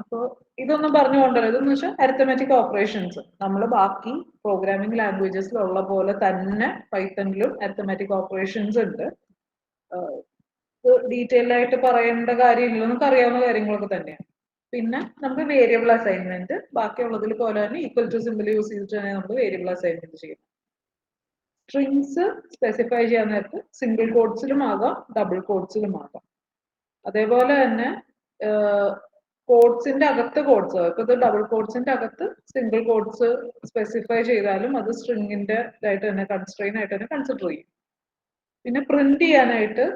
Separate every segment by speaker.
Speaker 1: അപ്പോൾ ഇതൊന്നും പറഞ്ഞുകൊണ്ടല്ലോ, ഇതെന്ന് വെച്ചാൽ അരിത്തമെറ്റിക് ഓപ്പറേഷൻസ് നമ്മൾ ബാക്കി പ്രോഗ്രാമിംഗ് ലാംഗ്വേജസിലുള്ള പോലെ തന്നെ പൈത്തണിലും അരിത്തമെറ്റിക് ഓപ്പറേഷൻസ് ഉണ്ട്. ഡീറ്റെയിൽ ആയിട്ട് പറയേണ്ട കാര്യമില്ല, നമുക്ക് അറിയാവുന്ന കാര്യങ്ങളൊക്കെ തന്നെയാണ്. പിന്നെ നമുക്ക് വേരിയബിൾ അസൈൻമെന്റ് ബാക്കിയുള്ളതിൽ പോലെ തന്നെ ഈക്വൽ ടു സിമ്പിൾ യൂസ് ചെയ്തിട്ട് തന്നെ നമുക്ക് വേരിയബിൾ അസൈൻമെന്റ് ചെയ്യും. സ്ട്രിങ്സ് സ്പെസിഫൈ ചെയ്യാൻ നേരത്ത് സിംഗിൾ കോഡ്സിലും ആകാം, ഡബിൾ കോഡ്സിലും ആകാം. അതേപോലെ തന്നെ കോഡ്സിന്റെ അകത്ത് കോഡ്സ്, ഇപ്പൊ ഇത് ഡബിൾ കോഡ്സിന്റെ അകത്ത് സിംഗിൾ കോഡ്സ് സ്പെസിഫൈ ചെയ്താലും അത് സ്ട്രിങ്ങിന്റെ ഇതായിട്ട് തന്നെ കൺസ്ട്രെയിൻ ആയിട്ട് തന്നെ കൺസിഡർ ചെയ്യും. പിന്നെ പ്രിന്റ് ചെയ്യാനായിട്ട്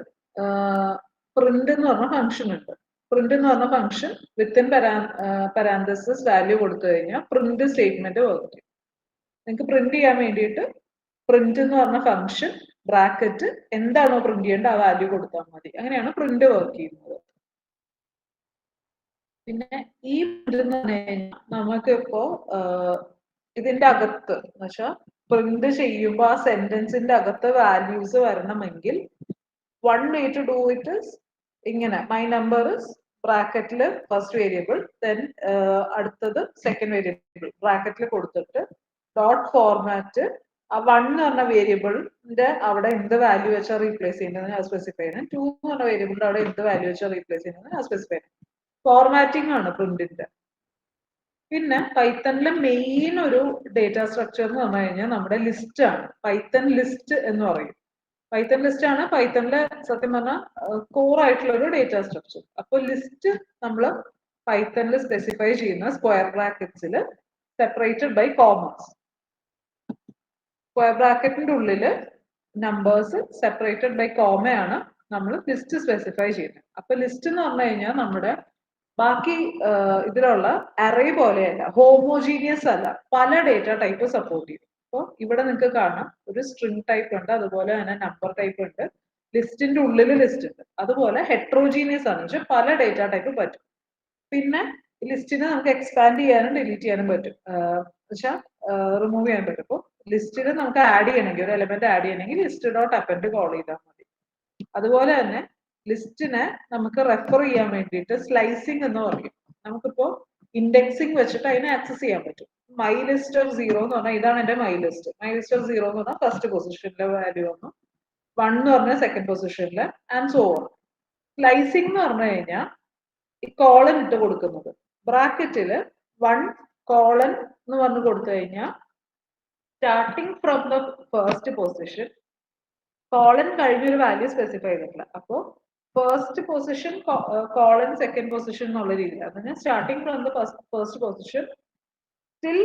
Speaker 1: പ്രിന്റ് എന്ന് പറഞ്ഞ ഫംഗ്ഷൻ ഉണ്ട്. പ്രിന്റ് എന്ന് പറഞ്ഞ ഫംഗ്ഷൻ വിത്തിൻ പരാന്തസിസ് വാല്യൂ കൊടുത്തു കഴിഞ്ഞാൽ പ്രിന്റ് സ്റ്റേറ്റ്മെന്റ് വർക്ക് ചെയ്യും. നിങ്ങൾക്ക് പ്രിന്റ് ചെയ്യാൻ വേണ്ടിയിട്ട് പ്രിന്റ് എന്ന് പറഞ്ഞ ഫംഗ്ഷൻ ബ്രാക്കറ്റ് എന്താണോ പ്രിന്റ് ചെയ്യേണ്ടത് ആ വാല്യൂ കൊടുത്താൽ മതി. അങ്ങനെയാണ് പ്രിന്റ് വർക്ക് ചെയ്യുന്നത്. പിന്നെ ഈ പ്രിന്റ് എന്ന് പറഞ്ഞു കഴിഞ്ഞാൽ നമുക്ക് ഇപ്പോ ഇതിന്റെ അകത്ത് എന്ന് വെച്ചാൽ പ്രിന്റ് ചെയ്യുമ്പോൾ ആ സെന്റൻസിന്റെ അകത്ത് വാല്യൂസ് വരണമെങ്കിൽ one way to do it is ഇങ്ങനെ മൈ നമ്പർ ഇസ് ബ്രാക്കറ്റിൽ ഫസ്റ്റ് വേരിയബിൾ, ദെൻ അടുത്തത് സെക്കൻഡ് വേരിയബിൾ ബ്രാക്കറ്റിൽ കൊടുത്തിട്ട് ഡോട്ട് ഫോർമാറ്റ് ആ 1 എന്ന് പറഞ്ഞ വേരിയബിളിന്റെ അവിടെ എന്ത് വാല്യൂ വെച്ചാൽ റീപ്ലേസ് ചെയ്യുന്നത് അത് സ്പെസിഫൈ ചെയ്യണം. 2 എന്ന് പറഞ്ഞ വേരിയബിളിന്റെ അവിടെ എന്ത് വാല്യൂ വെച്ചാൽ റീപ്ലേസ് ചെയ്യുന്നത് അത് സ്പെസിഫൈ ചെയ്യണം. ഫോർമാറ്റിംഗ് ആണ് പ്രിന്റിന്റെ. പിന്നെ പൈത്തണിലെ മെയിൻ ഒരു ഡേറ്റാ സ്ട്രക്ചർ എന്ന് പറഞ്ഞു കഴിഞ്ഞാൽ നമ്മുടെ ലിസ്റ്റ് ആണ്. പൈത്തൺ ലിസ്റ്റ് എന്ന് പറയും. പൈത്തൺ ലിസ്റ്റ് ആണ് പൈത്തണിലെ സത്യം പറഞ്ഞാൽ കോർ ആയിട്ടുള്ള ഒരു ഡേറ്റാ സ്ട്രക്ചർ. അപ്പോൾ ലിസ്റ്റ് നമ്മൾ പൈത്തണിൽ സ്പെസിഫൈ ചെയ്യുന്ന സ്ക്വയർ ബ്രാക്കറ്റ്സിൽ സെപ്പറേറ്റഡ് ബൈ കോമസ്. സ്ക്വയർ ബ്രാക്കറ്റിന്റെ ഉള്ളിൽ നമ്പേഴ്സ് സെപ്പറേറ്റഡ് ബൈ കോമയാണ് നമ്മൾ ലിസ്റ്റ് സ്പെസിഫൈ ചെയ്യുന്നത്. അപ്പൊ ലിസ്റ്റ് എന്ന് പറഞ്ഞു കഴിഞ്ഞാൽ നമ്മുടെ ബാക്കി ഇതിലുള്ള അറേ പോലെയല്ല, ഹോമോജീനിയസ് അല്ല, പല ഡേറ്റ ടൈപ്പ് സപ്പോർട്ട് ചെയ്യും. അപ്പോൾ ഇവിടെ നിങ്ങൾക്ക് കാണാം ഒരു സ്ട്രിംഗ് ടൈപ്പ് ഉണ്ട്, അതുപോലെ തന്നെ നമ്പർ ടൈപ്പ് ഉണ്ട്, ലിസ്റ്റിന്റെ ഉള്ളിൽ ലിസ്റ്റ് ഉണ്ട്. അതുപോലെ ഹെട്രോജീനിയസ് ആണ്, പക്ഷെ പല ഡേറ്റ ടൈപ്പ് പറ്റും. പിന്നെ ലിസ്റ്റിനെ നമുക്ക് എക്സ്പാൻഡ് ചെയ്യാനും ഡിലീറ്റ് ചെയ്യാനും പറ്റും, പക്ഷെ റിമൂവ് ചെയ്യാൻ പറ്റും. അപ്പോൾ ലിസ്റ്റിൽ നമുക്ക് ആഡ് ചെയ്യണമെങ്കിൽ ഒരു എലമെന്റ് ആഡ് ചെയ്യണമെങ്കിൽ ലിസ്റ്റ് ഡോട്ട് അപ്പൻഡ് കോൾ ചെയ്താൽ മതി. അതുപോലെ തന്നെ ലിസ്റ്റിനെ നമുക്ക് റെഫർ ചെയ്യാൻ വേണ്ടിയിട്ട് സ്ലൈസിങ് എന്ന് പറയും. നമുക്കിപ്പോ ഇൻഡെക്സിങ് വെച്ചിട്ട് അതിനെ ആക്സസ് ചെയ്യാൻ പറ്റും. മൈ ലിസ്റ്റ് ഓഫ് 0 എന്ന് പറഞ്ഞാൽ ഇതാണ് എന്റെ my list. My list of 0 എന്ന് പറഞ്ഞാൽ ഫസ്റ്റ് പൊസിഷനിലെ വാല്യൂ വന്നു, 1 എന്ന് പറഞ്ഞാൽ സെക്കൻഡ് പൊസിഷനിലെ, ആൻഡ് സോ ഓൺ. സ്ലൈസിങ് എന്ന് പറഞ്ഞു കഴിഞ്ഞാൽ ഈ കോളൻ ഇട്ട് കൊടുക്കുന്നത്, ബ്രാക്കറ്റില് 1 കോളൻ എന്ന് പറഞ്ഞു കൊടുത്തു കഴിഞ്ഞാൽ starting from the first position colon കഴിഞ്ഞൊരു വാല്യൂ സ്പെസിഫൈ ചെയ്തിട്ടില്ല. അപ്പോൾ first position colon second position എന്നുള്ള രീതിയിൽ, അതിന് starting from the first position till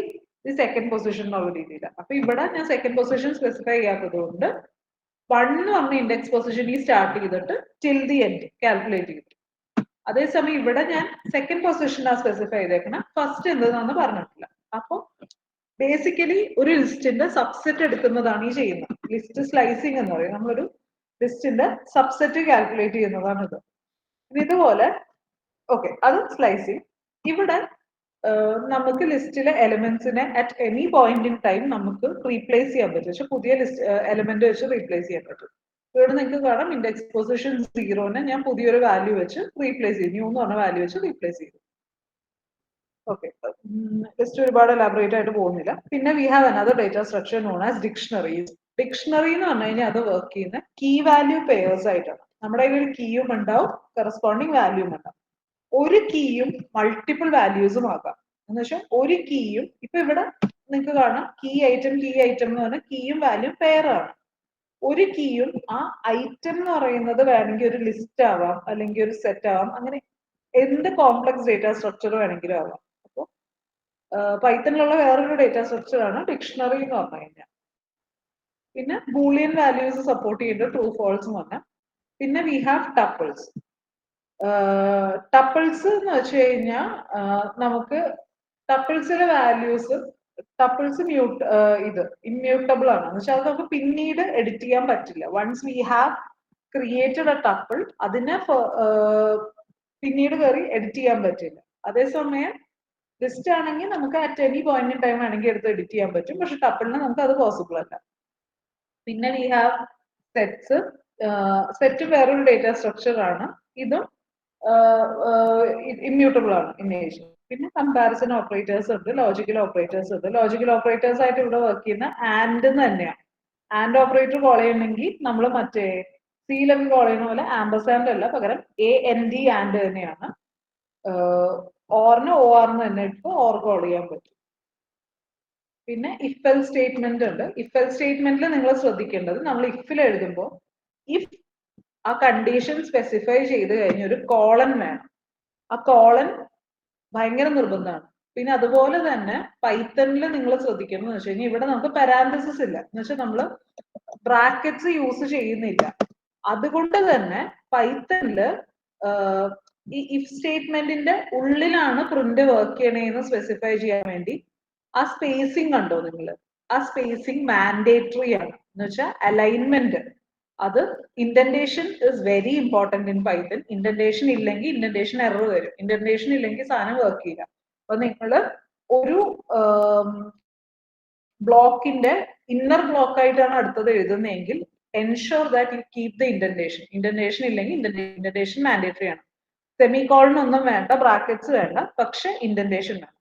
Speaker 1: the second position എന്നുള്ള രീതിയിലാണ്. അപ്പൊ ഇവിടെ ഞാൻ സെക്കൻഡ് പൊസിഷൻ സ്പെസിഫൈ ചെയ്യാത്തത് കൊണ്ട് 1 എന്ന് പറഞ്ഞ ഇൻഡെക്സ് പൊസിഷനിൽ സ്റ്റാർട്ട് ചെയ്തിട്ട് ടിൽ ദി എൻഡ് കാൽക്കുലേറ്റ് ചെയ്തു. അതേസമയം ഇവിടെ ഞാൻ സെക്കൻഡ് പൊസിഷനാണ് സ്പെസിഫൈ ചെയ്തേക്കണം, ഫസ്റ്റ് എന്താണെന്ന് പറഞ്ഞിട്ടില്ല. അപ്പൊ ബേസിക്കലി ഒരു ലിസ്റ്റിന്റെ സബ്സെറ്റ് എടുക്കുന്നതാണ് ഈ ചെയ്യുന്നത്. ലിസ്റ്റ് സ്ലൈസിങ് എന്ന് പറയും. നമ്മളൊരു ലിസ്റ്റിന്റെ സബ്സെറ്റ് കാൽക്കുലേറ്റ് ചെയ്യുന്നതാണ് ഇത്. ഇതുപോലെ ഓക്കെ, അത് സ്ലൈസിങ്. ഇവിടെ നമുക്ക് ലിസ്റ്റിലെ എലിമെന്റ്സിനെ at any point in time നമുക്ക് റീപ്ലേസ് ചെയ്യാൻ പറ്റും, പക്ഷെ പുതിയ ലിസ്റ്റ് എലിമെന്റ് വെച്ച് റീപ്ലേസ് ചെയ്യാൻ പറ്റും. ഇവിടെ നിങ്ങൾക്ക് കാണാം ഇൻഡെക്സ് പൊസിഷൻ 0നെ ഞാൻ പുതിയൊരു വാല്യൂ വെച്ച് റീപ്ലേസ് ചെയ്തു, ന്യൂ എന്ന് പറഞ്ഞ വാല്യൂ വെച്ച് റീപ്ലേസ് ചെയ്തു. ഓക്കെ, ലിസ്റ്റ് ഒരുപാട് എലാബറേറ്റ് ആയിട്ട് പോകുന്നില്ല. പിന്നെ we have another data structure known as dictionaries. Dictionary എന്ന് പറഞ്ഞു കഴിഞ്ഞാൽ അത് വർക്ക് ചെയ്യുന്ന കീ വാല്യൂ പെയേഴ്സ് ആയിട്ടാണ്. നമ്മുടെ കയ്യിൽ ഒരു കീയും ഉണ്ടാവും, കറസ്പോണ്ടിങ് വാല്യൂം ഉണ്ടാവും. ഒരു കീയും മൾട്ടിപ്പിൾ വാല്യൂസും ആകാം. എന്ന് വെച്ചാൽ ഒരു കീയും ഇപ്പൊ ഇവിടെ നിങ്ങൾക്ക് കാണാം കീ ഐറ്റം എന്ന് പറഞ്ഞാൽ കീയും വാല്യൂം പെയർ ആണ്. ഒരു കീയും ആ ഐറ്റം എന്ന് പറയുന്നത് വേണമെങ്കിൽ ഒരു ലിസ്റ്റ് ആവാം, അല്ലെങ്കിൽ ഒരു സെറ്റ് ആവാം, അങ്ങനെ എന്ത് കോംപ്ലക്സ് ഡേറ്റ സ്ട്രക്ചർ വേണമെങ്കിലും ആവാം. അപ്പോൾ പൈത്തണിലുള്ള വേറൊരു ഡേറ്റ സ്ട്രക്ചർ ആണ് ഡിക്ഷണറി എന്ന് പറഞ്ഞു കഴിഞ്ഞാൽ. പിന്നെ ബൂളിയൻ വാല്യൂസ് സപ്പോർട്ട് ചെയ്യുന്നത് ട്രൂ ഫോൾസ് എന്ന് പറഞ്ഞാൽ. പിന്നെ വി ഹാവ് ടപ്പിൾസ്. ടപ്പിൾസ് എന്ന് വെച്ച് കഴിഞ്ഞാൽ നമുക്ക് ടപ്പിൾസിലെ വാല്യൂസ്, ടപ്പിൾസ് ഇത് ഇമ്മ്യൂട്ടബിൾ ആണ് എന്ന് വെച്ചാൽ അത് നമുക്ക് പിന്നീട് എഡിറ്റ് ചെയ്യാൻ പറ്റില്ല. Once we have created a tuple അതിനെ പിന്നീട് കയറി എഡിറ്റ് ചെയ്യാൻ പറ്റില്ല. അതേസമയം ലിസ്റ്റ് ആണെങ്കിൽ നമുക്ക് at any point in time വേണമെങ്കിൽ എടുത്ത് എഡിറ്റ് ചെയ്യാൻ പറ്റും, പക്ഷെ ടപ്പിളിന് നമുക്ക് അത് പോസിബിൾ അല്ല. പിന്നെ വി ഹാവ് സെറ്റ്സ്. സെറ്റ് വേറൊരു ഡേറ്റ സ്ട്രക്ചർ ആണ്. ഇതും ഇമ്മ്യൂട്ടബിൾ ആണ് ഇമേജ്. പിന്നെ കമ്പാരിസൺ ഓപ്പറേറ്റേഴ്സ് ഉണ്ട്, ലോജിക്കൽ ഓപ്പറേറ്റേഴ്സ് ഉണ്ട്. ലോജിക്കൽ ഓപ്പറേറ്റേഴ്സ് ആയിട്ട് ഇവിടെ വർക്ക് ചെയ്യുന്ന ആൻഡ് തന്നെയാണ്. ആൻഡ് ഓപ്പറേറ്റർ കോൾ ചെയ്യണമെങ്കിൽ നമ്മൾ മറ്റേ സീലൊക്കെ കോൾ ചെയ്യുന്ന പോലെ ആംബർസാൻഡ് അല്ല, പകരം AND ആൻഡ് തന്നെയാണ്. ഓറിന് OR തന്നെ ഇട്ട് ഓർ കോൾ ചെയ്യാൻ പറ്റും. പിന്നെ ഇഫ് എൽ സ്റ്റേറ്റ്മെന്റ് ഉണ്ട്. ഇഫ് എൽ സ്റ്റേറ്റ്മെന്റിൽ നിങ്ങൾ ശ്രദ്ധിക്കേണ്ടത്, നമ്മൾ ഇഫിൽ എഴുതുമ്പോൾ ഇഫ് ആ കണ്ടീഷൻ സ്പെസിഫൈ ചെയ്ത് കഴിഞ്ഞ ഒരു കോളൻ വേണം. ആ കോളൻ ഭയങ്കര നിർബന്ധമാണ്. പിന്നെ അതുപോലെ തന്നെ പൈത്തണിൽ നിങ്ങൾ ശ്രദ്ധിക്കണം എന്ന് വെച്ച് കഴിഞ്ഞാൽ ഇവിടെ നമുക്ക് പാരാന്തസിസ് ഇല്ല, എന്ന് വെച്ചാൽ നമ്മൾ ബ്രാക്കറ്റ്സ് യൂസ് ചെയ്യുന്നില്ല. അതുകൊണ്ട് തന്നെ പൈത്തണില് ഈ ഇഫ് സ്റ്റേറ്റ്മെന്റിന്റെ ഉള്ളിലാണ് പ്രിന്റ് വർക്ക് ചെയ്യണേന്ന് സ്പെസിഫൈ ചെയ്യാൻ വേണ്ടി ആ സ്പേസിങ് കണ്ടോ നിങ്ങൾ? ആ സ്പേസിങ് മാൻഡേറ്ററി ആണ്. എന്ന് വെച്ചാൽ അലൈൻമെന്റ്, അത് indentation is very important in Python. Indentation ഇല്ലെങ്കിൽ ഇൻഡന്റേഷൻ എറർ വരും. ഇൻഡന്റേഷൻ ഇല്ലെങ്കിൽ സാധനം വർക്ക് ചെയ്യില്ല. അപ്പൊ നിങ്ങൾ ഒരു ബ്ലോക്കിന്റെ ഇന്നർ ബ്ലോക്ക് ആയിട്ടാണ് അടുത്തത് എഴുതുന്നതെങ്കിൽ ensure that you keep the indentation. Indentation ഇല്ലെങ്കിൽ ഇൻഡന്റേഷൻ മാൻഡേറ്ററി ആണ്. സെമികോളനൊന്നും വേണ്ട, ബ്രാക്കറ്റ്സ് വേണ്ട, പക്ഷെ ഇൻഡന്റേഷൻ വേണം.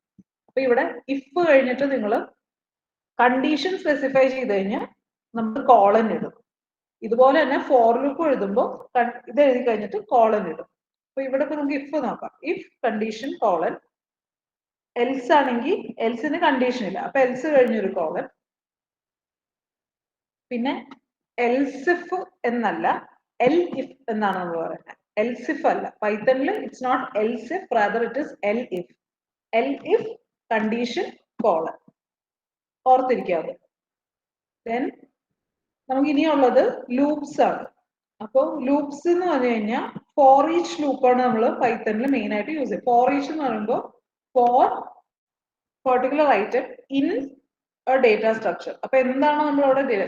Speaker 1: അപ്പൊ ഇവിടെ ഇഫ് കഴിഞ്ഞിട്ട് നിങ്ങൾ കണ്ടീഷൻ സ്പെസിഫൈ ചെയ്ത് കഴിഞ്ഞാൽ നമ്മൾ കോളൻ ഇടും. ഇതുപോലെ തന്നെ ഫോർ ലൂപ്പ് എഴുതുമ്പോൾ ഇത് എഴുതി കഴിഞ്ഞിട്ട് കോളൻ ഇടും. അപ്പൊ ഇവിടെ നമുക്ക് ഇഫ് നോക്കാം. ഇഫ് കണ്ടീഷൻ കോളൻ, എൽസ് ആണെങ്കിൽ എൽസിന് കണ്ടീഷൻ ഇല്ല, അപ്പൊ എൽസ് കഴിഞ്ഞൊരു കോളൻ. പിന്നെ എൽസിഫ് എന്നല്ല, എൽ ഇഫ് എന്നാണ് നമ്മൾ പറയുന്നത്. എൽസിഫ് അല്ല, പൈത്തണിൽ it's not elsif, rather it is el if. El if condition colon, ഓർത്തിരിക്കാതെ. ദെൻ നമുക്ക് ഇനിയുള്ളത് ലൂപ്സ് ആണ്. അപ്പോൾ ലൂപ്സ് എന്ന് പറഞ്ഞു കഴിഞ്ഞാൽ ഫോർ ഈച്ച് ലൂപ്പാണ് നമ്മൾ പൈത്തണിൽ മെയിൻ ആയിട്ട് യൂസ് ചെയ്യുന്നത്. ഫോർ ഈച്ച് എന്ന് പറയുമ്പോൾ for particular item in data structure. അപ്പൊ എന്താണ് നമ്മൾ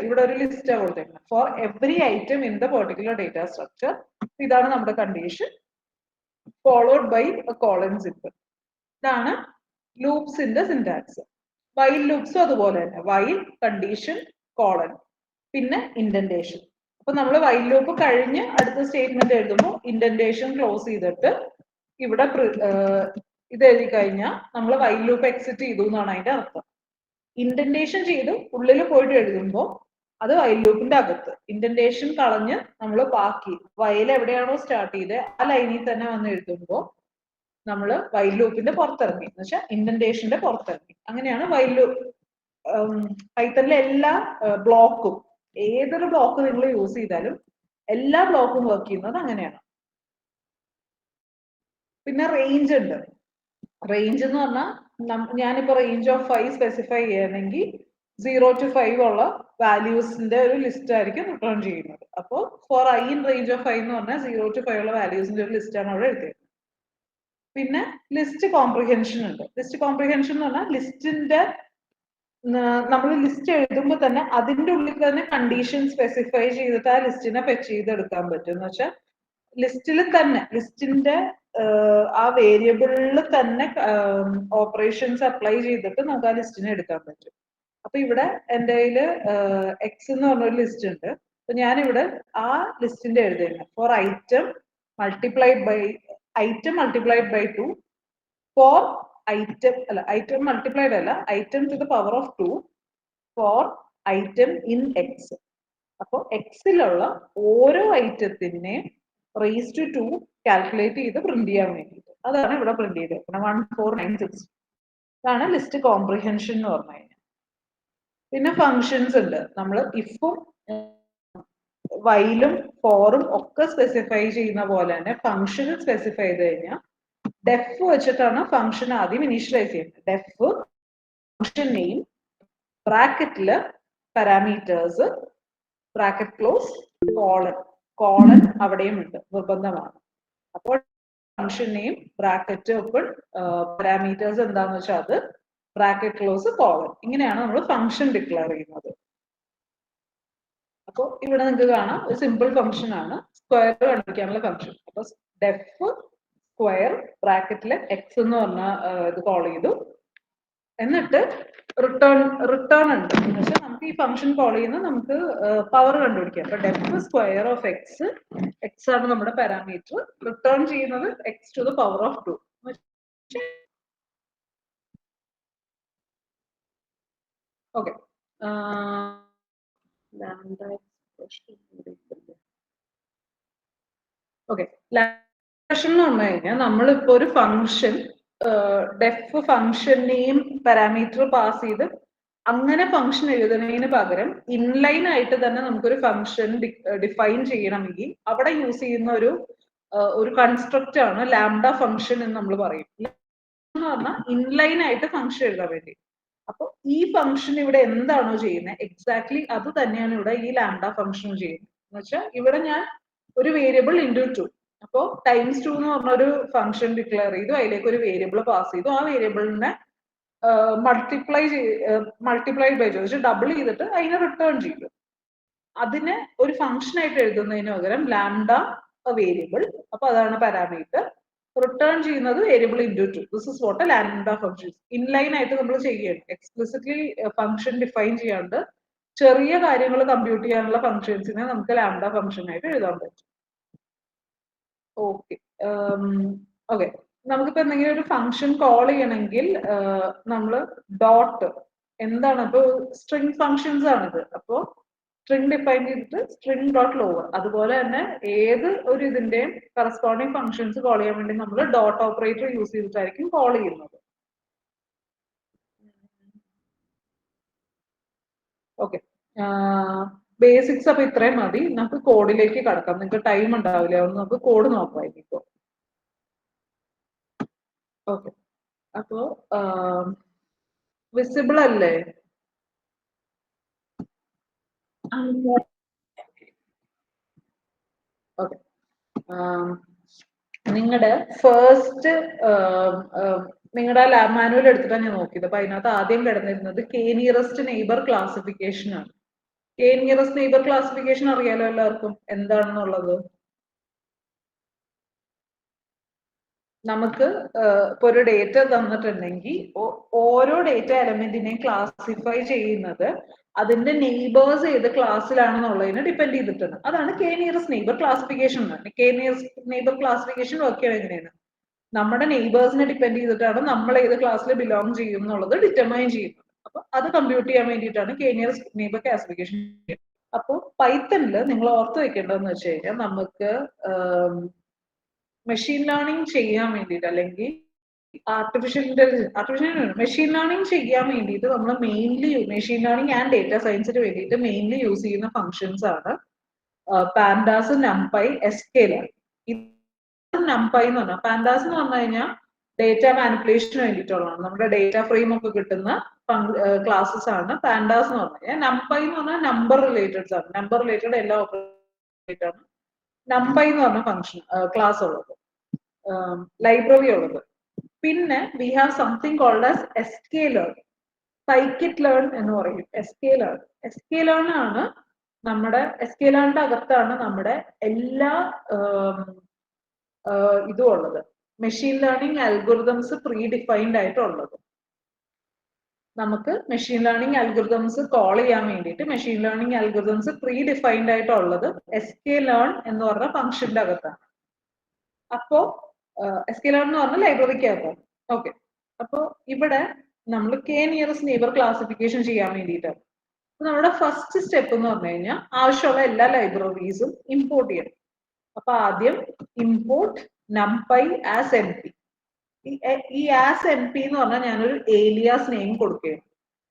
Speaker 1: ഇവിടെ ഒരു ലിസ്റ്റ് കൊടുത്തേക്കുന്നത്, for every item in the particular data structure. ഇതാണ് നമ്മുടെ condition, followed by a colon simple. ഇതാണ് ലൂപ്സിന്റെ സിന്റാക്സ്. വൈൽ ലൂപ്സും അതുപോലെ തന്നെ, വൈൽ കണ്ടീഷൻ കോളൻ പിന്നെ ഇൻഡന്റേഷൻ. അപ്പൊ നമ്മൾ വൈൽ ലൂപ്പ് കഴിഞ്ഞ് അടുത്ത സ്റ്റേറ്റ്മെന്റ് എഴുതുമ്പോൾ ഇൻഡന്റേഷൻ ക്ലോസ് ചെയ്തിട്ട് ഇവിടെ ഇത് എഴുതി കഴിഞ്ഞാൽ നമ്മൾ വൈൽ ലൂപ്പ് എക്സിറ്റ് ചെയ്തു എന്നാണ് അതിന്റെ അർത്ഥം. ഇൻഡന്റേഷൻ ചെയ്ത് ഉള്ളിൽ പോയിട്ട് എഴുതുമ്പോൾ അത് വൈൽ ലൂപ്പിന്റെ അകത്ത്. ഇൻഡന്റേഷൻ കളഞ്ഞ് നമ്മൾ ബാക്കി വയൽ എവിടെയാണോ സ്റ്റാർട്ട് ചെയ്തത് ആ ലൈനിൽ തന്നെ വന്ന് എഴുതുമ്പോൾ നമ്മൾ വൈൽ ലൂപ്പിന്റെ പുറത്തിറങ്ങി, എന്ന് വെച്ചാൽ ഇൻഡന്റേഷന്റെ പുറത്തിറങ്ങി. അങ്ങനെയാണ് വൈൽ ലൂപ്പ്. പൈത്തണിലെ എല്ലാ ബ്ലോക്കും, ഏതൊരു ബ്ലോക്ക് നിങ്ങൾ യൂസ് ചെയ്താലും എല്ലാ ബ്ലോക്കും വർക്ക് ചെയ്യുന്നത് അങ്ങനെയാണ്. പിന്നെ റേഞ്ച് ഉണ്ട്. റേഞ്ച് എന്ന് പറഞ്ഞാൽ ഞാനിപ്പോ റേഞ്ച് ഓഫ് 5 സ്പെസിഫൈ ചെയ്യണമെങ്കിൽ 0 to 5 ഉള്ള വാല്യൂസിന്റെ ഒരു ലിസ്റ്റ് ആയിരിക്കും റിട്ടേൺ ചെയ്യുന്നത്. അപ്പോൾ for i in range of 5 എന്ന് പറഞ്ഞാൽ 0 to 5 ഉള്ള വാല്യൂസിന്റെ ഒരു ലിസ്റ്റ് ആണ് അവിടെ എഴുതിയത്. പിന്നെ ലിസ്റ്റ് കോംപ്രിഹെൻഷൻ ഉണ്ട്. ലിസ്റ്റ് കോംപ്രിഹെൻഷൻ എന്ന് പറഞ്ഞാൽ ലിസ്റ്റിന്റെ നമ്മൾ ലിസ്റ്റ് എഴുതുമ്പോൾ തന്നെ അതിന്റെ ഉള്ളിൽ തന്നെ കണ്ടീഷൻ സ്പെസിഫൈ ചെയ്തിട്ട് ആ ലിസ്റ്റിനെ ഫെച്ച് ചെയ്തെടുക്കാൻ പറ്റും. എന്ന് വെച്ചാൽ ലിസ്റ്റിൽ തന്നെ ലിസ്റ്റിന്റെ ആ വേരിയബിളിൽ തന്നെ ഓപ്പറേഷൻസ് അപ്ലൈ ചെയ്തിട്ട് നമുക്ക് ആ ലിസ്റ്റിനെ എടുക്കാൻ പറ്റും. അപ്പൊ ഇവിടെ എൻ്റെ കയ്യില് എക്സ് എന്ന് പറഞ്ഞൊരു ലിസ്റ്റ് ഉണ്ട്. അപ്പൊ ഞാനിവിടെ ആ ലിസ്റ്റിന്റെ എഴുതുന്നത് for item multiplied by 2 for item അല്ല, ഐറ്റം മൾട്ടിപ്ലൈഡ് അല്ല, item to the power of 2 for item in x. അപ്പോൾ എക്സിലുള്ള ഓരോ ഐറ്റത്തിനെയും റേസ് ടു 2 കാൽക്കുലേറ്റ് ചെയ്ത് പ്രിന്റ് ചെയ്യാൻ വേണ്ടിയിട്ട് അതാണ് ഇവിടെ പ്രിന്റ് ചെയ്തേക്കുന്നത് 1496. ഇതാണ് ലിസ്റ്റ് കോംപ്രിഹെൻഷൻ എന്ന് പറഞ്ഞു കഴിഞ്ഞാൽ. പിന്നെ ഫങ്ഷൻസ് ഉണ്ട്. നമ്മൾ ഇഫും വൈലും ഫോറും ഒക്കെ സ്പെസിഫൈ ചെയ്യുന്ന പോലെ തന്നെ ഫംഗ്ഷൻ സ്പെസിഫൈ ചെയ്ത് കഴിഞ്ഞാൽ ഡെഫ് വെച്ചിട്ടാണ് ഫംഗ്ഷൻ ആദ്യം ഇനീഷ്യലൈസ് ചെയ്യുന്നത്. ഡെഫ് ഫംഗ്ഷൻ നെയിം ബ്രാക്കറ്റില് പാരാമീറ്റേഴ്സ് ബ്രാക്കറ്റ് ക്ലോസ് കോളൻ അവിടെയും ഉണ്ട്, നിർബന്ധമാണ്. അപ്പോൾ function name bracket open parameters എന്താന്ന് വെച്ചാൽ അത് ബ്രാക്കറ്റ് ക്ലോസ് കോളൻ. ഇങ്ങനെയാണ് നമ്മൾ ഫംഗ്ഷൻ ഡിക്ലെയർ ചെയ്യുന്നത്. അപ്പോൾ ഇവിടെ നിങ്ങൾക്ക് കാണാം ഒരു സിമ്പിൾ ഫംഗ്ഷൻ ആണ്, സ്ക്വയർ കണ്ടുപിടിക്കാനുള്ള ഫംഗ്ഷൻ. അപ്പൊ ഡെഫ് സ്ക്വയർ ബ്രാക്കറ്റിലെ എക്സ് എന്ന് പറഞ്ഞ ഇത് കോൾ ചെയ്തു. എന്നിട്ട് റിട്ടേൺ ഉണ്ട് എന്ന് വെച്ചാൽ നമുക്ക് ഈ ഫംഗ്ഷൻ കോൾ ചെയ്യുന്ന നമുക്ക് പവർ കണ്ടുപിടിക്കാം. അപ്പൊ ഡെഫ് സ്ക്വയർ ഓഫ് എക്സ് ആണ് നമ്മുടെ പാരാമീറ്റർ. റിട്ടേൺ ചെയ്യുന്നത് x to the power of 2. Okay, okay, lambda എന്ന് പറഞ്ഞു കഴിഞ്ഞാൽ നമ്മളിപ്പോ ഒരു function def function name parameter pass ചെയ്ത് അങ്ങനെ ഫംഗ്ഷൻ എഴുതുന്നതിന് പകരം ഇൻലൈൻ ആയിട്ട് തന്നെ നമുക്കൊരു ഫംഗ്ഷൻ ഡിഫൈൻ ചെയ്യണമെങ്കിൽ അവിടെ യൂസ് ചെയ്യുന്ന ഒരു കൺസ്ട്രക്റ്റ് ആണ് ലാംഡ ഫംഗ്ഷൻ എന്ന് നമ്മൾ പറയും. എന്ന് പറഞ്ഞാൽ ഇൻലൈൻ ആയിട്ട് ഫംഗ്ഷൻ എഴുതാൻ വേണ്ടി. അപ്പൊ ഈ ഫംഗ്ഷൻ ഇവിടെ എന്താണോ ചെയ്യുന്നത് എക്സാക്ട്ലി അത് തന്നെയാണ് ഇവിടെ ഈ ലാംഡ ഫംഗ്ഷൻ ചെയ്യുന്നത്. എന്ന് വെച്ചാൽ ഇവിടെ ഞാൻ ഒരു വേരിയബിൾ ഇൻറ്റു 2, അപ്പോ ടൈംസ് 2 എന്ന് പറഞ്ഞ ഒരു ഫംഗ്ഷൻ ഡിക്ലെയർ ചെയ്തു, അതിലേക്ക് ഒരു വേരിയബിൾ പാസ് ചെയ്തു, ആ വേരിയബിളിനെ മൾട്ടിപ്ലൈ ബൈ ചോദിച്ചു ഡബിൾ ചെയ്തിട്ട് അതിനെ റിട്ടേൺ ചെയ്തു. അതിനെ ഒരു ഫംഗ്ഷൻ ആയിട്ട് എഴുതുന്നതിന് പകരം ലാംഡ വേരിയബിൾ, അപ്പൊ അതാണ് പാരാമീറ്റർ, റിട്ടേൺ ചെയ്യുന്നത് variable into 2. This is what A lambda function. Inline ആയിട്ട് നമ്മൾ ചെയ്യണം, എക്സ്പ്ലിസിറ്റ്ലി ഫംഗ്ഷൻ ഡിഫൈൻ ചെയ്യാണ്ട് ചെറിയ കാര്യങ്ങൾ കമ്പ്യൂട്ട് ചെയ്യാനുള്ള ഫംഗ്ഷൻസിനെ നമുക്ക് ലാംഡ ഫംഗ്ഷൻ ആയിട്ട് എഴുതാൻ പറ്റും. ഓക്കെ, ഓക്കെ, നമുക്കിപ്പോ എന്തെങ്കിലും ഒരു ഫംഗ്ഷൻ കോൾ ചെയ്യണമെങ്കിൽ നമ്മൾ ഡോട്ട് എന്താണ്, ഇപ്പൊ സ്ട്രിംഗ് ഫംഗ്ഷൻസ് ആണിത്, അപ്പോ സ്ട്രിംഗ് ഡിഫൈൻ ചെയ്തിട്ട് സ്ട്രിംഗ് ഡോട്ട് ലോവർ. അതുപോലെ തന്നെ ഏത് ഒരു ഇതിന്റെയും കറസ്പോണ്ടിങ് ഫംഗ്ഷൻസ് കോൾ ചെയ്യാൻ വേണ്ടി നമ്മൾ ഡോട്ട് ഓപ്പറേറ്റർ യൂസ് ചെയ്തിട്ടായിരിക്കും കോൾ ചെയ്യുന്നത്. ഓക്കെ, ബേസിക്സ് അപ്പൊ ഇത്രയും മതി. നമുക്ക് കോഡിലേക്ക് കടക്കാം. നിങ്ങൾക്ക് ടൈം ഉണ്ടാവില്ല, ഒന്ന് നമുക്ക് കോഡ് നോക്കാം ഇനിയിപ്പോ. ഓക്കെ, അപ്പോ വിസിബിൾ അല്ലേ? ഓക്കെ, നിങ്ങളുടെ ഫസ്റ്റ് നിങ്ങളുടെ ലാബ് മാനുവൽ എടുത്തിട്ടാണ് ഞാൻ നോക്കിയത്. അപ്പൊ അതിനകത്ത് ആദ്യം കിടന്നിരുന്നത് കെ നിയറസ്റ്റ് നെയ്ബർ ക്ലാസിഫിക്കേഷൻ ആണ്. കെ നിയറസ്റ്റ് നെയ്ബർ ക്ലാസിഫിക്കേഷൻ അറിയാലോ എല്ലാവർക്കും എന്താണെന്നുള്ളത്. നമുക്ക് ഇപ്പൊ ഒരു ഡേറ്റ തന്നിട്ടുണ്ടെങ്കിൽ ഓരോ ഡേറ്റ എലമെന്റിനെയും ക്ലാസിഫൈ ചെയ്യുന്നത് അതിന്റെ നെയ്ബേഴ്സ് ഏത് ക്ലാസ്സിലാണെന്നുള്ളതിനെ ഡിപ്പെൻഡ് ചെയ്തിട്ടാണ്. അതാണ് K nearest neighbour classification. K nearest neighbour classification work ചെയ്യണം എങ്ങനെയാണ്, നമ്മുടെ നെയ്ബേഴ്സിനെ ഡിപ്പെൻഡ് ചെയ്തിട്ടാണ് നമ്മൾ ഏത് ക്ലാസ്സിൽ ബിലോങ് ചെയ്യും എന്നുള്ളത് ഡിറ്റർമൈൻ ചെയ്യുന്നത്. അപ്പൊ അത് കമ്പ്യൂട്ട് ചെയ്യാൻ വേണ്ടിയിട്ടാണ് കെ നിയറസ്റ്റ് നെയ്ബർ ക്ലാസിഫിക്കേഷൻ. അപ്പൊ പൈത്തണില് നിങ്ങൾ ഓർത്ത് വെക്കേണ്ടതെന്ന് വെച്ച് കഴിഞ്ഞാൽ നമുക്ക് മെഷീൻ ലേണിംഗ് ചെയ്യാൻ വേണ്ടിയിട്ട് അല്ലെങ്കിൽ മെഷീൻ ലേണിംഗ് ചെയ്യാൻ വേണ്ടിയിട്ട് നമ്മൾ mainly machine learning and data സയൻസിന് വേണ്ടിയിട്ട് മെയിൻലി യൂസ് ചെയ്യുന്ന ഫംഗ്ഷൻസ് ആണ് പാൻഡാസ്, നംപൈ, എസ്കേലർ. നംപൈ എന്ന് പറഞ്ഞാൽ പാൻഡാസ് എന്ന് പറഞ്ഞു കഴിഞ്ഞാൽ ഡേറ്റ മാനിപ്പുലേഷന് വേണ്ടിയിട്ടുള്ളതാണ്. നമ്മുടെ ഡേറ്റ ഫ്രെയിം ഒക്കെ കിട്ടുന്ന ക്ലാസ്സസ് ആണ് പാൻഡാസ് എന്ന് പറഞ്ഞു കഴിഞ്ഞാൽ. നംപൈ എന്ന് പറഞ്ഞാൽ നമ്പർ റിലേറ്റഡ് ആണ്, നമ്പർ റിലേറ്റഡ് എല്ലാ ഓപ്പറേറ്റഡ്. നംപൈ എന്ന് പറഞ്ഞ ഫംഗ്ഷൻ ക്ലാസ് ഉള്ളത്, ലൈബ്രറി ഉള്ളത്. പിന്നെ we have something called as sklearn, scikit learn എന്ന് പറയും. എസ്കേലേൺ ആണ് നമ്മുടെ, എസ്കേലേണിന്റെ അകത്താണ് നമ്മുടെ എല്ലാ ഇതും ഉള്ളത്, machine learning algorithms pre defined ആയിട്ടുള്ളത്. നമുക്ക് മെഷീൻ ലേണിംഗ് അൽഗോരിതംസ് കോൾ ചെയ്യാൻ വേണ്ടിയിട്ട് machine learning algorithms pre defined ആയിട്ടുള്ളത് എസ്കേലേൺ എന്ന് പറഞ്ഞ ഫംഗ്ഷന്റെ അകത്താണ്. അപ്പോ എസ്കേലേൺ എന്ന് പറഞ്ഞ ലൈബ്രറിക്കകത്താണ്. ഓക്കെ, അപ്പോ ഇവിടെ നമ്മൾ കെ നിയറസ്റ്റ് നെയ്ബർ ക്ലാസിഫിക്കേഷൻ ചെയ്യാൻ വേണ്ടിയിട്ടാണ്. നമ്മുടെ ഫസ്റ്റ് സ്റ്റെപ്പ് എന്ന് പറഞ്ഞു കഴിഞ്ഞാൽ ആവശ്യമുള്ള എല്ലാ ലൈബ്രറീസും ഇമ്പോർട്ട് ചെയ്യണം. അപ്പൊ ആദ്യം import NumPy as M P. ഈ ആസ് എം പി എന്ന് പറഞ്ഞാൽ ഞാനൊരു ഏലിയാസ് നെയിം കൊടുക്കുകയാണ്.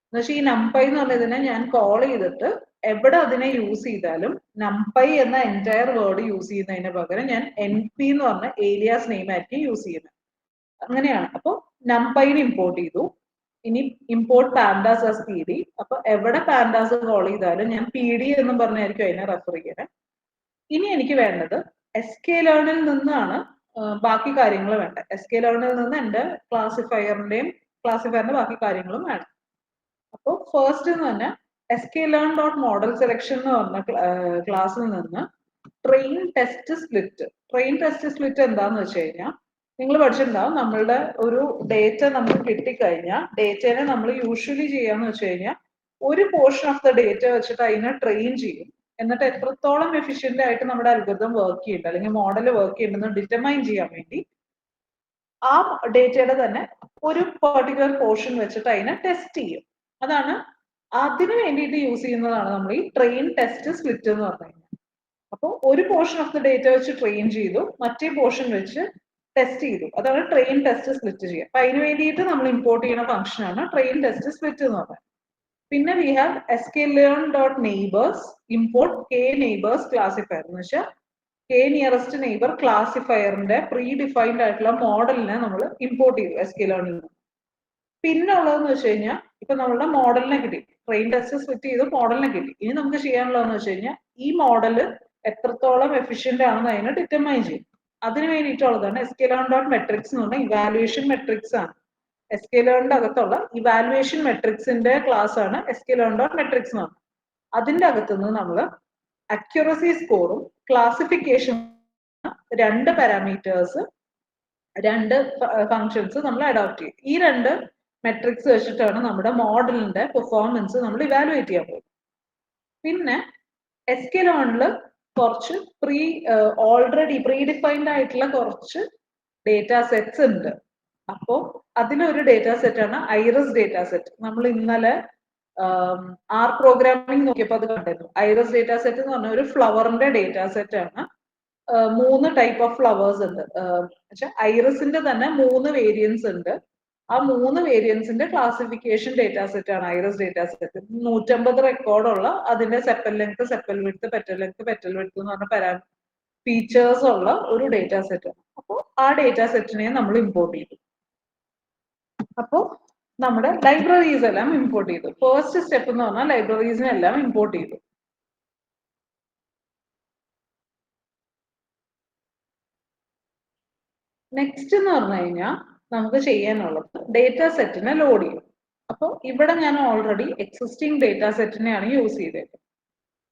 Speaker 1: എന്നുവെച്ചാൽ ഈ നംപൈ എന്ന് പറഞ്ഞതിനെ ഞാൻ കോൾ ചെയ്തിട്ട് എവിടെ അതിനെ യൂസ് ചെയ്താലും നംപൈ എന്ന എൻറ്റയർ വേർഡ് യൂസ് ചെയ്യുന്നതിന് പകരം ഞാൻ എൻ പി എന്ന് പറഞ്ഞ ഏലിയാസ് നെയിം ആയിരിക്കും യൂസ് ചെയ്യുന്നത്. അങ്ങനെയാണ്. അപ്പൊ നംപൈനെ ഇമ്പോർട്ട് ചെയ്തു. ഇനി ഇമ്പോർട്ട് പാൻഡാസ് ആസ് പി ഡി. അപ്പൊ എവിടെ പാൻഡാസ് കോൾ ചെയ്താലും ഞാൻ പി ഡി എന്നും പറഞ്ഞായിരിക്കും അതിനെ റെഫർ ചെയ്യുന്നത്. ഇനി എനിക്ക് വേണ്ടത് എസ്കേലേണിൽ നിന്നാണ് ബാക്കി കാര്യങ്ങൾ വേണ്ട. എസ്കേലേണിൽ നിന്ന് എന്റെ ക്ലാസിഫയറിന്റെ ബാക്കി കാര്യങ്ങളും വേണം. അപ്പോൾ ഫസ്റ്റ് എന്ന് പറഞ്ഞാൽ sklearn ഡോട്ട് മോഡൽ സെലക്ഷൻ എന്ന് പറഞ്ഞ ക്ലാസ്സിൽ നിന്ന് train test split. Train test split എന്താന്ന് വെച്ച് കഴിഞ്ഞാൽ നിങ്ങൾ പഠിച്ചിട്ടുണ്ടാവും, നമ്മളുടെ ഒരു ഡേറ്റ നമുക്ക് കിട്ടിക്കഴിഞ്ഞാൽ ഡേറ്റനെ നമ്മൾ യൂഷ്വലി ചെയ്യാന്ന് വെച്ച് കഴിഞ്ഞാൽ ഒരു പോർഷൻ ഓഫ് ദ ഡേറ്റ വെച്ചിട്ട് അതിനെ ട്രെയിൻ ചെയ്യും. എന്നിട്ട് എത്രത്തോളം എഫിഷ്യന്റ് ആയിട്ട് നമ്മുടെ അൽഗോരിതം വർക്ക് ചെയ്യുന്നുണ്ട് അല്ലെങ്കിൽ മോഡൽ വർക്ക് ചെയ്യുന്നുണ്ടെന്ന് ഡിറ്റർമൈൻ ചെയ്യാൻ വേണ്ടി ആ ഡേറ്റയുടെ തന്നെ ഒരു പെർട്ടിക്കുലർ പോർഷൻ വെച്ചിട്ട് അതിനെ ടെസ്റ്റ് ചെയ്യും. അതാണ് അതിന് വേണ്ടിയിട്ട് യൂസ് ചെയ്യുന്നതാണ് നമ്മൾ ഈ ട്രെയിൻ ടെസ്റ്റ് സ്പ്ലിറ്റ് എന്ന് പറഞ്ഞു കഴിഞ്ഞാൽ. അപ്പോൾ ഒരു പോർഷൻ ഓഫ് ദ ഡേറ്റ വെച്ച് ട്രെയിൻ ചെയ്തു, മറ്റേ പോർഷൻ വെച്ച് ടെസ്റ്റ് ചെയ്തു. അതാണ് ട്രെയിൻ ടെസ്റ്റ് സ്പ്ലിറ്റ് ചെയ്യുക. അപ്പൊ അതിന് വേണ്ടിയിട്ട് നമ്മൾ ഇമ്പോർട്ട് ചെയ്യുന്ന ഫംഗ്ഷൻ ആണ് ട്രെയിൻ ടെസ്റ്റ് സ്പ്ലിറ്റ് എന്ന് പറയുന്നത്. പിന്നെ we have sklearn.neighbors import k neighbors classifier എന്ന് വെച്ചാൽ k നിയറസ്റ്റ് നെയ്ബർ ക്ലാസിഫയറിന്റെ പ്രീ ഡിഫൈൻഡ് ആയിട്ടുള്ള മോഡലിനെ നമ്മൾ ഇമ്പോർട്ട് ചെയ്തു sklearn. പിന്നെ ഉള്ളതെന്ന് വെച്ച് കഴിഞ്ഞാൽ ഇപ്പൊ നമ്മളുടെ മോഡലിനെ കിട്ടി, ട്രെയിൻ ടെസ്റ്റ് സ്പ്ലിറ്റ് ചെയ്ത് മോഡലിനെ കിട്ടി. ഇനി നമുക്ക് ചെയ്യാനുള്ളതെന്ന് വെച്ച് കഴിഞ്ഞാൽ ഈ മോഡൽ എത്രത്തോളം എഫിഷ്യന്റ് ആണെന്ന് അതിനെ ഡിറ്റർമൈൻ ചെയ്യും. അതിന് വേണ്ടിയിട്ടുള്ളതാണ് sklearn.metrics എന്ന് പറഞ്ഞാൽ ഇവാലുവേഷൻ മെട്രിക്സ് ആണ്. sklearn അകത്തുള്ള ഇവാലുവേഷൻ മെട്രിക്സിന്റെ ക്ലാസ് ആണ് sklearn.metrics എന്ന് പറഞ്ഞത്. അതിന്റെ അകത്തുനിന്ന് നമ്മൾ അക്യുറസി സ്കോറും ക്ലാസിഫിക്കേഷൻ രണ്ട് പാരാമീറ്റേഴ്സ്, രണ്ട് ഫങ്ഷൻസ് നമ്മൾ അഡോപ്റ്റ് ചെയ്യും. ഈ രണ്ട് മെട്രിക്സ് വെച്ചിട്ടാണ് നമ്മുടെ മോഡലിന്റെ പെർഫോമൻസ് നമ്മൾ ഇവാലുവേറ്റ് ചെയ്യാൻ പോകുന്നത്. പിന്നെ sklearnൽ കുറച്ച് ഓൾറെഡി പ്രീ ഡിഫൈൻഡ് ആയിട്ടുള്ള കുറച്ച് ഡേറ്റ സെറ്റ്സ് ഉണ്ട്. അപ്പോൾ അതിലൊരു ഡേറ്റ സെറ്റ് ആണ് ഐറിസ് ഡേറ്റ സെറ്റ്. നമ്മൾ ഇന്നലെ ആർ പ്രോഗ്രാമിംഗ് നോക്കിയപ്പോൾ അത് കണ്ടിരുന്നു. ഐറിസ് ഡേറ്റ സെറ്റ് എന്ന് പറഞ്ഞ ഒരു ഫ്ലവറിന്റെ ഡേറ്റ സെറ്റ് ആണ്. 3 ടൈപ്പ് ഓഫ് ഫ്ലവേഴ്സ് ഉണ്ട്. ഐറിസിന്റെ തന്നെ 3 വേരിയൻസ് ഉണ്ട്. ആ 3 വേരിയൻസിന്റെ ക്ലാസിഫിക്കേഷൻ ഡേറ്റ സെറ്റ് ആണ് ഐറിസ് ഡേറ്റ സെറ്റ്. 150 റെക്കോർഡുള്ള അതിന്റെ sepal length, sepal width, petal length, petal width എന്ന് പറഞ്ഞ ഫീച്ചേഴ്സ് ഉള്ള ഒരു ഡേറ്റ സെറ്റ് ആണ്. അപ്പോൾ ആ ഡേറ്റ സെറ്റിനെ നമ്മൾ ഇമ്പോർട്ട് ചെയ്തു. അപ്പോൾ നമ്മുടെ ലൈബ്രറീസ് എല്ലാം ഇമ്പോർട്ട് ചെയ്തു. ഫസ്റ്റ് സ്റ്റെപ്പ് എന്ന് പറഞ്ഞാൽ ലൈബ്രറീസിനെ എല്ലാം ഇമ്പോർട്ട് ചെയ്തു. നെക്സ്റ്റ് എന്ന് പറഞ്ഞു കഴിഞ്ഞാൽ നമുക്ക് ചെയ്യാനുള്ളത് ഡേറ്റ സെറ്റിനെ ലോഡ് ചെയ്യും. അപ്പോൾ ഇവിടെ ഞാൻ ഓൾറെഡി എക്സിസ്റ്റിംഗ് ഡേറ്റ സെറ്റിനെയാണ് യൂസ് ചെയ്തത്.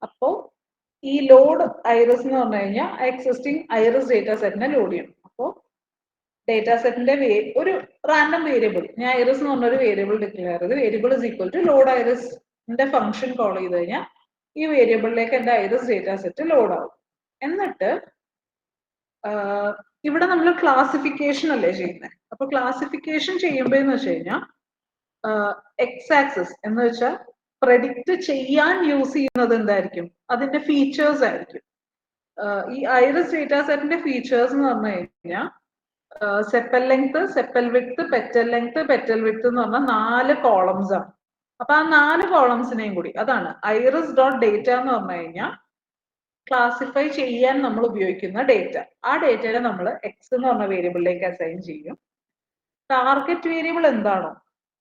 Speaker 1: അപ്പോൾ ഈ ലോഡ് ഐറിസ് എന്ന് പറഞ്ഞു കഴിഞ്ഞാൽ എക്സിസ്റ്റിംഗ് ഐറിസ് ഡേറ്റ സെറ്റിനെ ലോഡ് ചെയ്യണം. അപ്പോൾ ഡേറ്റ സെറ്റിന്റെ ഒരു റാൻഡം വേരിയബിൾ, ഞാൻ ഐറിസ് എന്ന് പറഞ്ഞൊരു വേരിയബിൾ ഡിക്ലെയർ ചെയ്ത് variable is equal to load ഐറിസിന്റെ ഫംഗ്ഷൻ കോൾ ചെയ്ത് കഴിഞ്ഞാൽ ഈ വേരിയബിളിലേക്ക് എന്റെ ഐറിസ് ഡേറ്റ സെറ്റ് ലോഡ് ആവും. എന്നിട്ട് ഇവിടെ നമ്മൾ ക്ലാസിഫിക്കേഷൻ അല്ലേ ചെയ്യുന്നത്. അപ്പൊ ക്ലാസിഫിക്കേഷൻ ചെയ്യുമ്പോൾ എന്ന് വെച്ച് കഴിഞ്ഞാൽ എക്സ് ആക്സിസ് എന്ന് വെച്ചാൽ പ്രെഡിക്റ്റ് ചെയ്യാൻ യൂസ് ചെയ്യുന്നത് എന്തായിരിക്കും, അതിന്റെ ഫീച്ചേഴ്സ് ആയിരിക്കും. ഈ ഐറിസ് ഡേറ്റ സെറ്റിന്റെ ഫീച്ചേഴ്സ് എന്ന് പറഞ്ഞു കഴിഞ്ഞാൽ sepal length, sepal width, petal length, petal width എന്ന് പറഞ്ഞാൽ 4 കോളംസ് ആണ്. അപ്പൊ ആ 4 കോളംസിനെയും കൂടി അതാണ് ഐറിസ് ഡോട്ട് ഡേറ്റ എന്ന് പറഞ്ഞു കഴിഞ്ഞാൽ ക്ലാസിഫൈ ചെയ്യാൻ നമ്മൾ ഉപയോഗിക്കുന്ന ഡേറ്റ. ആ ഡേറ്റയെ നമ്മൾ എക്സ് എന്ന് പറഞ്ഞ വേരിയബിളിലേക്ക് അസൈൻ ചെയ്യും. ടാർഗറ്റ് വേരിയബിൾ എന്താണോ,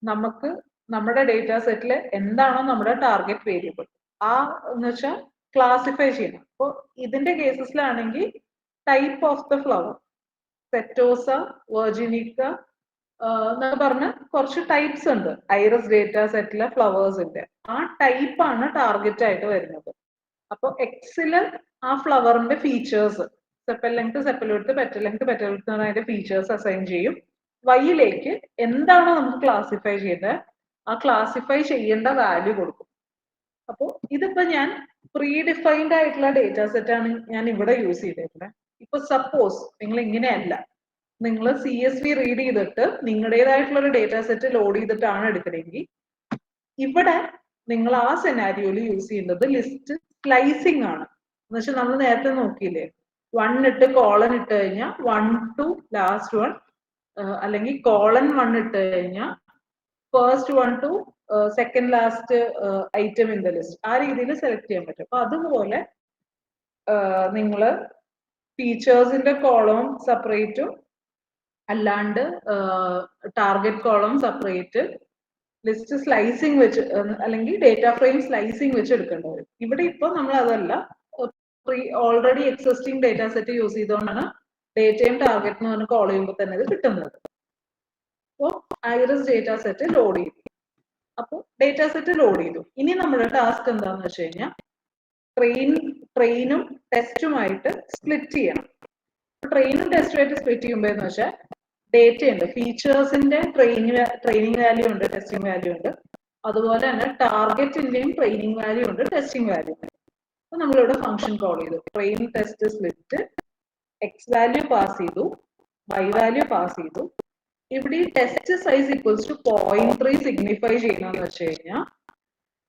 Speaker 1: നമുക്ക് നമ്മുടെ ഡേറ്റ സെറ്റിൽ എന്താണോ നമ്മുടെ ടാർഗറ്റ് വേരിയബിൾ, ആ എന്ന് വെച്ചാൽ ക്ലാസിഫൈ ചെയ്യണം. അപ്പോൾ ഇതിന്റെ കേസസിലാണെങ്കിൽ ടൈപ്പ് ഓഫ് ദ ഫ്ലവർ, സെറ്റോസ, വെർജിനിക്ക എന്നൊക്കെ പറഞ്ഞ് കുറച്ച് ടൈപ്സ് ഉണ്ട് ഐറിസ് ഡേറ്റ സെറ്റിലെ ഫ്ലവേഴ്സിന്റെ. ആ ടൈപ്പ് ആണ് ടാർഗറ്റ് ആയിട്ട് വരുന്നത്. അപ്പൊ എക്സില് ആ ഫ്ലവറിന്റെ features, sepal length, sepal width, petal length, petal width എന്ന് അതിന്റെ ഫീച്ചേഴ്സ് അസൈൻ ചെയ്യും. വൈയിലേക്ക് എന്താണോ നമുക്ക് ക്ലാസിഫൈ ചെയ്തത് ആ ക്ലാസിഫൈ ചെയ്യേണ്ട വാല്യൂ കൊടുക്കും. അപ്പോൾ ഇതിപ്പോ ഞാൻ പ്രീ ഡിഫൈൻഡ് ആയിട്ടുള്ള ഡേറ്റ സെറ്റ് ആണ് ഞാൻ ഇവിടെ യൂസ് ചെയ്തേക്കുന്നത്. ഇപ്പൊ സപ്പോസ് നിങ്ങൾ ഇങ്ങനെയല്ല, നിങ്ങൾ CSV റീഡ് ചെയ്തിട്ട് നിങ്ങളുടേതായിട്ടുള്ള ഒരു ഡേറ്റ സെറ്റ് ലോഡ് ചെയ്തിട്ടാണ് എടുക്കണമെങ്കിൽ ഇവിടെ നിങ്ങൾ ആ സെനാരിയോയിൽ യൂസ് ചെയ്യുന്നത് ലിസ്റ്റ് സ്ലൈസിങ് ആണ്. എന്ന് വെച്ചാൽ നമ്മൾ നേരത്തെ നോക്കിയില്ലേ, 1 ഇട്ട് കോളൻ ഇട്ട് കഴിഞ്ഞാൽ 1 to ലാസ്റ്റ് 1, അല്ലെങ്കിൽ കോളൻ 1 ഇട്ട് കഴിഞ്ഞാൽ first 1 to second last item in the list, ആ രീതിയിൽ സെലക്ട് ചെയ്യാൻ പറ്റും. അപ്പൊ അതുപോലെ നിങ്ങൾ ഫീച്ചേഴ്സിന്റെ കോളം സെപ്പറേറ്റും അല്ലാണ്ട് target column separate, list slicing വെച്ച് അല്ലെങ്കിൽ ഡേറ്റ ഫ്രെയിം സ്ലൈസിങ് വെച്ച് എടുക്കേണ്ടി വരും. ഇവിടെ ഇപ്പൊ നമ്മൾ അതല്ല, already existing data set use ചെയ്തുകൊണ്ടാണ് ഡേറ്റയും ടാർഗറ്റ് എന്ന് പറഞ്ഞ് കോൾ ചെയ്യുമ്പോൾ തന്നെ ഇത് കിട്ടുന്നത്. അപ്പോൾ ഐറിസ് ഡേറ്റ സെറ്റ് ലോഡ് ചെയ്തു. അപ്പോൾ ഡേറ്റ സെറ്റ് ലോഡ് ചെയ്തു. ഇനി നമ്മുടെ ടാസ്ക് എന്താന്ന് വെച്ച് കഴിഞ്ഞാൽ ട്രെയിനും ടെസ്റ്റുമായിട്ട് സ്പ്ലിറ്റ് ചെയ്യണം. ട്രെയിനും ടെസ്റ്റുമായിട്ട് സ്പ്ലിറ്റ് ചെയ്യുമ്പോൾ എന്ന് വെച്ചാൽ ഡേറ്റ ഉണ്ട്, ഫീച്ചേഴ്സിന്റെ ട്രെയിനിങ് വാല്യൂ ഉണ്ട്, ടെസ്റ്റിംഗ് വാല്യൂ ഉണ്ട്. അതുപോലെ തന്നെ ടാർഗറ്റിന്റെയും ട്രെയിനിങ് വാല്യൂ ഉണ്ട്, ടെസ്റ്റിംഗ് വാല്യൂ ഉണ്ട്. അപ്പൊ നമ്മളിവിടെ ഫംഗ്ഷൻ കോൾ ചെയ്തു, train test split x value pass ചെയ്തു, വൈ വാല്യൂ പാസ് ചെയ്തു. ഇവിടെ ഈ test size equals to 0.3 signify ചെയ്യണമെന്ന് വെച്ച് കഴിഞ്ഞാൽ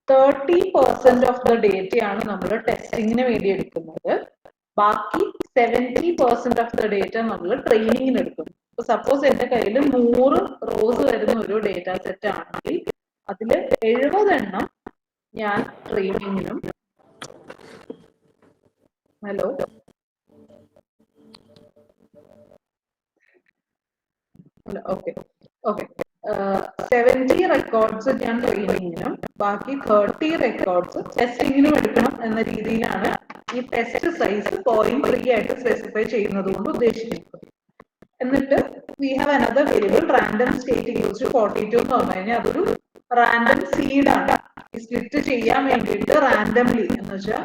Speaker 1: 30% ഓഫ് ദ ഡേറ്റയാണ് നമ്മൾ ടെസ്റ്റിങ്ങിന് വേണ്ടി എടുക്കുന്നത്, ബാക്കി 70% ഓഫ് ദ ഡേറ്റ നമ്മൾ ട്രെയിനിങ്ങിന് എടുക്കും. ഇപ്പൊ സപ്പോസ് എന്റെ കയ്യിൽ 100 റോസ് വരുന്ന ഒരു ഡേറ്റ സെറ്റ് ആണെങ്കിൽ അതിൽ 70 എണ്ണം ഞാൻ ട്രെയിനിങ്ങിനും ഓക്കെ 70 റെക്കോർഡ്സ് ഞാൻ ട്രെയിനിങ്ങിനും ബാക്കി 30 റെക്കോർഡ്സ് ടെസ്റ്റിങ്ങിനും എടുക്കണം എന്ന രീതിയിലാണ് ഈ ടെസ്റ്റ് സൈസ് 0.3 ആയിട്ട് സ്പെസിഫൈ ചെയ്യുന്നത് കൊണ്ട് ഉദ്ദേശിക്കുന്നത്. എന്നിട്ട് we have another variable random state equals to 42 എന്ന് പറഞ്ഞു കഴിഞ്ഞാൽ അതൊരു റാൻഡം സീഡ് ആണ്. ഈ സ്പ്ലിറ്റ് ചെയ്യാൻ വേണ്ടിയിട്ട് റാൻഡംലി എന്ന് വെച്ചാൽ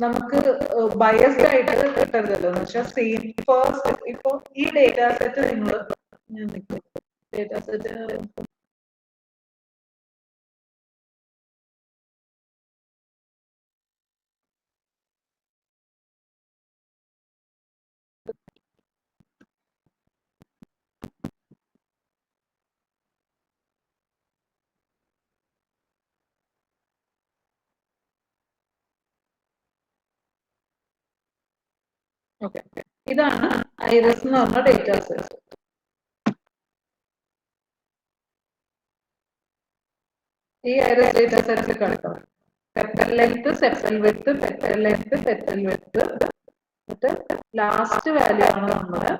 Speaker 1: നമുക്ക് ബയസ്ഡ് ആയിട്ട് കിട്ടരുതല്ലോ, എന്ന് വെച്ചാൽ സെയിം ഫസ്റ്റ് ഇപ്പൊ ഈ ഡേറ്റ സെറ്റ് നിങ്ങൾ ഡേറ്റ സെറ്റ് ഓക്കെ, ഇതാണ് ഐറസ് എന്ന് പറഞ്ഞ ഡേറ്റ സെറ്റ്. ഈ ഐറസ് ഡേറ്റ സെറ്റിൽ കിടക്കാം petal length, sepal width, petal length, petal width, എന്നിട്ട് ലാസ്റ്റ് വാല്യൂ ആണ് നമ്മുടെ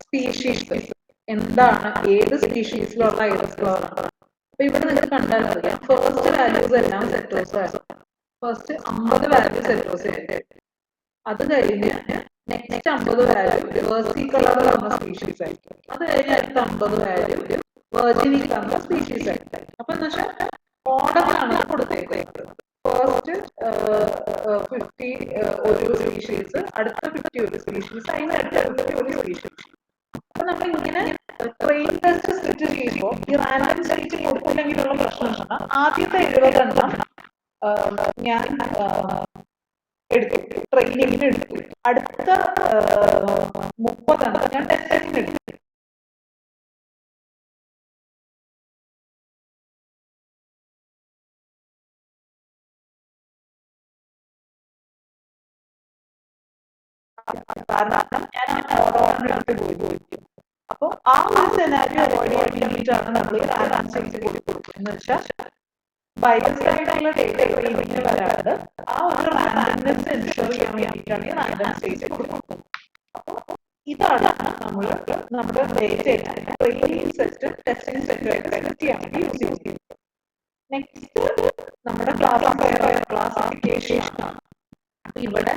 Speaker 1: സ്പീഷീസ്, എന്താണ് ഏത് സ്പീഷീസിലുള്ള ഐറസ് ഫ്ലവർ ആണ്. അപ്പൊ ഇവിടെ നിങ്ങൾക്ക് കണ്ടാൽ അറിയാം ഫസ്റ്റ് വാല്യൂസ് എല്ലാം സെറ്റോസ് ആണ്. ഫസ്റ്റ് 50 വാല്യൂ സെറ്റോസ് ആയിരിക്കും, അത് കഴിഞ്ഞ് നെക്സ്റ്റ് 50 വാല്യൂ റിവേഴ്സി കളർ വന്ന സ്പീഷീസ് ആയിരിക്കും, അത് കഴിഞ്ഞ് അടുത്ത 50 വാല്യൂ വെർജിനി വന്ന സ്പീഷീസ് ആയിരിക്കും. അപ്പൊ എന്ന് വെച്ചാൽ ഓർഡറിലാണ് കൊടുത്തേക്കുന്നത്. ഫസ്റ്റ് 50 ഒരു സ്പീഷീസ്, അടുത്ത 50 ഒരു സ്പീഷീസ്, അതിന്റെ അടുത്ത 50 ഒരു സ്പീഷീസ്. അപ്പൊ നമ്മൾ ഇങ്ങനെ ട്രെയിൻ ടെസ്റ്റ് സ്പ്ലിറ്റ് ചെയ്യുമ്പോൾ ഈ റാൻഡം സ്റ്റേറ്റ് കൊടുത്തില്ലെങ്കിലുള്ള പ്രശ്നം എന്നാൽ ആദ്യത്തെ 70 എണ്ണം ഞാൻ എടുത്തു, ട്രെയിനിങ്ങിന് എടുത്തു, അടുത്ത 30 എണ്ണം ഞാൻ ടെസ്റ്റിങ്ങിന് എടുത്തു. കാരണം ഞാൻ ഓർഡർ പോയി. അപ്പൊ ആ ഒരു സെനാരിയോ അവോയ്ഡ് ചെയ്യാൻ വേണ്ടിയിട്ടാണ് നമ്മൾ റാൻഡം സ്റ്റേറ്റ് കൊടുക്കുന്നത്. എന്ന് വെച്ചാൽ ബയസ്ഡ് ആയിട്ടുള്ള ഡേറ്റ ട്രെയിനിങ്ങിന് വരാണ്ട് ആ ഒരു റാൻഡംനെസ് എൻഷുർ ചെയ്യാൻ വേണ്ടിയിട്ടാണ് ഈ റാൻഡം സ്റ്റേറ്റ് കൊടുക്കുന്നത്. അപ്പൊ ഇതാണ് നമ്മൾ നമ്മുടെ data training set testing set ആയിട്ട് സെലക്ട് ചെയ്യാൻ വേണ്ടി യൂസ് ചെയ്യുന്നത്. നെക്സ്റ്റ് നമ്മുടെ ക്ലാസിഫിക്കേഷൻ ആണ്. ഇവിടെ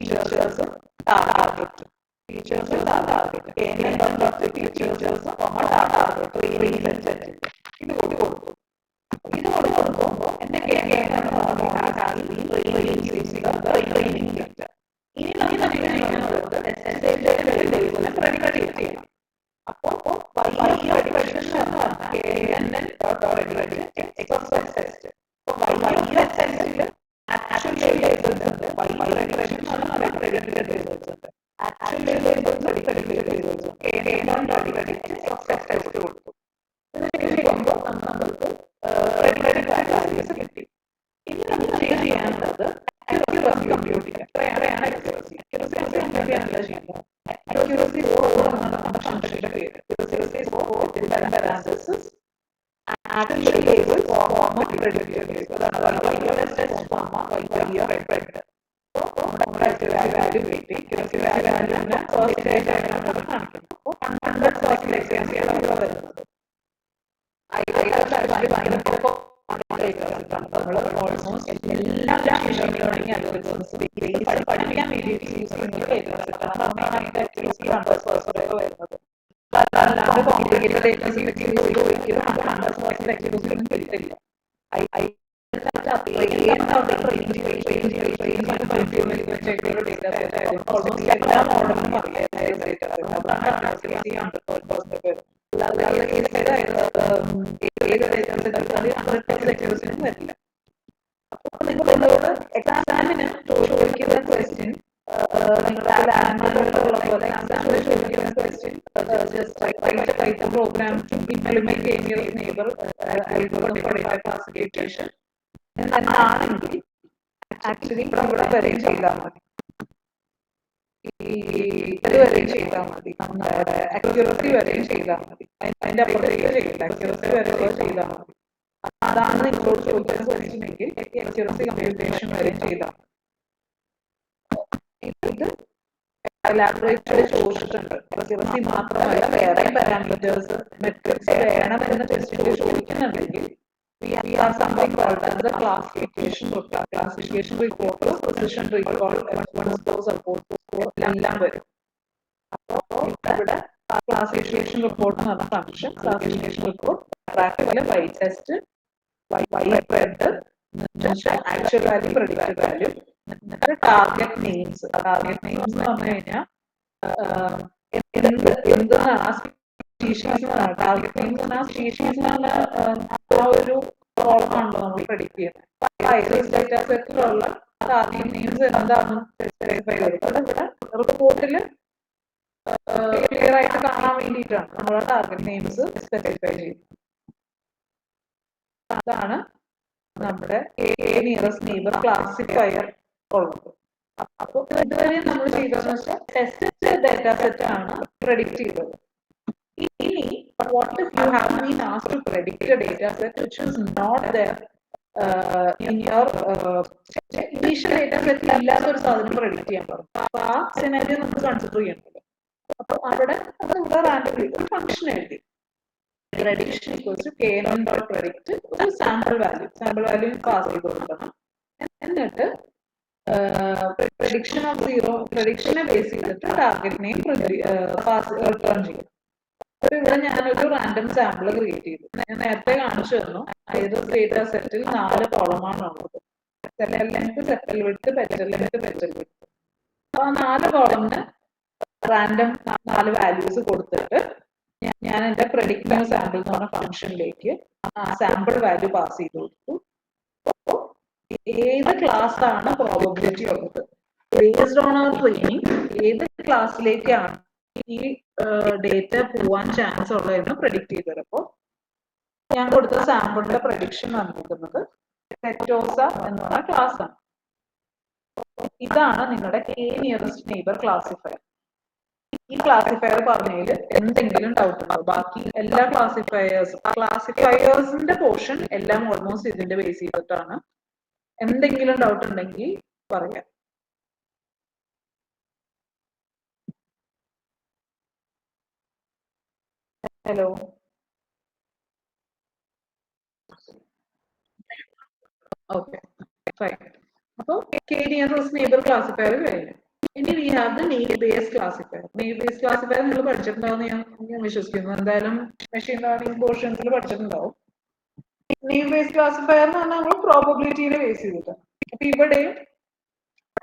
Speaker 1: ടീച്ചേഴ്സും ടാർഗറ്റ് ടീച്ചേഴ്സും ടാർഗറ്റ് ടീച്ചേഴ്സും ടാർഗറ്റ് ഇത് കൊടുക്കും. ഇത് കൊടുക്കുമ്പോൾ എന്റെ ട്രെയിനിങ് സെക്ടർ. ഇനി നമുക്ക് പ്രെഡിക്റ്റ് ചെയ്യണം. അപ്പോൾ prediction എന്ന് പറഞ്ഞാൽ എക്സസൈസ് ടെസ്റ്റ്. ആക്ച്വൽ ലേബൽസ് ഉണ്ട്, prediction എന്ന് പറഞ്ഞാൽ predicted ലേബൽസ് ഉണ്ട്. ആക്ച്വൽ ലേബൽസ് predicted ലേബൽസ് ഉണ്ട്. സക്സസ് ടെസ്റ്റ് കൊടുത്തു. ഇത് ചെയ്യുമ്പോൾ നമുക്ക് predicted values കിട്ടി. ഇനി നമുക്ക് ചെയ്യാനുള്ളത് accuracy compute ചെയ്യാം. എത്രയാണ് accuracy? accuracy എന്താ ചെയ്യുന്നത്? accuracy score എന്നാണ് നമ്മുടെ ഫംഗ്ഷന്റെ പേര്. accuracy score parenthesis actual labels comma predicted labels. അതാണ് test comma predicted. നമ്മുടെ accuracy value കിട്ടി. accuracy value നെ percentage ആയിട്ടാണ് കാണിക്കുന്നത്. അപ്പോൾ 100% accuracy ആണ് ഇവിടെ വരുന്നത്. നമ്മൾ ഓൾമോസ്റ്റ് എല്ലാ മെഷീൻ ലേണിംഗ് അൽഗോരിതംസ് പഠിക്കാൻ വേണ്ടിയിട്ട് യൂസ് ചെയ്യുന്നത് വരുന്നത്. അല്ലാതെ കോംപ്ലിക്കേറ്റഡ് ഡേറ്റാസ് യൂസ് ചെയ്ത് ഒരിക്കലും 100% അക്യുറസി ഒന്നും കിട്ടില്ല. ഓൾമോസ്റ്റ് എല്ലാ മോഡലും അറിയാം ഡേറ്റാ സെറ്റ്. അതാണ് അക്യുറസി 100% ഏത് ഡേറ്റാ സെറ്റ് 100% അക്യുറസി ഒന്നും വരില്ല. അപ്പോൾ നിങ്ങളോട് എക്സാമിന് ചോദിക്കുന്ന ക്വസ്റ്റ്യൻ നിങ്ങളുടെ ലാംഗ്വേജിലുള്ള പോലെ എക്സാമിന് ചോദിക്കുന്ന question just write program to implement neighbour algorithm for data classification എന്നാണെങ്കിൽ ആക്ച്വലി ഇവിടെ വരെയും ചെയ്താൽ മതി. ഇതുവരെയും ചെയ്താൽ മതി. നമ്മുടെ അക്യുറസി വരെയും ചെയ്താൽ മതി. അതിന്റെ അപ്പുറത്തേക്ക് ചെയ്യില്ല. അക്യുറസി വരെ ചെയ്താൽ മതി. അതാണ് നിങ്ങളോട് ചോദിക്കുന്ന ക്വസ്റ്റ്യൻ എങ്കിൽ അക്യുറസി കമ്പ്യൂട്ടേഷൻ വരെയും ചെയ്താൽ മതി. ഇത് ലാബറേറ്ററി ചോദിച്ചിട്ടുണ്ട്. അക്യുറസി മാത്രമല്ല വേറെ പാരാമീറ്റേഴ്സ് മെട്രിക്സ് വേണമെന്ന് ടെസ്റ്റിൽ ചോദിക്കുന്നുണ്ടെങ്കിൽ we have something called as the classification report, precision recall, F1 score, support score എല്ലാം വരും. അപ്പോൾ ഇവിടെ ക്ലാസിഫിക്കേഷൻ റിപ്പോർട്ട് എന്ന് പറഞ്ഞ function classification report practical y test spread actual value predicted value target names എന്ന് പറഞ്ഞു കഴിഞ്ഞാൽ എന്താണ് ആ സ്പീഷീസ് ടാർഗറ്റ് നെയിംസ് ആ സ്പീഷീസ് ആ ഒരു പ്രോബ്ലം ആണല്ലോ നമ്മൾ പ്രെഡിക്റ്റ് ചെയ്യുന്നത്. ഡേറ്റാ സെറ്റിലുള്ള ടാർഗറ്റ് നെയിംസ് എന്താണെന്ന് സ്പെസിഫൈ ചെയ്തത് ഇവിടെ റിപ്പോർട്ടിൽ ക്ലിയർ ആയിട്ട് കാണാൻ വേണ്ടിയിട്ടാണ് നമ്മൾ ടാർഗറ്റ് നെയിംസ് സ്പെസിഫൈ ചെയ്യുന്നത്. അതാണ് നമ്മുടെ നിയറസ്റ്റ് നെയ്ബർ ക്ലാസിഫയർ ഉള്ളത്. അപ്പോൾ ഇതുവരെ നമ്മൾ ചെയ്തതെന്ന് വെച്ചാൽ ടെസ്റ്റ് ഡേറ്റാ സെറ്റ് ആണ് പ്രെഡിക്റ്റ് ചെയ്തത്. ഇനി what if you have been asked to predict a data set which is not there in your initial data set ഇല്ലാത്ത ഒരു സാധനം പ്രെഡിക്റ്റ് ചെയ്യാൻ പറഞ്ഞു. അപ്പൊ ആ സിനാരിയോ നമുക്ക് കൺസിഡർ ചെയ്യണമല്ലോ. അപ്പൊ അവിടെ നമ്മുടെ റാൻഡംലി ഒരു ഫംഗ്ഷൻ എഴുതി prediction equals to k1.predict ഒരു സാമ്പിൾ വാല്യൂ പാസ് ചെയ്ത് കൊടുക്കണം. എന്നിട്ട് prediction of 0 പ്രഡിക്ഷനെ ബേസ് ചെയ്തിട്ട് ടാർഗറ്റ് നെയിം റിട്ടേൺ ചെയ്യും. അപ്പൊ ഇവിടെ ഞാനൊരു റാൻഡം സാമ്പിൾ ക്രിയേറ്റ് ചെയ്തു. ഞാൻ നേരത്തെ കാണിച്ചു തന്നു ഏത് ഡേറ്റാ സെറ്റിൽ 4 കോളമാണ് ഉള്ളത്. Sepal length, sepal width, petal length, petal width. അപ്പൊ ആ 4 കോളമിന് റാൻഡം 4 വാല്യൂസ് കൊടുത്തിട്ട് ഞാൻ എന്റെ പ്രെഡിക്റ്റ് ന്യൂ സാമ്പിൾ എന്ന് പറഞ്ഞ ഫംഗ്ഷനിലേക്ക് ആ സാമ്പിൾ വാല്യൂ പാസ് ചെയ്ത് കൊടുത്തു. അപ്പോൾ ഏത് ക്ലാസ് ആണ് പ്രോബബിലിറ്റി ഉള്ളത് ബേസ്ഡ് ഓൺ അവർ ട്രെയിനിങ് ഏത് ക്ലാസ്സിലേക്കാണ് ഈ ഡേറ്റ പോവാൻ ചാൻസ് ഉള്ളതെന്ന് പ്രെഡിക്റ്റ് ചെയ്ത് തരുമ്പോൾ ഞാൻ കൊടുത്ത സാമ്പിളിന്റെ പ്രഡിക്ഷൻ വന്നിരിക്കുന്നത് സെറ്റോസ എന്ന് പറഞ്ഞ ക്ലാസ് ആണ്. ഇതാണ് നിങ്ങളുടെ കെ നിയറസ്റ്റ് നെയ്ബർ ക്ലാസിഫയർ. ഈ ക്ലാസിഫയർ പറഞ്ഞതിൽ എന്തെങ്കിലും ഡൗട്ട് ഉണ്ടോ? ബാക്കി എല്ലാ ക്ലാസിഫയേഴ്സിന്റെ പോർഷൻ എല്ലാം ഓൾമോസ്റ്റ് ഇതിന്റെ ബേസ് ചെയ്തിട്ടാണ്. എന്തെങ്കിലും ഡൗട്ട് ഉണ്ടെങ്കിൽ പറയാം. Hello, okay fine. അപ്പോൾ കെ നിയറസ്റ്റ് നെയ്ബർ ക്ലാസിഫയർ കഴിഞ്ഞു. ഇനി we have the naive Bayes classifier. Naive Bayes classifier നിങ്ങൾ പഠിച്ചിട്ടുണ്ടാവും ഞാൻ വിശ്വസിക്കുന്നു. എന്തായാലും മെഷീൻ ലേണിംഗ് പോർഷൻസിൽ പഠിച്ചിട്ടുണ്ടാവും. നെയിം ബേസ് ക്ലാസിഫയർ എന്ന് പറഞ്ഞാൽ നമ്മൾ പ്രോബബിലിറ്റിനെ ബേസ് ചെയ്തിട്ടാണ്. അപ്പൊ ഇവിടെയും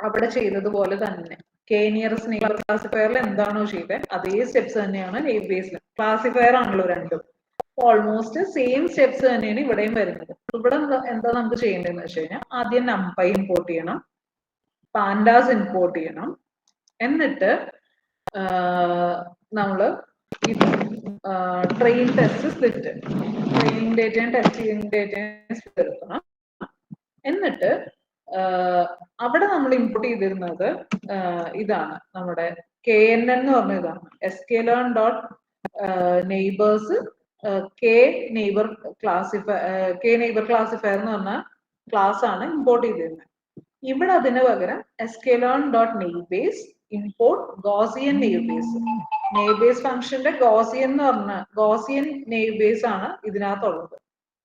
Speaker 1: അവിടെ ചെയ്തതുപോലെ തന്നെ കെ നിയറസ്റ്റ് നെയ്ബർ ക്ലാസിഫയറിൽ എന്താണോ ചെയ്തത് അതേ സ്റ്റെപ്സ് തന്നെയാണ് നെയിം ബേസിൽ. ക്ലാസിഫയർ ആണല്ലോ രണ്ടും, ഓൾമോസ്റ്റ് സെയിം സ്റ്റെപ്സ് തന്നെയാണ് ഇവിടെയും വരുന്നത്. ഇവിടെ എന്താ നമുക്ക് ചെയ്യേണ്ടതെന്ന് വെച്ച് കഴിഞ്ഞാൽ ആദ്യം നംപൈ ഇമ്പോർട്ട് ചെയ്യണം, പാൻഡാസ് ഇമ്പോർട്ട് ചെയ്യണം, എന്നിട്ട് നമ്മള് ട്രെയിൻ ടെസ്റ്റ് സ്പ്ലിറ്റ്, ട്രെയിനിങ് ഡേറ്റയും ടെസ്റ്റിംഗ് ഡേറ്റയും സ്പ്ലിറ്റ് എടുക്കണം. എന്നിട്ട് അവിടെ നമ്മൾ ഇമ്പോർട്ട് ചെയ്തിരുന്നത് ഇതാണ് നമ്മുടെ KNN എന്ന് പറഞ്ഞ ഇതാണ്, sklearn dot neighbours K neighbour classifier എന്ന് പറഞ്ഞ ക്ലാസ് ആണ് ഇമ്പോർട്ട് ചെയ്തിരുന്നത്. ഇവിടെ അതിന് പകരം sklearn ഡോട്ട് നെയ്ബേസ് ഇമ്പോർട്ട് ഗോസിയൻ നെയ്ബേസ്. നെയ്ബേസ് ഫംഗ്ഷന്റെ ഗോസിയൻ എന്ന് പറഞ്ഞ ഗോസിയൻ നെയ്ബേസ് ആണ് ഇതിനകത്തുള്ളത്.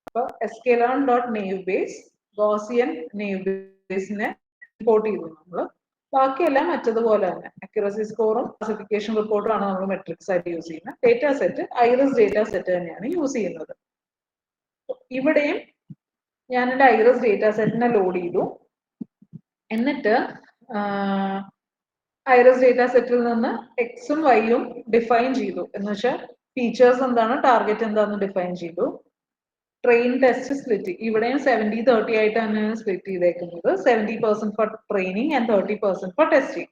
Speaker 1: അപ്പൊ sklearn ഡോട്ട് നെയ്ബേസ് ഗോസിയൻ നെയ്ബേസിനെ ഇമ്പോർട്ട് ചെയ്തു നമ്മള്. ബാക്കിയെല്ലാം മറ്റതുപോലെ തന്നെ അക്യുറസി സ്കോറും ക്ലാസിഫിക്കേഷൻ റിപ്പോർട്ടും ആണ് നമ്മൾ മെട്രിക്സ് ആയിട്ട് യൂസ് ചെയ്യുന്നത്. Data set iris data set തന്നെയാണ് യൂസ് ചെയ്യുന്നത്. ഇവിടെയും ഞാൻ എൻ്റെ ഐറിസ് ഡേറ്റ സെറ്റിനെ ലോഡ് ചെയ്തു. എന്നിട്ട് ഐറിസ് ഡേറ്റ സെറ്റിൽ നിന്ന് എക്സും വൈയും ഡിഫൈൻ ചെയ്തു. എന്ന് വെച്ചാൽ ഫീച്ചേഴ്സ് എന്താണ്, ടാർഗറ്റ് എന്താണെന്ന് ഡിഫൈൻ ചെയ്തു. ട്രെയിൻ ടെസ്റ്റ് സ്പ്ലിറ്റ് ഇവിടെയും 70-30 ആയിട്ടാണ് സ്പ്ലിറ്റ് ചെയ്തേക്കുന്നത്. 70% four training and 30% four testing.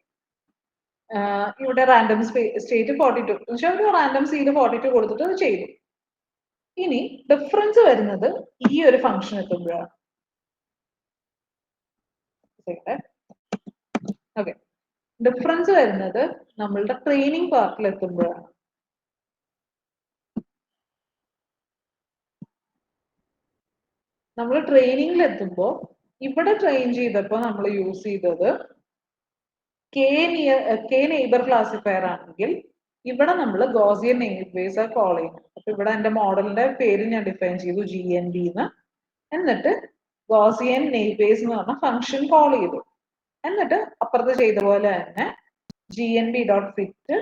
Speaker 1: ഇവിടെ റാൻഡം സ്റ്റേറ്റ് 42 എന്ന് വെച്ചാൽ ഒരു റാൻഡം സീഡ് 42 കൊടുത്തിട്ട് അത് ചെയ്തു. ഇനി ഡിഫറൻസ് വരുന്നത് ഈ ഒരു ഫംഗ്ഷൻ എത്തുമ്പോഴാണ്. ഓക്കെ, ഡിഫറൻസ് വരുന്നത് നമ്മളുടെ ട്രെയിനിങ് പാർട്ടിൽ എത്തുമ്പോഴാണ്. നമ്മൾ ട്രെയിനിങ്ങിൽ എത്തുമ്പോൾ ഇവിടെ ട്രെയിൻ ചെയ്തപ്പോൾ നമ്മൾ യൂസ് ചെയ്തത് കെ നെയ്ബർ ക്ലാസിഫയർ ആണെങ്കിൽ ഇവിടെ നമ്മൾ ഗോസിയൻ നെയ്ബേഴ്സ് കോൾ ചെയ്യുന്നത്. അപ്പൊ ഇവിടെ എന്റെ മോഡലിന്റെ പേര് ഞാൻ ഡിഫൈൻ ചെയ്തു GNB എന്ന്. എന്നിട്ട് ഗോസിയൻ നെയ്ബേഴ്സ് എന്ന് പറഞ്ഞ ഫംഗ്ഷൻ കോൾ ചെയ്തു. എന്നിട്ട് അപ്പുറത്ത് ചെയ്ത പോലെ തന്നെ GNB dot fit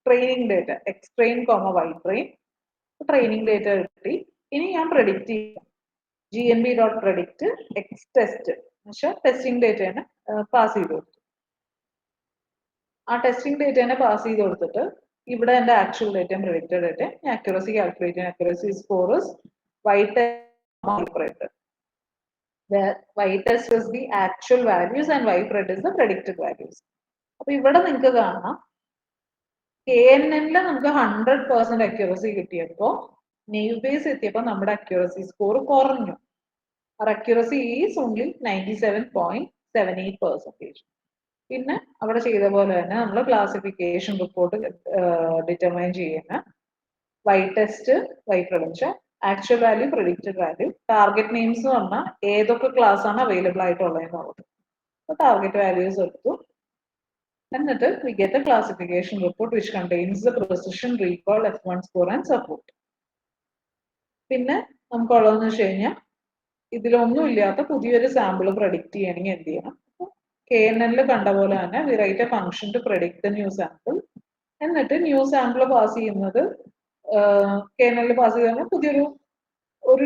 Speaker 1: training data X train Y train training data കിട്ടി. ഇനി ഞാൻ പ്രെഡിക്റ്റ് ചെയ്യാം GNB dot predict X test എന്നുവെച്ചാൽ ടെസ്റ്റിംഗ് ഡേറ്റനെ പാസ് ചെയ്ത് കൊടുത്തു. ആ ടെസ്റ്റിംഗ് ഡേറ്റനെ പാസ് ചെയ്ത് കൊടുത്തിട്ട് ഇവിടെ എന്റെ ആക്ച്വൽ ഡേറ്റയും പ്രെഡിക്റ്റഡ് ഡേറ്റയും അക്യുറസി കാൽക്കുലേറ്റ് ചെയ്യാൻ accuracy score Y test. Y test is the actual values and Y pred is the predicted values. അപ്പൊ ഇവിടെ നിങ്ങൾക്ക് കാണാം KNN നമുക്ക് 100% അക്യുറസി കിട്ടിയപ്പോൾ നെയ്വ് ബേസ് എത്തിയപ്പോൾ നമ്മുടെ അക്യുറസി സ്കോർ കുറഞ്ഞു. Our accuracy is only 97.78%. പിന്നെ അവിടെ ചെയ്ത പോലെ തന്നെ നമ്മൾ ക്ലാസിഫിക്കേഷൻ റിപ്പോർട്ട് ഡിറ്റർമൈൻ ചെയ്യുന്ന y test y production actual value predicted value target names എന്ന് പറഞ്ഞാൽ ഏതൊക്കെ ക്ലാസ് ആണ് അവൈലബിൾ ആയിട്ടുള്ളതെന്നുള്ളത്. അപ്പോൾ ടാർഗറ്റ് വാല്യൂസ് എടുത്തു. എന്നിട്ട് we get a classification report which contains the precision, recall, F1 score and support. പിന്നെ നമുക്കുള്ളതെന്ന് വെച്ച് കഴിഞ്ഞാൽ ഇതിലൊന്നും ഇല്ലാത്ത പുതിയൊരു സാമ്പിൾ പ്രഡിക്റ്റ് ചെയ്യണമെങ്കിൽ എന്ത് ചെയ്യണം? KNN കണ്ട പോലെ തന്നെ we write a function to predict the new sample. എന്നിട്ട് ന്യൂ സാമ്പിൾ പാസ് ചെയ്യുന്നത് KNN പാസ് ചെയ്താൽ പുതിയൊരു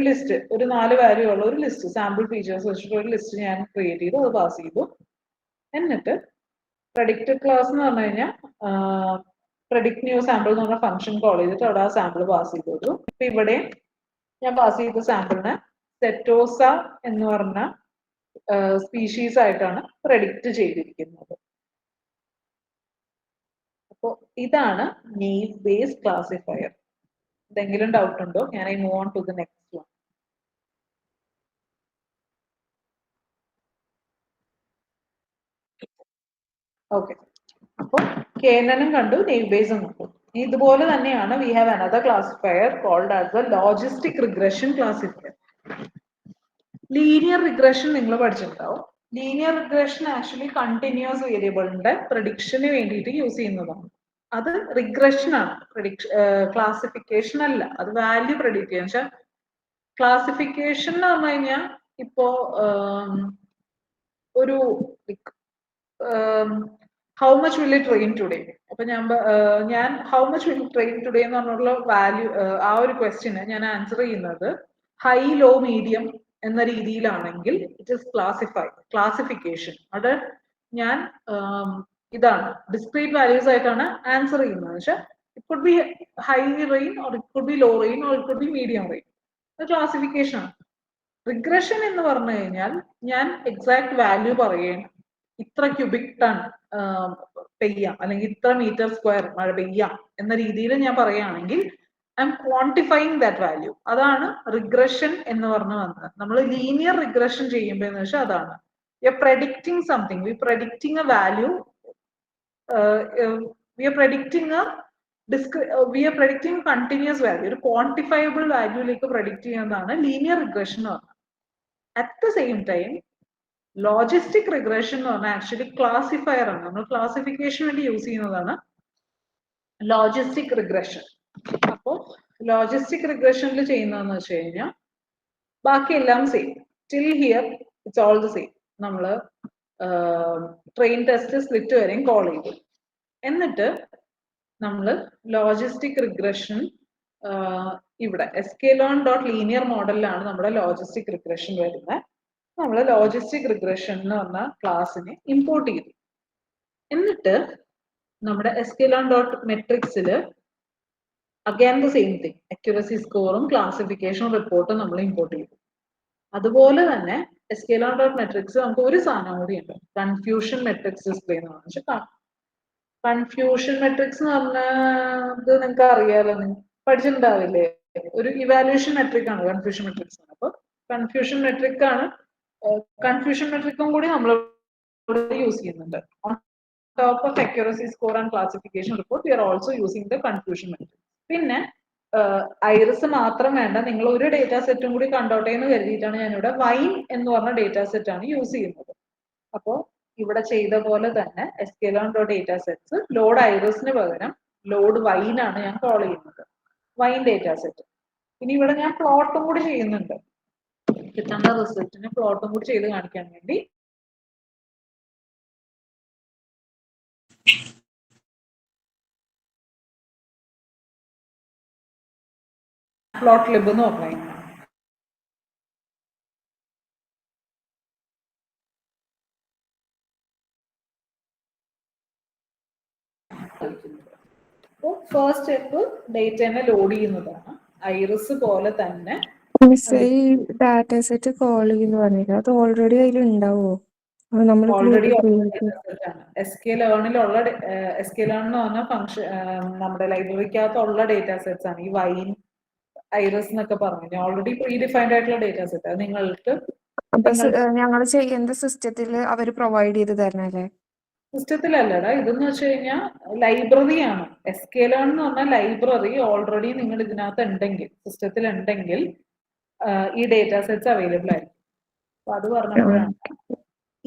Speaker 1: ലിസ്റ്റ്, ഒരു 4 വാല്യൂ ഉള്ള ഒരു ലിസ്റ്റ് സാമ്പിൾ ഫീച്ചേഴ്സ് വെച്ചിട്ട് ഒരു ലിസ്റ്റ് ഞാൻ ക്രിയേറ്റ് ചെയ്തു, അത് പാസ് ചെയ്തു. എന്നിട്ട് പ്രഡിക്റ്റഡ് ക്ലാസ് എന്ന് പറഞ്ഞു കഴിഞ്ഞാൽ പ്രഡിക്ട് ന്യൂ സാമ്പിൾ എന്ന് പറഞ്ഞ ഫംഗ്ഷൻ കോൾ ചെയ്തിട്ട് അവിടെ ആ സാമ്പിൾ പാസ് ചെയ്തു. ഇപ്പൊ ഇവിടെ ഞാൻ പാസ് ചെയ്ത സാമ്പിളിനെ സെറ്റോസ എന്ന് പറഞ്ഞ സ്പീഷീസ് ആയിട്ടാണ് പ്രെഡിക്റ്റ് ചെയ്തിരിക്കുന്നത്. അപ്പോൾ ഇതാണ് നെയ്വ് ബേസ് ക്ലാസിഫയർ. എന്തെങ്കിലും ഡൗട്ട് ഉണ്ടോ? ഞാൻ move on to the next one. Okay, അപ്പോൾ KNN കണ്ടു, നെയ്വ് ബേസും കണ്ടു. ഇതുപോലെ തന്നെയാണ് we have another classifier called as the logistic regression classifier. Linear regression നിങ്ങൾ പഠിച്ചിട്ടുണ്ടാവും. ലീനിയർ റിഗ്രഷൻ ആക്ച്വലി കണ്ടിന്യൂസ് വേരിയബിളിന്റെ പ്രഡിക്ഷന് വേണ്ടിയിട്ട് യൂസ് ചെയ്യുന്നതാണ്. അത് റിഗ്രഷൻ ആണ്, ക്ലാസിഫിക്കേഷൻ അല്ല. അത് വാല്യൂ പ്രഡിക്റ്റ് ചെയ്യാൻ വെച്ചാൽ ക്ലാസിഫിക്കേഷൻ എന്ന് പറഞ്ഞു കഴിഞ്ഞാൽ ഇപ്പോ ഒരു how much will it train today. അപ്പൊ ഞാൻ how much will train today എന്ന് പറഞ്ഞുള്ള വാല്യൂ, ആ ഒരു ക്വസ്റ്റ്യന് ഞാൻ ആൻസർ ചെയ്യുന്നത് ഹൈ ലോ മീഡിയം എന്ന രീതിയിലാണെങ്കിൽ ഇറ്റ് ഇസ് ക്ലാസിഫിക്കേഷൻ. അത് ഞാൻ ഇതാണ് ഡിസ്ക്രീറ്റ് വാല്യൂസ് ആയിട്ടാണ് ആൻസർ ചെയ്യുന്നത്. പക്ഷെ it could be high rain or it could be low rain or it could be medium rain. അത് ക്ലാസിഫിക്കേഷൻ ആണ്. റിഗ്രഷൻ എന്ന് പറഞ്ഞു കഴിഞ്ഞാൽ ഞാൻ എക്സാക്ട് വാല്യൂ പറയുകയാണ്, ഇത്ര ക്യൂബിക് ടൺ പെയ്യാം അല്ലെങ്കിൽ ഇത്ര മീറ്റർ സ്ക്വയർ മഴ പെയ്യാം എന്ന രീതിയിൽ ഞാൻ പറയുകയാണെങ്കിൽ I M quantifying that value. അതാണ് റിഗ്രഷൻ എന്ന് പറഞ്ഞു വന്നത്. നമ്മൾ ലീനിയർ റിഗ്രഷൻ ചെയ്യുമ്പോൾ എന്ന് വെച്ചാൽ അതാണ് we are predicting something, we predicting a value, we are predicting we are predicting continuous value, ഒരു ക്വാണ്ടിഫയബിൾ വാല്യൂയിലേക്ക് പ്രഡിക്റ്റ് ചെയ്യുന്നതാണ് ലീനിയർ റിഗ്രഷൻ എന്ന് പറഞ്ഞത്. At the same time logistic regression എന്ന് പറഞ്ഞാൽ ആക്ച്വലി ക്ലാസിഫയർ ആണ്. നമ്മൾ ക്ലാസിഫിക്കേഷൻ വേണ്ടി യൂസ് ചെയ്യുന്നതാണ് ലോജിസ്റ്റിക് റിഗ്രഷൻ. അപ്പോൾ ലോജിസ്റ്റിക് റിഗ്രഷനിൽ ചെയ്യുന്നതെന്ന് വെച്ച് കഴിഞ്ഞാൽ ബാക്കിയെല്ലാം same, till here it's all the same. നമ്മൾ ട്രെയിൻ ടെസ്റ്റ് സ്പ്ലിറ്റ് വരെയും കോൾ ചെയ്തു. എന്നിട്ട് നമ്മൾ ലോജിസ്റ്റിക് റിഗ്രഷൻ ഇവിടെ എസ്കേലോൺ ഡോട്ട് ലീനിയർ മോഡലിലാണ് നമ്മുടെ ലോജിസ്റ്റിക് റിഗ്രഷൻ വരുന്നത്. നമ്മൾ ലോജിസ്റ്റിക് റിഗ്രഷൻ എന്ന് പറഞ്ഞ ക്ലാസ്സിനെ ഇമ്പോർട്ട് ചെയ്തു. എന്നിട്ട് നമ്മുടെ എസ്കേലോൺ ഡോട്ട് മെട്രിക്സിൽ again the same thing, accuracy സ്കോറും ക്ലാസിഫിക്കേഷൻ റിപ്പോർട്ടും നമ്മൾ ഇമ്പോർട്ട് ചെയ്തു. അതുപോലെ തന്നെ എസ്കേലോൺ ഡോട്ട് മെട്രിക്സ് നമുക്ക് ഒരു സാധനം കൂടി ഉണ്ട്, കൺഫ്യൂഷൻ മെട്രിക്സ് ഡിസ്പ്ലേ എന്ന് പറഞ്ഞാൽ. കൺഫ്യൂഷൻ മെട്രിക്സ് എന്ന് പറഞ്ഞത് നിങ്ങൾക്ക് അറിയാലോ, നിങ്ങൾ പഠിച്ചിട്ടുണ്ടാവില്ലേ? ഒരു ഇവാലുവേഷൻ മെട്രിക് ആണ് കൺഫ്യൂഷൻ മെട്രിക്സ്. അപ്പൊ കൺഫ്യൂഷൻ മെട്രിക് ആണ്, കൺഫ്യൂഷൻ മെട്രിക്കും കൂടി നമ്മൾ യൂസ് ചെയ്യുന്നുണ്ട്. On top of accuracy score and classification report we are also using the confusion metric. പിന്നെ ഐറിസ് മാത്രം വേണ്ട, നിങ്ങൾ ഒരു ഡേറ്റാ സെറ്റും കൂടി കണ്ടോട്ടെ എന്ന് കരുതിയിട്ടാണ് ഞാനിവിടെ വൈൻ എന്ന് പറഞ്ഞ ഡേറ്റാ സെറ്റ് ആണ് യൂസ് ചെയ്യുന്നത്. അപ്പോൾ ഇവിടെ ചെയ്ത പോലെ തന്നെ എസ്കേലോൺ ഡോട്ട് ഡേറ്റ സെറ്റ്സ് ലോഡ് ഐറിസിന് പകരം ലോഡ് വൈൻ ആണ് ഞാൻ കോൾ ചെയ്യുന്നത്, വൈൻ ഡേറ്റ സെറ്റ്. ഇനി ഇവിടെ ഞാൻ പ്ലോട്ടും കൂടി ചെയ്യുന്നുണ്ട്, കിട്ടുന്ന റിസൾട്ടിന് പ്ലോട്ടും കൂടി ചെയ്ത് കാണിക്കാൻ വേണ്ടി. പ്ലോട്ട് ലിബ് എന്ന് പറഞ്ഞു കഴിഞ്ഞാൽ ഫസ്റ്റ് സ്റ്റെപ്പ് ഡേറ്റനെ ലോഡ് ചെയ്യുന്നതാണ്. ഐറിസ് പോലെ തന്നെ
Speaker 2: ഡാറ്റ സെറ്റ് കോൾ ചെയ്യുന്നു പറഞ്ഞില്ല, അത് ഓൾറെഡി അതിൽ ഉണ്ടാവോ?
Speaker 1: ഓൾറെഡി എസ്കേലേണിലുള്ള എസ്കേലേൺ എന്ന് പറഞ്ഞ ഫംഗ്ഷൻ നമ്മുടെ ലൈബ്രറിക്കകത്തുള്ള ഡേറ്റാ സെറ്റ്സ് ആണ് ഈ വൈൻ ഐറിസ് എന്നൊക്കെ പറഞ്ഞു. ഓൾറെഡി പ്രീ ഡിഫൈൻഡ് ആയിട്ടുള്ള ഡേറ്റാ സെറ്റ്. അത് നിങ്ങൾക്ക്
Speaker 2: ഞങ്ങൾ ചെയ്യുന്ന സിസ്റ്റത്തിൽ അവർ പ്രൊവൈഡ് ചെയ്ത് തരണല്ലേ?
Speaker 1: സിസ്റ്റത്തിലല്ലടാ, ഇതെന്ന് വെച്ച് കഴിഞ്ഞാൽ ലൈബ്രറിയാണ്. എസ്കേലേൺ എന്ന് പറഞ്ഞാൽ ലൈബ്രറി ഓൾറെഡി നിങ്ങൾ ഇതിനകത്ത് ഉണ്ടെങ്കിൽ, സിസ്റ്റത്തിൽ ഉണ്ടെങ്കിൽ ഈ ഡേറ്റാ സെറ്റ്സ് അവൈലബിൾ ആയിരിക്കും. അപ്പൊ അത് പറഞ്ഞപ്പോഴാണ്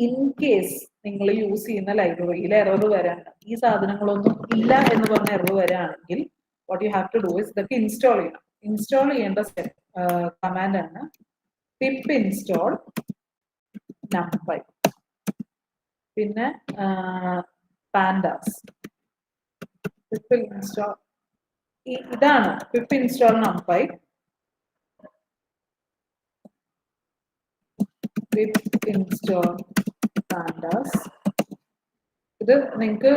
Speaker 1: ഇൻ കേസ് നിങ്ങൾ യൂസ് ചെയ്യുന്ന ലൈബ്രറിയിൽ എറർ വരാൻ, ഈ സാധനങ്ങളൊന്നും ഇല്ല എന്ന് പറഞ്ഞ എറർ വരാണെങ്കിൽ what you have to do is ഇതൊക്കെ ഇൻസ്റ്റാൾ ചെയ്യണം. ഇൻസ്റ്റാൾ ചെയ്യേണ്ട കമാൻഡ് ആണ് pip install numpy, പിന്നെ pandas. pip install ഇതാണ് pip install numpy, pip install pandas. ഇത് നിങ്ങൾക്ക്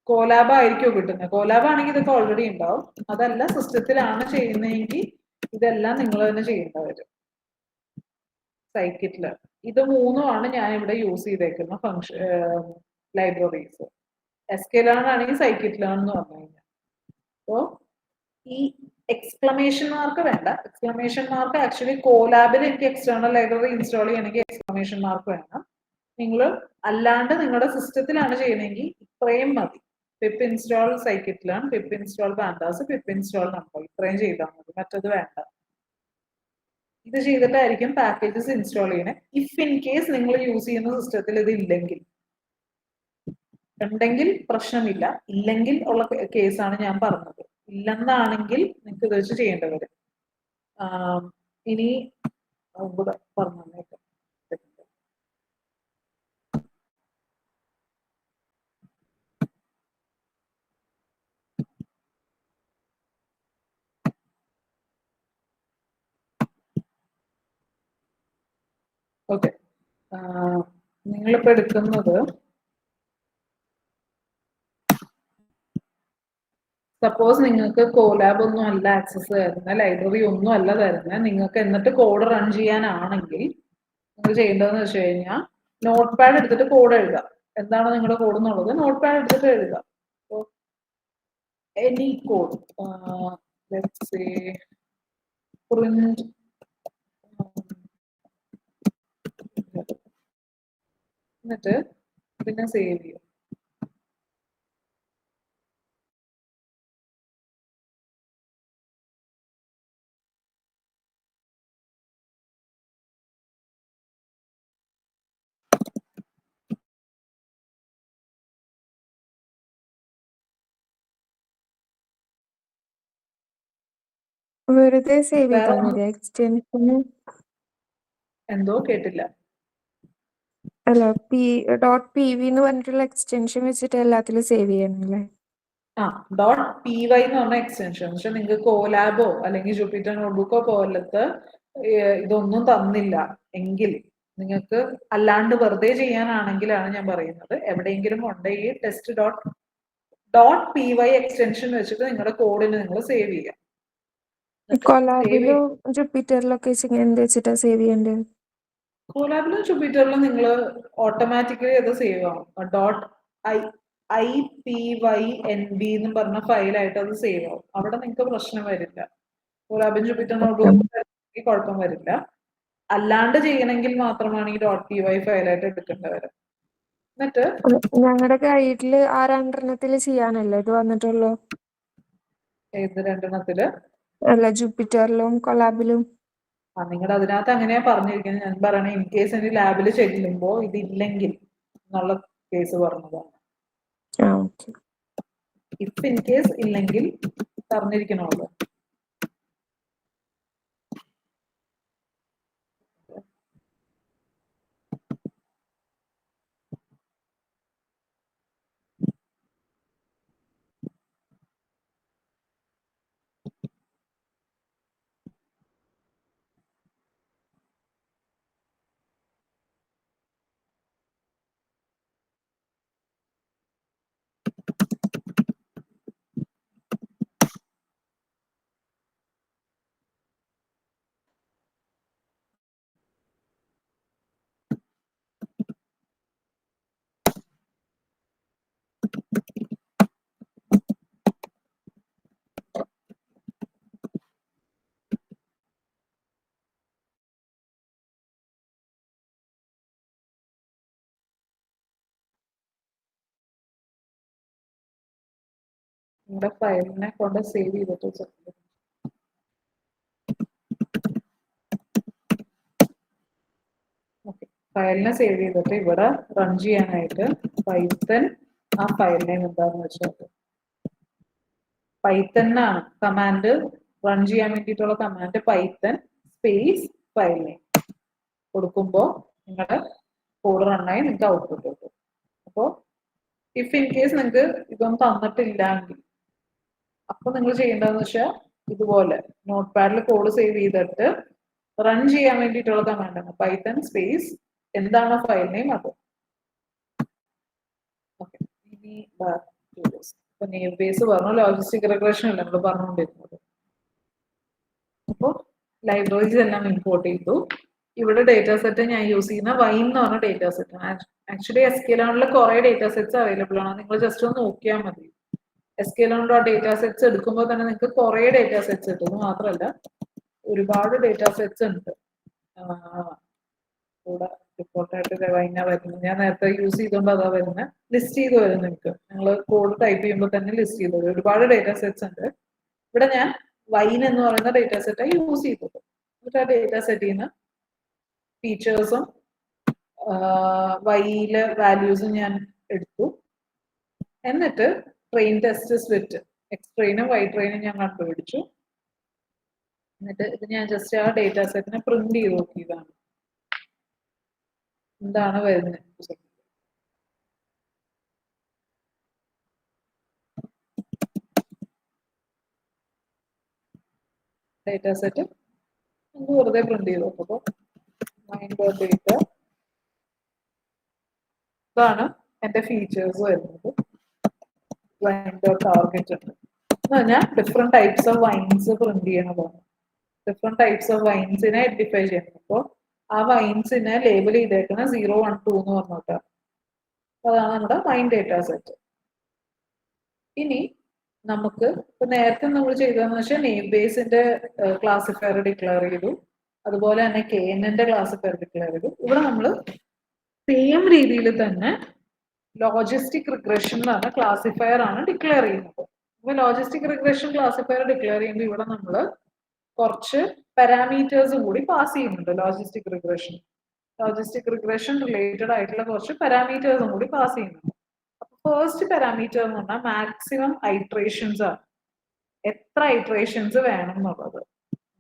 Speaker 1: കോലാബ് ആയിരിക്കും കിട്ടുന്നത്. കോലാബ് ആണെങ്കിൽ ഇതൊക്കെ ഓൾറെഡി ഉണ്ടാവും. അതല്ല സിസ്റ്റത്തിലാണ് ചെയ്യുന്നതെങ്കിൽ ഇതെല്ലാം നിങ്ങൾ തന്നെ ചെയ്യേണ്ട വരും. സൈക്കിറ്റില് ഇത് മൂന്നുമാണ് ഞാൻ ഇവിടെ യൂസ് ചെയ്തേക്കുന്ന ഫംഗ്ഷൻ ലൈബ്രറീസ്. എസ്കേലേൺ ആണെങ്കിൽ സൈക്കിറ്റ്ലേൺ എന്ന് പറഞ്ഞു കഴിഞ്ഞാൽ. അപ്പോൾ ഈ എക്സ്ക്ലമേഷൻ മാർക്ക് വേണ്ട. എക്സ്ക്ലമേഷൻ മാർക്ക് ആക്ച്വലി കോലാബിൽ എനിക്ക് എക്സ്റ്റേണൽ ലൈബ്രറി ഇൻസ്റ്റാൾ ചെയ്യണമെങ്കിൽ എക്സ്ക്ലമേഷൻ മാർക്ക് വേണം. നിങ്ങൾ അല്ലാണ്ട് നിങ്ങളുടെ സിസ്റ്റത്തിലാണ് ചെയ്യണമെങ്കിൽ ഇത്രയും മതി. Pip install scikit learn, pip install pandas, pip install NumPy, ഇത്രയും ചെയ്താൽ മതി. മറ്റത് വേണ്ട. ഇത് ചെയ്തിട്ടായിരിക്കും പാക്കേജസ് ഇൻസ്റ്റാൾ ചെയ്യണേ. ഇഫ് ഇൻ കേസ് നിങ്ങൾ യൂസ് ചെയ്യുന്ന സിസ്റ്റത്തിൽ ഇത് ഇല്ലെങ്കിൽ, ഉണ്ടെങ്കിൽ പ്രശ്നമില്ല, ഇല്ലെങ്കിൽ ഉള്ള കേസാണ് ഞാൻ പറഞ്ഞത്. ഇല്ലെന്നാണെങ്കിൽ നിങ്ങൾക്ക് ഇത് വെച്ച് ചെയ്യേണ്ടി വരും. ഇനി പറഞ്ഞു ഓക്കെ, നിങ്ങളിപ്പോൾ എടുക്കുന്നത് സപ്പോസ് നിങ്ങൾക്ക് കോലാബ് ഒന്നും അല്ല ആക്സസ് തരുന്നത്, ലൈബ്രറി ഒന്നും അല്ല തരുന്നത്, നിങ്ങൾക്ക് എന്നിട്ട് കോഡ് റൺ ചെയ്യാനാണെങ്കിൽ നിങ്ങൾ ചെയ്യേണ്ടതെന്ന് വെച്ച് കഴിഞ്ഞാൽ നോട്ട് പാഡ് എടുത്തിട്ട് കോഡ് എഴുതുക. എന്താണ് നിങ്ങളുടെ കോഡ് എന്നുള്ളത് നോട്ട് പാഡ് എടുത്തിട്ട് എഴുതുക. Any code, let's say print എന്നിട്ട് പിന്നെ സേവ് ചെയ്യും.
Speaker 2: വെറുതെ സേവ്
Speaker 1: വേറെ
Speaker 2: ചെയ്താൽ
Speaker 1: ഒന്നും
Speaker 2: മതി എക്സ്റ്റൻഷന്.
Speaker 1: എന്തോ കേട്ടില്ല.
Speaker 2: അല്ല, .pv എന്ന് പറഞ്ഞിട്ടുള്ള എക്സ്റ്റൻഷൻ വെച്ചിട്ട് എല്ലാത്തിലും സേവ് ചെയ്യണല്ലേ?
Speaker 1: .py എന്ന് പറഞ്ഞ എക്സ്റ്റൻഷൻ. പക്ഷെ നിങ്ങൾക്ക് കോലാബോ അല്ലെങ്കിൽ ജൂപ്പിറ്റർ നോട്ട്ബുക്കോ പോലത്തെ ഇതൊന്നും തന്നില്ല എങ്കിൽ നിങ്ങൾക്ക് അല്ലാണ്ട് വെറുതെ ചെയ്യാനാണെങ്കിലാണ് ഞാൻ പറയുന്നത്, എവിടെയെങ്കിലും കൊണ്ട് ഈ .py എക്സ്റ്റൻഷൻ വെച്ചിട്ട് നിങ്ങളുടെ കോഡിന് നിങ്ങൾ സേവ് ചെയ്യാം.
Speaker 2: കൊലാബിലും ജൂപ്പിറ്ററിലൊക്കെ എന്ത് വെച്ചിട്ടാ സേവ് ചെയ്യേണ്ടത്?
Speaker 1: കോലാബിലും ജൂപ്പിറ്ററിലും നിങ്ങൾ ഓട്ടോമാറ്റിക്കലി അത് സേവ് ആവും. .ipynb എന്ന് പറഞ്ഞ ഫയലായിട്ട് അത് സേവ് ആവും. അവിടെ നിങ്ങൾക്ക് പ്രശ്നം വരില്ല. കോലാബും ജൂപ്പിറ്റർ നോട്ട്ബുക്ക് കുഴപ്പം വരില്ല. അല്ലാണ്ട് ചെയ്യണമെങ്കിൽ മാത്രമാണ് ഈ .py ഫയലായിട്ട് എടുക്കേണ്ടത്. എന്നിട്ട്
Speaker 2: ഞങ്ങളുടെ ഗൈഡില് ആ രണ്ടെണ്ണത്തില് ചെയ്യാനല്ലേ ഇത് വന്നിട്ടുള്ളൂ?
Speaker 1: ഏത് രണ്ടെണ്ണത്തില്?
Speaker 2: അല്ല, ജൂപ്പിറ്ററിലും കൊലാബിലും.
Speaker 1: നിങ്ങളുടെ അതിനകത്ത് അങ്ങനെയാ പറഞ്ഞിരിക്കുന്നത്. ഞാൻ പറയണേ ഇൻ കേസ് ഇനി ലാബിൽ ചെല്ലുമ്പോൾ ഇതില്ലെങ്കിൽ എന്നുള്ള കേസ് പറഞ്ഞതാണ്. ഇഫ് ഇൻ കേസ് ഇല്ലെങ്കിൽ പറഞ്ഞിരിക്കണമല്ലോ. നിങ്ങളുടെ ഫയലിനെ കൊണ്ട് സേവ് ചെയ്തിട്ട് ഫയലിനെ സേവ് ചെയ്തിട്ട് ഇവിടെ റൺ ചെയ്യാനായിട്ട് പൈത്തൺ ആ ഫയൽ നെയിം എന്താണെന്ന് വെച്ചാൽ പൈത്തനാണ് കമാൻഡ് റൺ ചെയ്യാൻ വേണ്ടിയിട്ടുള്ള command Python space file name കൊടുക്കുമ്പോൾ നിങ്ങളുടെ കോഡ് റണ്ണായി നിങ്ങൾക്ക് ഔട്ട്പുട്ട് കിട്ടും. അപ്പോൾ ഇഫ് ഇൻ കേസ് നിങ്ങൾക്ക് ഇതൊന്നും തന്നിട്ടില്ലെങ്കിൽ അപ്പൊ നിങ്ങൾ ചെയ്യേണ്ടതെന്ന് വെച്ചാൽ ഇതുപോലെ നോട്ട് പാഡിൽ കോഡ് സേവ് ചെയ്തിട്ട് റൺ ചെയ്യാൻ വേണ്ടിയിട്ടുള്ള കമാൻഡാണ് പൈത്തൺ സ്പേസ് എന്താണ് ഫയൽ നെയിം അത്. ഇനി ഇപ്പൊ നെയിം ബേസ് പറഞ്ഞു, ലോജിസ്റ്റിക് റിഗ്രഷൻ അല്ല നമ്മൾ പറഞ്ഞുകൊണ്ടിരുന്നത്. അപ്പോൾ ലൈബ്രറീസ് എല്ലാം ഇമ്പോർട്ട് ചെയ്തു. ഇവിടെ ഡേറ്റാ സെറ്റ് ഞാൻ യൂസ് ചെയ്യുന്ന വൈൻ എന്ന് പറഞ്ഞ ഡേറ്റാ സെറ്റ് ആണ്. ആക്ച്വലി SQL കുറെ ഡേറ്റാ സെറ്റ്സ് അവൈലബിൾ ആണ്. നിങ്ങൾ ജസ്റ്റ് ഒന്ന് നോക്കിയാൽ മതി. SQL ഡേറ്റാ സെറ്റ്സ് എടുക്കുമ്പോൾ തന്നെ നിങ്ങൾക്ക് കുറെ ഡേറ്റാ സെറ്റ്സ് കിട്ടും. മാത്രമല്ല ഒരുപാട് ഡേറ്റാ സെറ്റ്സ് ഉണ്ട്. കൂടെ റിപ്പോർട്ടായിട്ട് വൈന വരുന്നത് ഞാൻ നേരത്തെ യൂസ് ചെയ്തുകൊണ്ട് അതാ വരുന്നത്. ലിസ്റ്റ് ചെയ്ത് വരും നിങ്ങൾക്ക്. നിങ്ങൾ കോഡ് ടൈപ്പ് ചെയ്യുമ്പോൾ തന്നെ ലിസ്റ്റ് ചെയ്ത് വരും. ഒരുപാട് ഡേറ്റാ സെറ്റ്സ് ഉണ്ട്. ഇവിടെ ഞാൻ വൈൻ എന്ന് പറയുന്ന ഡേറ്റാ സെറ്റാണ് യൂസ് ചെയ്തത്. എന്നിട്ട് ആ ഡേറ്റാ സെറ്റിൽ നിന്ന് ഫീച്ചേഴ്സും വൈയിലെ വാല്യൂസും ഞാൻ എടുത്തു. എന്നിട്ട് ട്രെയിൻ ടെസ്റ്റ് സ്വിറ്റ് എക്സ് ട്രെയിനും വൈ ട്രെയിനും ഞാൻ കണ്ടുപിടിച്ചു. എന്നിട്ട് ഇത് ഞാൻ ജസ്റ്റ് ആ ഡേറ്റാ സെറ്റിനെ പ്രിന്റ് ചെയ്ത് നോക്കിയതാണ് എന്താണ് വരുന്നത്. ഡേറ്റാ സെറ്റ് വെറുതെ പ്രിന്റ് ചെയ്ത് നോക്കുമ്പോൾ മൈൻഡർ ഡേറ്റ. ഇതാണ് എന്റെ ഫീച്ചേഴ്സ് വരുന്നത്. മൈൻഡർ ടാർഗറ്റ് ഉണ്ട് എന്ന് പറഞ്ഞാൽ different types of wines print ചെയ്യണതാണ്. ഡിഫറെന്റ് ടൈപ്സ് ഓഫ് വൈൻസിനെ ഐഡന്റിഫൈ ചെയ്യണം. അപ്പോൾ ആ വൈൻസിനെ ലേബൽ ചെയ്തേക്കുന്ന 0, 1, 2 എന്ന് പറഞ്ഞിട്ടാണ്. അതാണ് നമ്മുടെ വൈൻ ഡേറ്റ സെറ്റ്. ഇനി നമുക്ക് ഇപ്പൊ നേരത്തെ നമ്മൾ ചെയ്തതെന്ന് വെച്ചാൽ നെയിം ബേസിന്റെ ക്ലാസിഫയർ ഡിക്ലെയർ ചെയ്തു, അതുപോലെ തന്നെ KNN ക്ലാസിഫയർ ഡിക്ലെയർ ചെയ്തു. ഇവിടെ നമ്മൾ സെയിം രീതിയിൽ തന്നെ ലോജിസ്റ്റിക് റിഗ്രഷൻ എന്ന് പറഞ്ഞ ക്ലാസിഫയർ ആണ് ഡിക്ലെയർ ചെയ്യുന്നത്. അപ്പൊ ലോജിസ്റ്റിക് റിഗ്രഷൻ ക്ലാസിഫയർ ഡിക്ലെയർ ചെയ്യുമ്പോൾ ഇവിടെ നമ്മൾ കുറച്ച് പാരാമീറ്റേഴ്സ് കൂടി പാസ് ചെയ്യുന്നുണ്ട്. ലോജിസ്റ്റിക് റിഗ്രഷൻ റിലേറ്റഡ് ആയിട്ടുള്ള കുറച്ച് പാരാമീറ്റേഴ്സും കൂടി പാസ് ചെയ്യുന്നുണ്ട്. ഫസ്റ്റ് പാരാമീറ്റർ എന്ന് പറഞ്ഞാൽ മാക്സിമം ഐട്രേഷൻസ് ആണ്. എത്ര ഐട്രേഷൻസ് വേണം എന്നുള്ളത്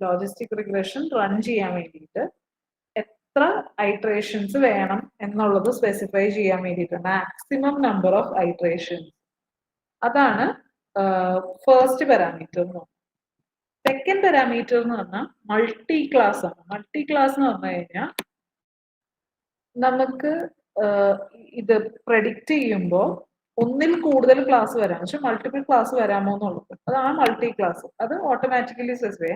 Speaker 1: ലോജിസ്റ്റിക് റിഗ്രഷൻ റൺ ചെയ്യാൻ വേണ്ടിയിട്ട് എത്ര ഐട്രേഷൻസ് വേണം എന്നുള്ളത് സ്പെസിഫൈ ചെയ്യാൻ വേണ്ടിയിട്ട് മാക്സിമം നമ്പർ ഓഫ് ഐട്രേഷൻസ്. അതാണ് ഫസ്റ്റ് പാരാമീറ്റർ എന്ന് പറഞ്ഞാൽ. സെക്കൻഡ് പാരാമീറ്റർ എന്ന് പറഞ്ഞാൽ മൾട്ടി ക്ലാസ് ആണ്. മൾട്ടി ക്ലാസ് എന്ന് പറഞ്ഞു കഴിഞ്ഞാൽ നമുക്ക് ഇത് പ്രെഡിക്റ്റ് ചെയ്യുമ്പോൾ ഒന്നിൽ കൂടുതൽ ക്ലാസ് വരാം, പക്ഷെ മൾട്ടിപ്പിൾ ക്ലാസ് വരാമോ എന്നുള്ളത്. അതാണ് മൾട്ടി ക്ലാസ്. അത് ഓട്ടോമാറ്റിക്കലി സ്പെസിഫൈ.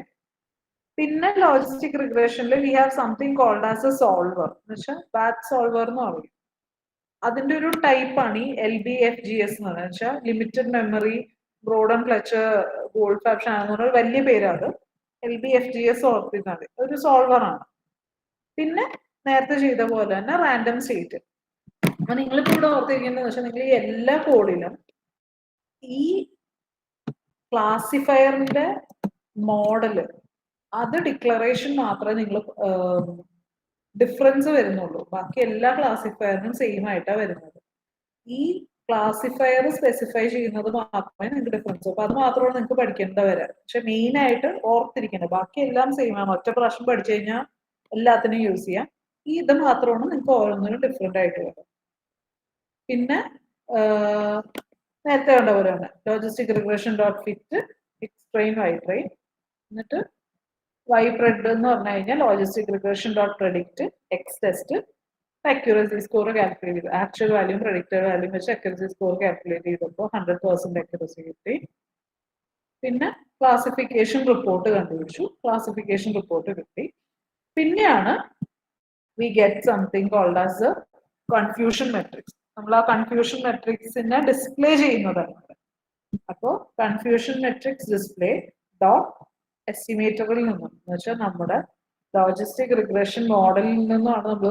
Speaker 1: പിന്നെ ലോജിസ്റ്റിക് റിഗ്രഷനിൽ we have something called as a solver എന്ന് വെച്ചാൽ ബാറ്റ് സോൾവർ എന്ന് പറയും. അതിന്റെ ഒരു ടൈപ്പാണ് ഈ LBFGS എന്ന് പറയുന്നത്. വെച്ചാൽ limited memory Broyden and Fletcher Goldfarb Shanno എന്ന് പറഞ്ഞ വലിയ പേരാണ്. LBFGS ഓർത്തിരുന്നത് ഒരു സോൾവർ ആണ്. പിന്നെ നേരത്തെ ചെയ്ത പോലെ തന്നെ റാൻഡം സ്റ്റേറ്റ്. അപ്പൊ നിങ്ങളിപ്പോ ഇവിടെ ഓർത്തിരിക്കുന്നത് വെച്ചാൽ നിങ്ങൾ ഈ എല്ലാ കോഡിലും ഈ ക്ലാസിഫയറിന്റെ മോഡല് അത് ഡിക്ലറേഷൻ മാത്രമേ നിങ്ങൾ ഡിഫറൻസ് വരുന്നുള്ളൂ. ബാക്കി എല്ലാ ക്ലാസിഫയറിനും സെയിം ആയിട്ടാണ് വരുന്നത്. ഈ ക്ലാസിഫയർ സ്പെസിഫൈ ചെയ്യുന്നത് മാത്രമേ നിങ്ങൾക്ക് ഡിഫറൻസ്. അപ്പൊ അത് മാത്രമാണ് നിങ്ങൾക്ക് പഠിക്കേണ്ട വരാം. പക്ഷെ മെയിൻ ആയിട്ട് ഓർത്തിരിക്കണം, ബാക്കി എല്ലാം സെയിം ആണ്. ഒറ്റ പ്രാവശ്യം പഠിച്ചു കഴിഞ്ഞാൽ എല്ലാത്തിനും യൂസ് ചെയ്യാം. ഈ ഇത് മാത്രമാണ് നിങ്ങൾക്ക് ഓരോന്നിനും ഡിഫറെന്റ് ആയിട്ട് വരാം. പിന്നെ നേരത്തെ കണ്ട പോലെയാണ് logistic regression dot fit X train Y train. എന്നിട്ട് വൈപ്രെഡ് എന്ന് പറഞ്ഞു കഴിഞ്ഞാൽ logistic regression dot predict X test accuracy score calculate ചെയ്തു. ആക്ച്വൽ വാല്യൂം പ്രെഡിക്റ്റഡ് വാല്യൂം വെച്ച് അക്യൂറസി സ്കോർ കാൽക്കുലേറ്റ് ചെയ്തപ്പോൾ 100% അക്യൂറസി കിട്ടി. പിന്നെ ക്ലാസിഫിക്കേഷൻ റിപ്പോർട്ട് കണ്ടുപിടിച്ചു, ക്ലാസിഫിക്കേഷൻ റിപ്പോർട്ട് കിട്ടി. പിന്നെയാണ് we get something called as confusion matrix. നമ്മൾ ആ കൺഫ്യൂഷൻ മെട്രിക്സിനെ ഡിസ്പ്ലേ ചെയ്യുന്നതാണ്. അപ്പോൾ കൺഫ്യൂഷൻ മെട്രിക്സ് ഡിസ്പ്ലേ ഡോട്ട് എസ്റ്റിമേറ്ററിൽ നിന്നും എന്ന് വെച്ചാൽ നമ്മുടെ ലോജിസ്റ്റിക് റിഗ്രഷൻ മോഡലിൽ നിന്നുമാണ് നമ്മൾ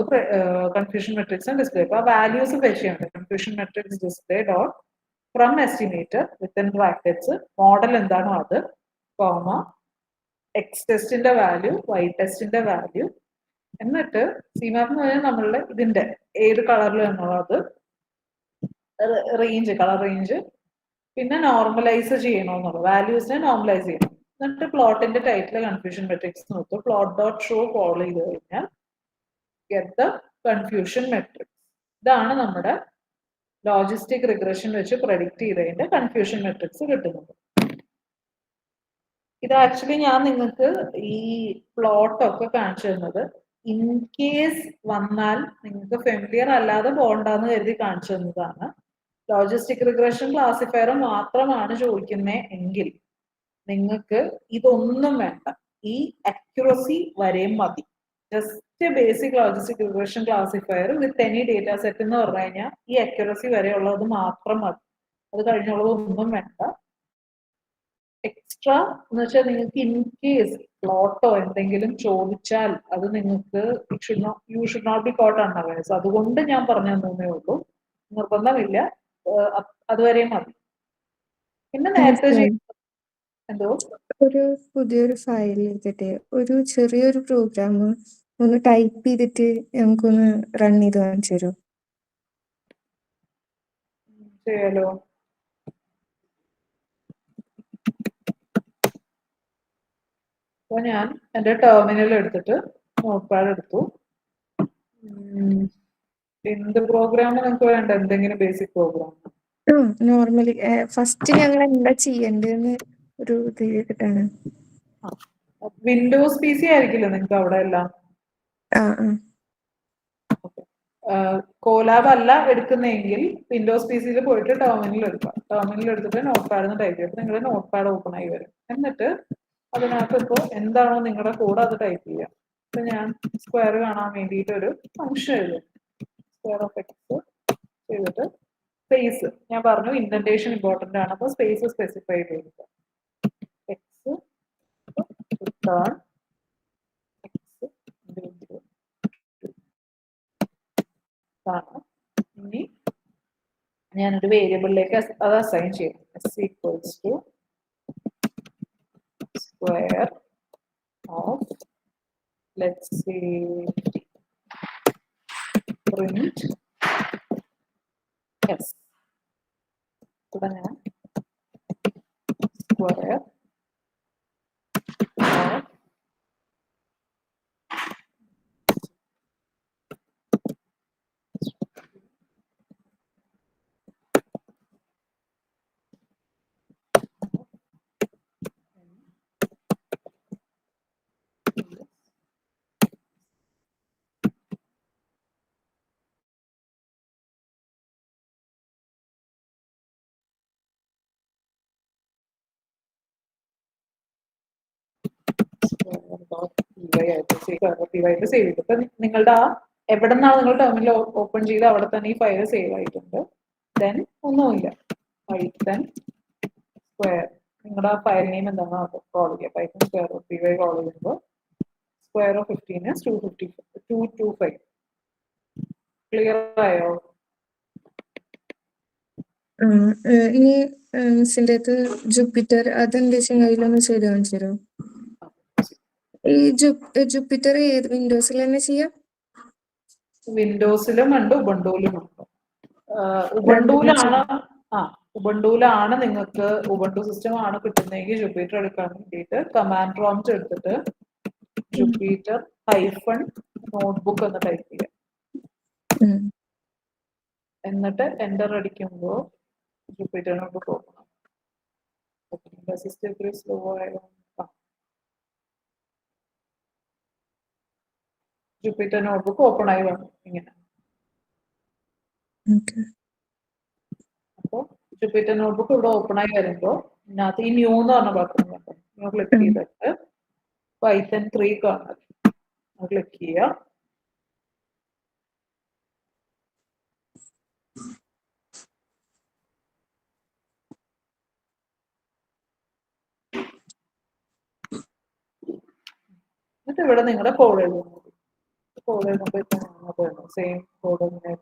Speaker 1: കൺഫ്യൂഷൻ മെട്രിക്സ് ഡിസ്പ്ലേ. അപ്പോൾ ആ വാല്യൂസ് ഫെച്ച് ചെയ്യണം. Confusion matrix display dot from estimator within brackets model എന്താണോ അത്, കോമ എക്സ് ടെസ്റ്റിന്റെ വാല്യൂ, വൈ ടെസ്റ്റിന്റെ വാല്യൂ, എന്നിട്ട് CMAP എന്ന് പറഞ്ഞാൽ നമ്മളുടെ ഇതിന്റെ ഏത് കളറിലാണോ അത് റേഞ്ച്, കളർ റേഞ്ച്, പിന്നെ നോർമലൈസ് ചെയ്യണമെന്നുള്ളത് വാല്യൂസിനെ നോർമലൈസ് ചെയ്യണം. എന്നിട്ട് പ്ലോട്ടിന്റെ ടൈറ്റിൽ കൺഫ്യൂഷൻ മെട്രിക്സ് നോക്കും. പ്ലോട്ട് ഡോട്ട് ഷോ കോൾ ചെയ്ത് കഴിഞ്ഞാൽ ഗെറ്റ് ദ കൺഫ്യൂഷൻ മെട്രിക്സ്. ഇതാണ് നമ്മുടെ ലോജിസ്റ്റിക് റിഗ്രഷൻ വെച്ച് പ്രഡിക്റ്റ് ചെയ്തതിന്റെ കൺഫ്യൂഷൻ മെട്രിക്സ് കിട്ടുന്നത്. ഇത് ആക്ച്വലി ഞാൻ നിങ്ങൾക്ക് ഈ പ്ലോട്ട് ഒക്കെ കാണിച്ചു തന്നത് ഇൻ കേസ് വന്നാൽ നിങ്ങൾക്ക് ഫെമിലിയർ അല്ലാതെ പോകണ്ടെന്ന് കരുതി കാണിച്ചു തന്നതാണ്. ലോജിസ്റ്റിക് റിഗ്രഷൻ ക്ലാസിഫയർ മാത്രമാണ് ചോദിക്കുന്നത് എങ്കിൽ നിങ്ങൾക്ക് ഇതൊന്നും വേണ്ട, ഈ അക്യുറസി വരെയും മതി. Just basic logistic regression classifier with any data set എന്ന് പറഞ്ഞു കഴിഞ്ഞാൽ ഈ അക്യുറസി വരെയുള്ളത് മാത്രം മതി. അത് കഴിഞ്ഞുള്ളതൊന്നും വേണ്ട. എക്സ്ട്രാ എന്ന് വെച്ചാൽ നിങ്ങൾക്ക് ഇൻ കേസ് പ്ലോട്ടോ എന്തെങ്കിലും ചോദിച്ചാൽ അത് നിങ്ങൾക്ക് you should not be caught unawares. അതുകൊണ്ട് ഞാൻ പറഞ്ഞു തന്നേ ഉള്ളൂ, നിർബന്ധമില്ല, അതുവരെയും മതി. പിന്നെ നേരത്തെ എന്തോ
Speaker 2: ഒരു പുതിയൊരു ഫയൽ എടുത്തിട്ട് ഒരു ചെറിയൊരു പ്രോഗ്രാം ഒന്ന് ടൈപ്പ് ചെയ്തിട്ട് നമുക്കൊന്ന് റൺ ചെയ്ത് കാണിച്ചു തരുമോ?
Speaker 1: ചെയ്യാലോ. അപ്പൊ ഞാൻ എന്റെ ടെർമിനൽ എടുത്തിട്ട് നോട്ട് പാഡ് എടുത്തു. എന്ത് പ്രോഗ്രാം നിങ്ങൾക്ക് വേണ്ട? എന്തെങ്കിലും ബേസിക് പ്രോഗ്രാം?
Speaker 2: നോർമലി ഫസ്റ്റ് ഞങ്ങൾ എന്താ ചെയ്യേണ്ടതെന്ന് ഒരു ഇത് ചെയ്തിട്ടാണ്.
Speaker 1: വിൻഡോസ് PC ആയിരിക്കില്ല നിങ്ങൾക്ക് അവിടെ എല്ലാം? കോലാബ് അല്ല എടുക്കുന്നതെങ്കിൽ വിൻഡോസ് പി സിയിൽ പോയിട്ട് ടെർമിനൽ എടുക്കുക. ടെർമിനൽ എടുത്തിട്ട് നോട്ട് പാഡ് ടൈപ്പ് ചെയ്തിട്ട് നിങ്ങളുടെ നോട്ട് പാഡ് ഓപ്പൺ ആയി വരും. എന്നിട്ട് അതിനകത്ത് ഇപ്പോൾ എന്താണോ നിങ്ങളുടെ കോഡ് അത് ടൈപ്പ് ചെയ്യുക. ഇപ്പൊ ഞാൻ സ്ക്വയർ കാണാൻ വേണ്ടിയിട്ട് ഒരു ഫംഗ്ഷൻ എഴുതും. സ്ക്വയർ ഓഫ് എക്സ് ചെയ്തിട്ട് സ്പേസ് ഞാൻ പറഞ്ഞു ഇൻഡന്റേഷൻ ഇമ്പോർട്ടന്റ് ആണ്. അപ്പോൾ സ്പേസ് സ്പെസിഫൈ ചെയ്തിട്ട് എക്സ് റിട്ടേൺ എക്സ് ആണ്. ഇനി ഞാനൊരു വേരിയബിളിലേക്ക് അത് അസൈൻ ചെയ്യും. S equals to square of let's say print S. ഇവിടെ ഞാൻ സ്ക്വയർ ഓഫ് ആയിട്ട് സേവ് ചെയ്തു. ഇപ്പൊ നിങ്ങളുടെ ആ എവിടെ നിന്നാണ് നിങ്ങൾ ടെർമിനൽ ഓപ്പൺ ചെയ്ത് അവിടെ തന്നെ ഈ ഫയൽ സേവ് ആയിട്ടുണ്ട്. ദെൻ ഒന്നുമില്ല, പൈത്തൺ സ്ക്വയർ നിങ്ങളുടെ ആ ഫയൽ നെയിം എന്താണോ അത് കോൾ ചെയ്യുക. Python square of P Y call ചെയ്യുമ്പോൾ സ്ക്വയർ ഓഫ് 15 is 225. ക്ലിയർ ആയോ?
Speaker 2: ഇനി മിസ്സിന്റെ അടുത്ത് ജൂപ്പിറ്റർ അതെന്താ അതിലൊന്ന് ചെയ്ത് കാണിച്ചു തരുമോ? ഈ ജൂപ്പിറ്റർ ഏത് വിൻഡോസിൽ തന്നെ ചെയ്യാം?
Speaker 1: വിൻഡോസിലും ഉണ്ട് ഉബുണ്ടുവിലും ഉണ്ട്. ഉബുണ്ടുവിലാണ് നിങ്ങൾക്ക് ഉബുണ്ടു സിസ്റ്റം ആണ് കിട്ടുന്നതെങ്കിൽ ജൂപ്പിറ്റർ എടുക്കാൻ വേണ്ടിയിട്ട് കമാൻഡ് പ്രോംപ്റ്റ് എടുത്തിട്ട് ജൂപ്പിറ്റർ ഹൈഫൺ നോട്ട്ബുക്ക് എന്ന് ടൈപ്പ് ചെയ്യാം. എന്നിട്ട് എന്റർ അടിക്കുമ്പോൾ ജൂപ്പിറ്റർ നോട്ട്ബുക്ക് ഓപ്പൺ ആവും. സിസ്റ്റം സ്ലോ ആയതുകൊണ്ട് ജൂപ്പിറ്റർ നോട്ട്ബുക്ക് ഓപ്പൺ ആയി വന്നു ഇങ്ങനെ. അപ്പോൾ ജൂപ്പിറ്റർ നോട്ട്ബുക്ക് ഇവിടെ ഓപ്പൺ ആയി വരുമ്പോൾ ഇതിനകത്ത് ഈ ന്യൂ എന്ന് പറഞ്ഞ ബട്ടൺ ഉണ്ട്. ന്യൂ ക്ലിക്ക് ചെയ്തിട്ട് പൈത്തൺ 3 കാണാം, ക്ലിക്ക് ചെയ്യുക. എന്നിട്ട് ഇവിടെ നിങ്ങളുടെ കോഡ് എഴുതുന്നു. കോഡ് എഴുതുമ്പോൾ സെയിം കോഡ് ഇങ്ങനെ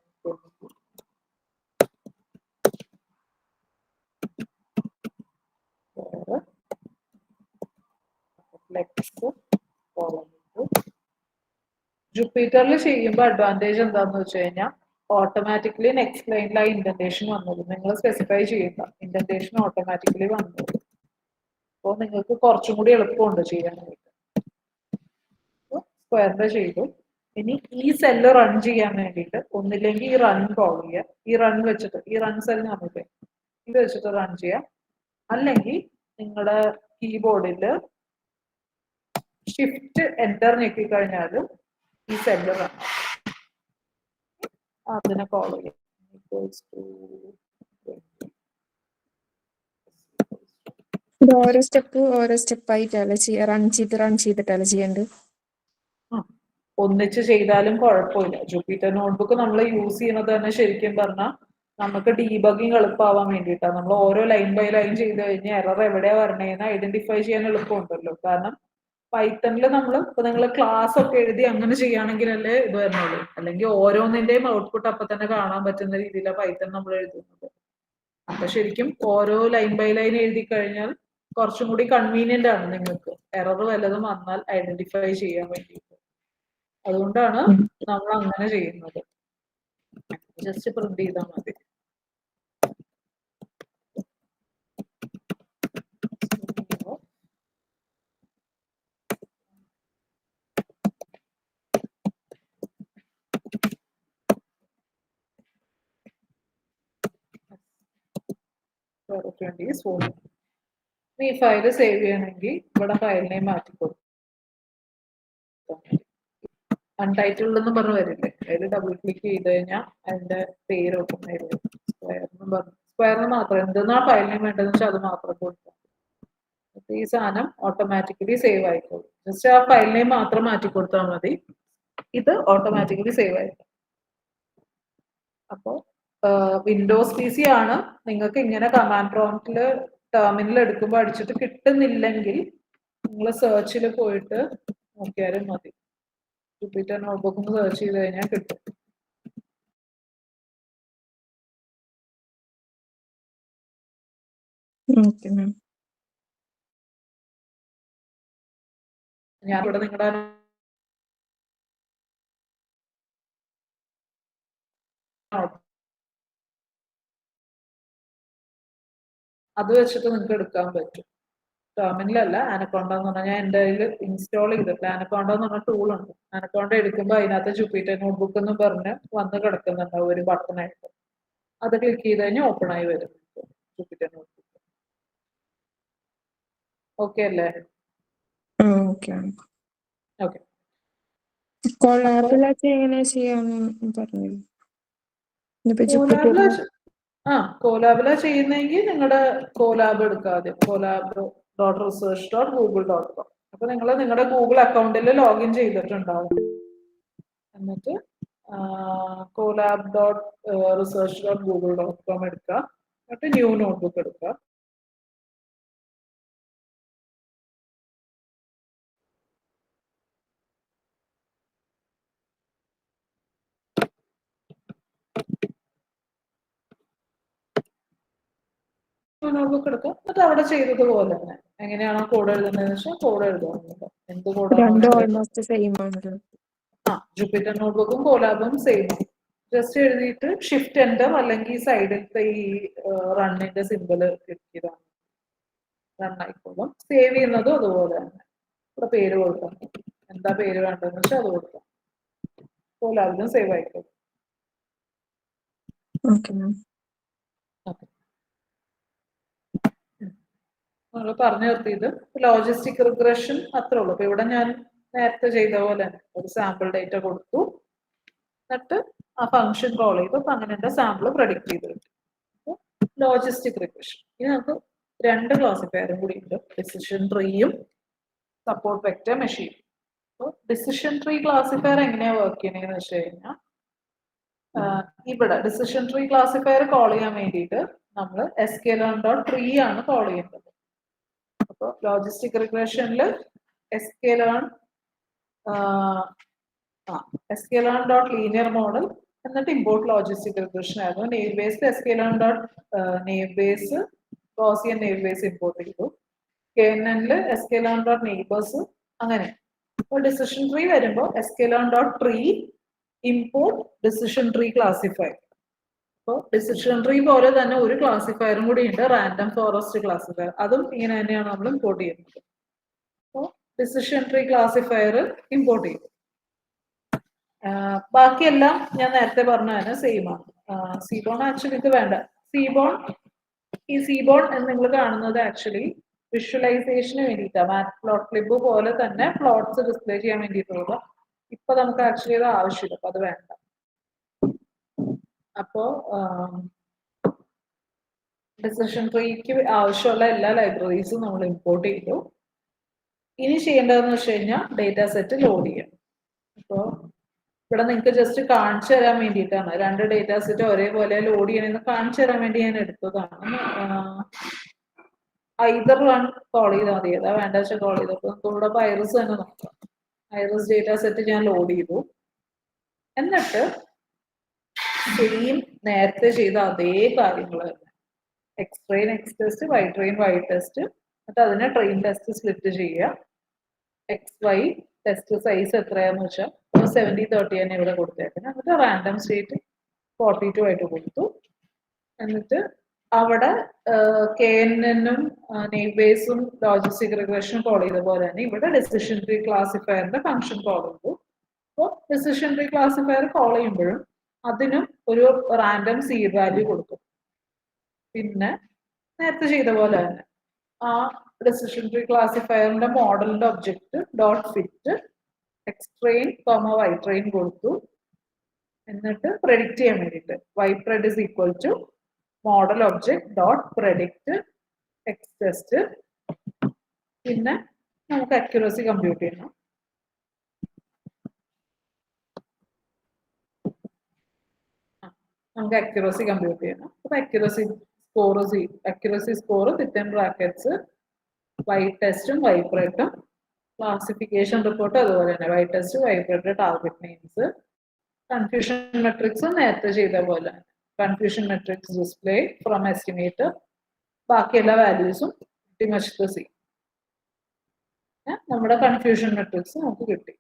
Speaker 1: ജൂപ്പിറ്ററിൽ ചെയ്യുമ്പോൾ അഡ്വാൻറ്റേജ് എന്താന്ന് വെച്ച് കഴിഞ്ഞാൽ ഓട്ടോമാറ്റിക്കലി നെക്സ്റ്റ് ലൈനിലായി ഇൻഡന്റേഷൻ വന്നത് നിങ്ങൾ സ്പെസിഫൈ ചെയ്യുക. ഇൻഡന്റേഷൻ ഓട്ടോമാറ്റിക്കലി വന്നത്. അപ്പോൾ നിങ്ങൾക്ക് കുറച്ചും കൂടി എളുപ്പമുണ്ട് ചെയ്യാനായിട്ട്. സ്ക്വയറിന്റെ ചെയ്തു. ഇനി ഈ സെല്ല് റൺ ചെയ്യാൻ വേണ്ടിയിട്ട് ഒന്നില്ലെങ്കിൽ ഈ റൺ കോൾ ചെയ്യുക. ഈ റൺ വെച്ചിട്ട് ഈ റൺ സെല്ല് നമുക്ക് ഇത് വെച്ചിട്ട് റൺ ചെയ്യാം. അല്ലെങ്കിൽ നിങ്ങളുടെ കീബോർഡിൽ ഷിഫ്റ്റ് എന്റർ ഞെക്കി കഴിഞ്ഞാലും ഈ സെല്ല് റൺ അതിനെ കോൾ ചെയ്യാം.
Speaker 2: ഓരോ സ്റ്റെപ്പായിട്ടല്ലേ ചെയ്യുക? റൺ ചെയ്തിട്ടല്ലേ ചെയ്യേണ്ടത്?
Speaker 1: ഒന്നിച്ച് ചെയ്താലും കുഴപ്പമില്ല. ജൂപ്പിറ്റർ നോട്ട്ബുക്ക് നമ്മൾ യൂസ് ചെയ്യുന്നത് തന്നെ ശരിക്കും പറഞ്ഞാൽ നമുക്ക് ഡീബഗിങ് എളുപ്പമാവാൻ വേണ്ടിയിട്ടാണ്. നമ്മൾ ഓരോ ലൈൻ ബൈ ലൈൻ ചെയ്ത് കഴിഞ്ഞാൽ എറർ എവിടെയാ വരണേന്ന് ഐഡന്റിഫൈ ചെയ്യാൻ എളുപ്പമുണ്ടല്ലോ. കാരണം പൈത്തണിൽ നമ്മൾ ഇപ്പൊ നിങ്ങൾ ക്ലാസ് ഒക്കെ എഴുതി അങ്ങനെ ചെയ്യുകയാണെങ്കിലല്ലേ ഇത് വരുന്നുള്ളൂ. അല്ലെങ്കിൽ ഓരോന്നിന്റെയും ഔട്ട്പുട്ട് അപ്പൊ തന്നെ കാണാൻ പറ്റുന്ന രീതിയിലാണ് പൈത്തൺ നമ്മൾ എഴുതുന്നത്. അപ്പൊ ശരിക്കും ഓരോ ലൈൻ ബൈ ലൈൻ എഴുതി കഴിഞ്ഞാൽ കുറച്ചും കൂടി കൺവീനിയന്റ് ആണ് നിങ്ങൾക്ക് എറർ വല്ലതും വന്നാൽ ഐഡന്റിഫൈ ചെയ്യാൻ വേണ്ടിയിട്ട്. അതുകൊണ്ടാണ് നമ്മൾ അങ്ങനെ ചെയ്യുന്നത്. ജസ്റ്റ് പ്രിന്റ് ചെയ്താൽ മതി. ഈ ഫയല് സേവ് ചെയ്യണമെങ്കിൽ ഇവിടെ ഫയൽ നെയിം മാറ്റിക്കൊടുക്കും. അൺടൈറ്റിൽഡ് എന്ന് പറഞ്ഞ് വരില്ലേ, അതിൽ ഡബിൾ ക്ലിക്ക് ചെയ്ത് കഴിഞ്ഞാൽ അതിന്റെ പേര് ഓപ്പൺ ആയിരുന്നു. സ്ക്വയറിന് മാത്രം എന്തെന്നാ ഫയൽ നെയിം വേണ്ടതെന്ന് വെച്ചാൽ അത് മാത്രം കൊടുക്കാം. ഈ സാധനം ഓട്ടോമാറ്റിക്കലി സേവ് ആയിക്കോളും. ജസ്റ്റ് ആ ഫയൽ നെയിം മാത്രം മാറ്റി കൊടുത്താൽ മതി, ഇത് ഓട്ടോമാറ്റിക്കലി സേവ് ആയിക്കോളും. അപ്പോൾ വിൻഡോസ് PC ആണ്, നിങ്ങൾക്ക് ഇങ്ങനെ കമാൻഡ് പ്രോംപ്റ്റിൽ ടെർമിനൽ എടുക്കുമ്പോൾ അടിച്ചിട്ട് കിട്ടുന്നില്ലെങ്കിൽ നിങ്ങൾ സെർച്ചിൽ പോയിട്ട് നോക്കിയാലും മതി. ജൂപ്പിറ്റർ നോട്ട്ബുക്ക് സെർച്ച് ചെയ്ത് കഴിഞ്ഞാൽ കിട്ടും. ഞാൻ ഇവിടെ നിങ്ങളുടെ അത് വെച്ചിട്ട് നിങ്ങൾക്ക് എടുക്കാൻ പറ്റും. ടെർമിനലല്ല, ആനക്കോണ്ട എന്ന് പറഞ്ഞാൽ ഞാൻ എൻ്റെ കയ്യിൽ ഇൻസ്റ്റാൾ ചെയ്തിട്ടില്ല. ആനക്കോണ്ട എന്ന് പറഞ്ഞ ടൂൾ ഉണ്ട്. ആനക്കോണ്ട എടുക്കുമ്പോൾ അതിനകത്ത് ജൂപ്പിറ്റർ നോട്ട്ബുക്ക് എന്ന് പറഞ്ഞ് വന്ന് കിടക്കുന്നുണ്ടാവും ഒരു ബട്ടണായിട്ട്. അത് ക്ലിക്ക് ചെയ്ത് കഴിഞ്ഞാൽ ഓപ്പൺ ആയി വരും ജൂപ്പിറ്റർ നോട്ട്ബുക്ക്. ഓക്കെ അല്ലേ?
Speaker 2: ഓക്കെ. കൊളാബിലൊക്കെ എങ്ങനെ ചെയ്യാമെന്ന് പറഞ്ഞു.
Speaker 1: കോലാബില ചെയ്യുന്നെങ്കിൽ നിങ്ങളുടെ കോലാബ് എടുക്കാതെ colab.research.google.com. അപ്പൊ നിങ്ങൾ നിങ്ങളുടെ ഗൂഗിൾ അക്കൗണ്ടിൽ ലോഗിൻ ചെയ്തിട്ടുണ്ടാവും. എന്നിട്ട് colab.research.google.com എടുക്കുക. എന്നിട്ട് ന്യൂ നോട്ട്ബുക്ക് എടുക്കുക. നോട്ട്ബുക്ക് എടുക്കുക. എന്നിട്ട് അവിടെ ചെയ്തതുപോലെ തന്നെ എങ്ങനെയാണോ കോഡ് എഴുതുന്നതെന്ന് വെച്ചാൽ കോഡ് എഴുതുക. എന്ത് കോഡാണ്? ജൂപ്പിറ്റർ നോട്ട്ബുക്കും കോലാബും സെയിം. ജസ്റ്റ് എഴുതിയിട്ട് ഷിഫ്റ്റ് എൻ്റർ അല്ലെങ്കിൽ സൈഡിലത്തെ ഈ റണ്ണിന്റെ സിമ്പിൾ ക്ലിക്ക് ചെയ്താണ് റൺ ആയിക്കോളും. സേവ് ചെയ്യുന്നതും അതുപോലെ തന്നെ. ഇവിടെ പേര് കൊടുക്കാം, എന്താ പേര് വേണ്ടതെന്ന് വെച്ചാൽ അത് കൊടുക്കാം. കോലാബിലും സേവ് ആയിക്കോളും. നമ്മൾ പറഞ്ഞു നിർത്തിയത് ലോജിസ്റ്റിക് റിഗ്രഷൻ അത്രേ ഉള്ളൂ. അപ്പൊ ഇവിടെ ഞാൻ നേരത്തെ ചെയ്ത പോലെ ഒരു സാമ്പിൾ ഡേറ്റ കൊടുത്തു, എന്നിട്ട് ആ ഫംഗ്ഷൻ കോൾ ചെയ്തു. അപ്പൊ അങ്ങനെ എന്റെ സാമ്പിൾ പ്രഡിക്റ്റ് ചെയ്ത് കിട്ടും. Logistic regression. ഇനി നമുക്ക് രണ്ട് ക്ലാസിഫയറും കൂടി ഉണ്ട്, ഡിസിഷൻ ട്രീയും സപ്പോർട്ട് വെക്റ്റർ മെഷീൻ. അപ്പോൾ ഡിസിഷൻ ട്രീ ക്ലാസിഫയർ എങ്ങനെയാ വർക്ക് ചെയ്യണമെന്ന് വെച്ച് കഴിഞ്ഞാൽ, ഇവിടെ ഡിസിഷൻ ട്രീ ക്ലാസിഫയർ കോൾ ചെയ്യാൻ വേണ്ടിയിട്ട് നമ്മൾ sklearn.tree ആണ് കോൾ ചെയ്യേണ്ടത്. അപ്പോൾ ലോജിസ്റ്റിക് റിഗ്രഷനിൽ sklearn.linear model എന്നിട്ട് ഇമ്പോർട്ട് ലോജിസ്റ്റിക് റിഗ്രഷൻ ആയിരുന്നു. നെയിം ബേസ്ഡ് sklearn.നെയിം Bayes Gaussian naive Bayes import ചെയ്തു. KNN-ല് sklearn.neighbors അങ്ങനെ. അപ്പോൾ ഡിസിഷൻ ട്രീ വരുമ്പോൾ sklearn.tree import decision tree classifier. അപ്പോൾ ഡിസിഷൻ ട്രീ പോലെ തന്നെ ഒരു ക്ലാസിഫയറും കൂടി ഉണ്ട്, റാൻഡം ഫോറസ്റ്റ് ക്ലാസിഫയർ. അതും ഇങ്ങനെ തന്നെയാണ് നമ്മൾ ഇമ്പോർട്ട് ചെയ്യുന്നത്. അപ്പോൾ ഡിസിഷൻ ട്രീ ക്ലാസിഫയർ ഇമ്പോർട്ട് ചെയ്തു. ബാക്കിയെല്ലാം ഞാൻ നേരത്തെ പറഞ്ഞ തന്നെ സെയിം ആണ്. സീബോൺ ആക്ച്വലി ഇത് വേണ്ട. ഈ സീബോൺ എന്ന് നിങ്ങൾ കാണുന്നത് ആക്ച്വലി വിഷ്വലൈസേഷന് വേണ്ടിയിട്ടാണ്. മാറ്റ്പ്ലോട്ലിബ് പോലെ തന്നെ പ്ലോട്ട്സ് ഡിസ്പ്ലേ ചെയ്യാൻ വേണ്ടിയിട്ടുള്ള. ഇപ്പൊ നമുക്ക് ആക്ച്വലി അത് ആവശ്യമില്ല, അപ്പൊ അത് വേണ്ട. അപ്പോ ഡിസിഷൻ ട്രീക്ക് ആവശ്യമുള്ള എല്ലാ ലൈബ്രറീസും നമ്മൾ ഇമ്പോർട്ട് ചെയ്തു. ഇനി ചെയ്യേണ്ടതെന്ന് വെച്ച് കഴിഞ്ഞാൽ ഡേറ്റാ സെറ്റ് ലോഡ് ചെയ്യാം. അപ്പോൾ ഇവിടെ നിങ്ങൾക്ക് ജസ്റ്റ് കാണിച്ചു തരാൻ വേണ്ടിയിട്ടാണ്, രണ്ട് ഡേറ്റാ സെറ്റ് ഒരേപോലെ ലോഡ് ചെയ്യണമെന്ന് കാണിച്ചു തരാൻ വേണ്ടി ഞാൻ എടുത്തതാണ്. ഐദർ വൺ കോൾ ചെയ്താൽ മതി, ഏതാ വേണ്ട വെച്ചാൽ കോൾ ചെയ്തു. അപ്പൊ നമുക്ക് ഇവിടെ ഐറിസ് തന്നെ നോക്കാം. ഐറിസ് ഡേറ്റാ സെറ്റ് ഞാൻ ലോഡ് ചെയ്തു. എന്നിട്ട് സെയിം നേരത്തെ ചെയ്ത അതേ കാര്യങ്ങൾ തന്നെ, X train X test, Y train Y test, എന്നിട്ട് അതിനെ ട്രെയിൻ ടെസ്റ്റ് സ്പ്ലിറ്റ് ചെയ്യുക. എക്സ് വൈ ടെസ്റ്റ് സൈസ് എത്രയാന്ന് വെച്ചാൽ 70-30 തന്നെ ഇവിടെ കൊടുത്തേക്കുന്നത്. എന്നിട്ട് റാൻഡം സ്റ്റേറ്റ് 42 ആയിട്ട് കൊടുത്തു. എന്നിട്ട് അവിടെ KNN-ഉം നെയിം ബേസും ലോജിസ്റ്റിക് റിഗ്രഷനും കോൾ ചെയ്ത പോലെ തന്നെ ഇവിടെ ഡിസിഷൻ ട്രീ ക്ലാസിഫയറിന്റെ ഫംഗ്ഷൻ കോൾ ചെയ്തു. അപ്പോൾ ഡിസിഷൻ ട്രീ ക്ലാസിഫയർ കോൾ ചെയ്യുമ്പോഴും അതിനും ഒരു റാൻഡം സീഡ് വാല്യൂ കൊടുക്കും. പിന്നെ നേരത്തെ ചെയ്ത പോലെ തന്നെ ആ ഡിസിഷൻ ട്രീ ക്ലാസിഫയറിന്റെ മോഡലിന്റെ object dot fit X train Y train കൊടുത്തു. എന്നിട്ട് പ്രെഡിക്റ്റ് ചെയ്യാൻ വേണ്ടിയിട്ട് y pred is equal to model object dot predict x test. പിന്നെ നമുക്ക് അക്യുറസി കമ്പ്യൂട്ട് ചെയ്യണം. നമുക്ക് അക്യുറസി കമ്പ്യൂട്ട് ചെയ്യണം. അപ്പൊ accuracy score within brackets y ടെസ്റ്റും y pred ഉം ക്ലാസിഫിക്കേഷൻ റിപ്പോർട്ട് അതുപോലെ തന്നെ y test y pred target names confusion matrix നേരത്തെ ചെയ്ത പോലെ confusion matrix display from estimator ബാക്കി എല്ലാ വാല്യൂസും മച്ച് സി നമ്മുടെ കൺഫ്യൂഷൻ മെട്രിക്സ് നമുക്ക് കിട്ടി.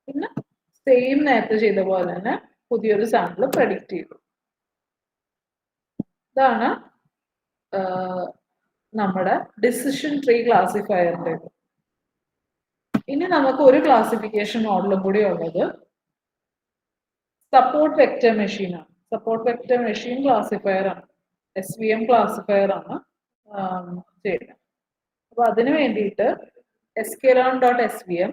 Speaker 1: പിന്നെ സെയിം നേരത്തെ ചെയ്ത പോലെ തന്നെ പുതിയൊരു സാമ്പിൾ പ്രെഡിക്റ്റ് ചെയ്തു. ഇതാണ് നമ്മുടെ ഡിസിഷൻ ട്രീ ക്ലാസിഫയറിന്റെ. ഇനി നമുക്ക് ഒരു ക്ലാസിഫിക്കേഷൻ മോഡലും കൂടി ഉള്ളത് സപ്പോർട്ട് വെക്റ്റർ മെഷീൻ ആണ്. സപ്പോർട്ട് വെക്റ്റർ മെഷീൻ ക്ലാസിഫയർ ആണ്, SVM ക്ലാസിഫയർ ആണ് ചെയ്യുന്നത്. അപ്പൊ അതിന് വേണ്ടിയിട്ട് sklearn.svm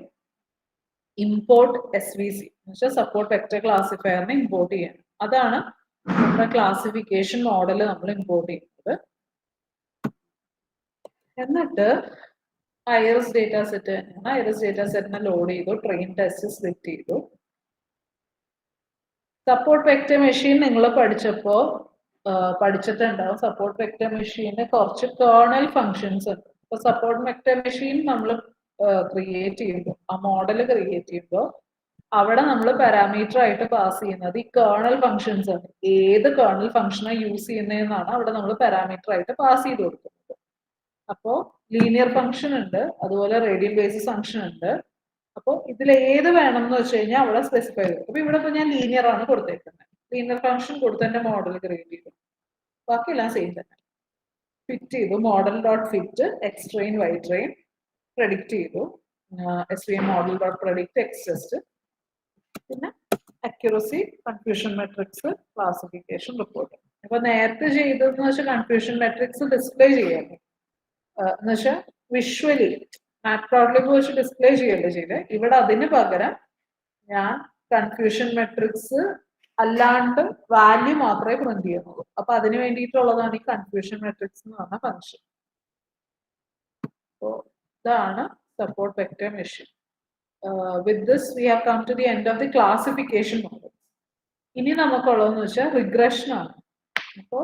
Speaker 1: ഇമ്പോർട്ട് SVC എന്ന് വെച്ചാൽ സപ്പോർട്ട് വെക്റ്റർ ക്ലാസിഫയറിനെ ഇമ്പോർട്ട് ചെയ്യണം. അതാണ് നമ്മുടെ ക്ലാസിഫിക്കേഷൻ മോഡൽ നമ്മൾ ഇമ്പോർട്ട് ചെയ്യുന്നത്. എന്നിട്ട് ഐറിസ് ഡേറ്റ സെറ്റ് തന്നെയാണ്. ഐറിസ് ഡേറ്റ സെറ്റിനെ ലോഡ് ചെയ്തു, ട്രെയിൻ ടെസ്റ്റ് സെലക്ട് ചെയ്തു. സപ്പോർട്ട് വെക്റ്റർ മെഷീൻ നിങ്ങൾ പഠിച്ചിട്ടുണ്ടാവും. സപ്പോർട്ട് വെക്റ്റർ മെഷീന് കുറച്ച് കേർണൽ ഫങ്ഷൻസ് ഉണ്ട്. അപ്പൊ സപ്പോർട്ട് വെക്റ്റർ മെഷീൻ നമ്മൾ ക്രിയേറ്റ് ചെയ്യുമ്പോൾ, ആ മോഡൽ ക്രിയേറ്റ് ചെയ്യുമ്പോൾ അവിടെ നമ്മൾ പാരാമീറ്റർ ആയിട്ട് പാസ് ചെയ്യുന്നത് ഈ കേർണൽ ഫങ്ഷൻസ് ആണ്. ഏത് കേർണൽ ഫങ്ഷനാണ് യൂസ് ചെയ്യുന്നതെന്നാണ് അവിടെ നമ്മൾ പാരാമീറ്റർ ആയിട്ട് പാസ് ചെയ്ത് കൊടുക്കുന്നത്. അപ്പോൾ ലീനിയർ ഫങ്ഷൻ ഉണ്ട്, അതുപോലെ റേഡിയൽ ബേസിസ് ഫങ്ഷൻ ഉണ്ട്. അപ്പോൾ ഇതിൽ ഏത് വേണം എന്ന് വെച്ച് കഴിഞ്ഞാൽ അവിടെ സ്പെസിഫൈ ചെയ്തു. അപ്പൊ ഇവിടെ ഇപ്പൊ ഞാൻ ലീനിയർ ആണ് കൊടുത്തേക്കുന്നത്. ലീനിയർ ഫംഗ്ഷൻ കൊടുത്ത് തന്നെ മോഡൽ ക്രിയേറ്റ് ചെയ്തു. ബാക്കിയെല്ലാം സെയിം തന്നെ. ഫിറ്റ് ചെയ്തു, model dot fit X train Y train predict ചെയ്തു, SVM model dot predict X test. പിന്നെ accuracy, confusion matrix, classification report. അപ്പൊ നേരത്തെ ചെയ്തതെന്ന് വെച്ചാൽ കൺഫ്യൂഷൻ മെട്രിക്സ് ഡിസ്പ്ലേ ചെയ്യാം എന്ന് വെച്ചാൽ വിഷ്വലി മാപ്ലോട്ട്ലിബ് വെച്ച് ഡിസ്പ്ലേ ചെയ്യല്ലേ ചെയ്തേ. ഇവിടെ അതിന് പകരം ഞാൻ കൺഫ്യൂഷൻ മെട്രിക്സ് അല്ലാണ്ട് വാല്യൂ മാത്രമേ പ്രിന്റ് ചെയ്യുന്നുള്ളൂ. അപ്പൊ അതിന് വേണ്ടിയിട്ടുള്ളതാണ് ഈ കൺഫ്യൂഷൻ മെട്രിക്സ് എന്ന് പറഞ്ഞ ഫംഗ്ഷൻ. അപ്പോൾ ഇതാണ് support vector machine. With this we have come to the end of the classification model. ഇനി നമുക്കുള്ളതെന്ന് വെച്ചാൽ റിഗ്രഷൻ ആണ്. അപ്പോൾ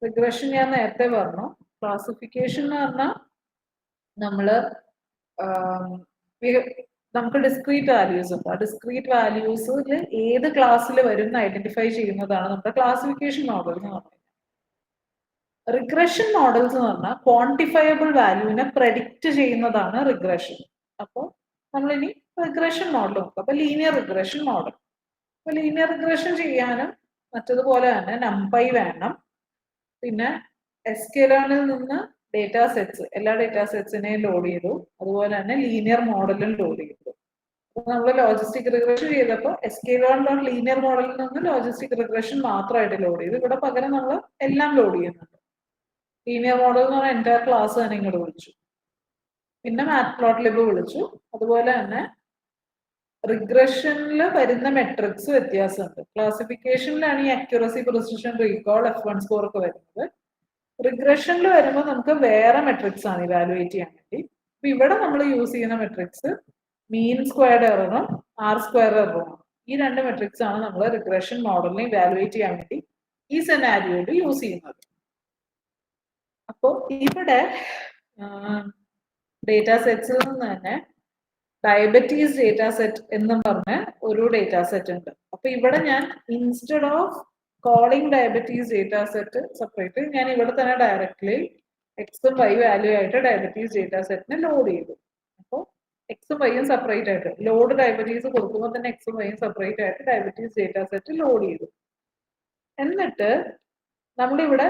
Speaker 1: റിഗ്രഷൻ ഞാൻ നേരത്തെ പറഞ്ഞു. ക്ലാസിഫിക്കേഷൻ എന്ന് പറഞ്ഞാൽ നമുക്ക് ഡിസ്ക്രീറ്റ് വാല്യൂസ് ഉണ്ട്. ആ ഡിസ്ക്രീറ്റ് വാല്യൂസിൽ ഏത് ക്ലാസ്സിൽ വരും എന്ന് ഐഡന്റിഫൈ ചെയ്യുന്നതാണ് നമ്മുടെ ക്ലാസിഫിക്കേഷൻ മോഡൽ എന്ന് പറയുന്നത്. റിഗ്രഷൻ മോഡൽസ് എന്ന് പറഞ്ഞാൽ ക്വാണ്ടിഫയബിൾ വാല്യൂവിനെ പ്രെഡിക്റ്റ് ചെയ്യുന്നതാണ് റിഗ്രഷൻ. അപ്പോൾ നമ്മളിനി റിഗ്രഷൻ മോഡൽ നോക്കാം. അപ്പൊ ലീനിയർ റിഗ്രഷൻ മോഡൽ. അപ്പൊ ലീനിയർ റിഗ്രഷൻ ചെയ്യാനും മറ്റതുപോലെ തന്നെ നംപൈ വേണം. പിന്നെ sklearnൽ നിന്ന് ഡേറ്റാ സെറ്റ്സ്, എല്ലാ ഡേറ്റാ സെറ്റ്സിനെയും ലോഡ് ചെയ്തു. അതുപോലെ തന്നെ ലീനിയർ മോഡലും ലോഡ് ചെയ്തു. അപ്പൊ നമ്മൾ ലോജിസ്റ്റിക് റിഗ്രഷൻ ചെയ്തപ്പോൾ sklearn.ലീനിയർ മോഡലിൽ നിന്ന് ലോജിസ്റ്റിക് റിഗ്രഷൻ മാത്രമായിട്ട് ലോഡ് ചെയ്തു. ഇവിടെ പകരം നമ്മൾ എല്ലാം ലോഡ് ചെയ്യുന്നുണ്ട്. ലീനിയർ മോഡൽ എന്ന് പറഞ്ഞാൽ എൻറ്റയർ ക്ലാസ് തന്നെ ഇങ്ങോട്ട് വിളിച്ചു. പിന്നെ മാറ്റ്പ്ലോട്ട്ലിബ് വിളിച്ചു. അതുപോലെ തന്നെ റിഗ്രഷനിൽ വരുന്ന മെട്രിക്സ് വ്യത്യാസമുണ്ട്. ക്ലാസിഫിക്കേഷനിലാണ് ഈ accuracy, precision, recall, F1 score ഒക്കെ വരുന്നത്. റിഗ്രഷനിൽ വരുമ്പോൾ നമുക്ക് വേറെ മെട്രിക്സ് ആണ് ഇവാലുവേറ്റ് ചെയ്യാൻ വേണ്ടി. അപ്പൊ ഇവിടെ നമ്മൾ യൂസ് ചെയ്യുന്ന മെട്രിക്സ് മീൻ സ്ക്വയർഡ് എററും ആർ സ്ക്വയർ എററും. ഈ രണ്ട് മെട്രിക്സ് ആണ് നമ്മൾ റിഗ്രഷൻ മോഡലിനെ ഇവാലുവേറ്റ് ചെയ്യാൻ വേണ്ടി ഈ സെനാരിയോയിൽ യൂസ് ചെയ്യുന്നത്. അപ്പോൾ ഇവിടെ ഡേറ്റാ സെറ്റ്സിൽ നിന്ന് തന്നെ ഡയബറ്റീസ് ഡേറ്റാ സെറ്റ് എന്നും പറഞ്ഞ ഒരു ഡേറ്റാ സെറ്റ് ഉണ്ട്. അപ്പൊ ഇവിടെ ഞാൻ instead of calling diabetes data set separate, ഞാൻ ഇവിടെ തന്നെ ഡയറക്ട്ലി എക്സും വൈ വാല്യൂ ആയിട്ട് ഡയബറ്റീസ് ഡേറ്റാ സെറ്റിനെ ലോഡ് ചെയ്തു. അപ്പോൾ എക്സും വൈയും സെപ്പറേറ്റ് ആയിട്ട് ലോഡ് ഡയബറ്റീസ് കൊടുക്കുമ്പോൾ തന്നെ എക്സും വൈയും സെപ്പറേറ്റ് ആയിട്ട് ഡയബറ്റീസ് ഡേറ്റാ സെറ്റ് ലോഡ് ചെയ്തു. എന്നിട്ട് നമ്മളിവിടെ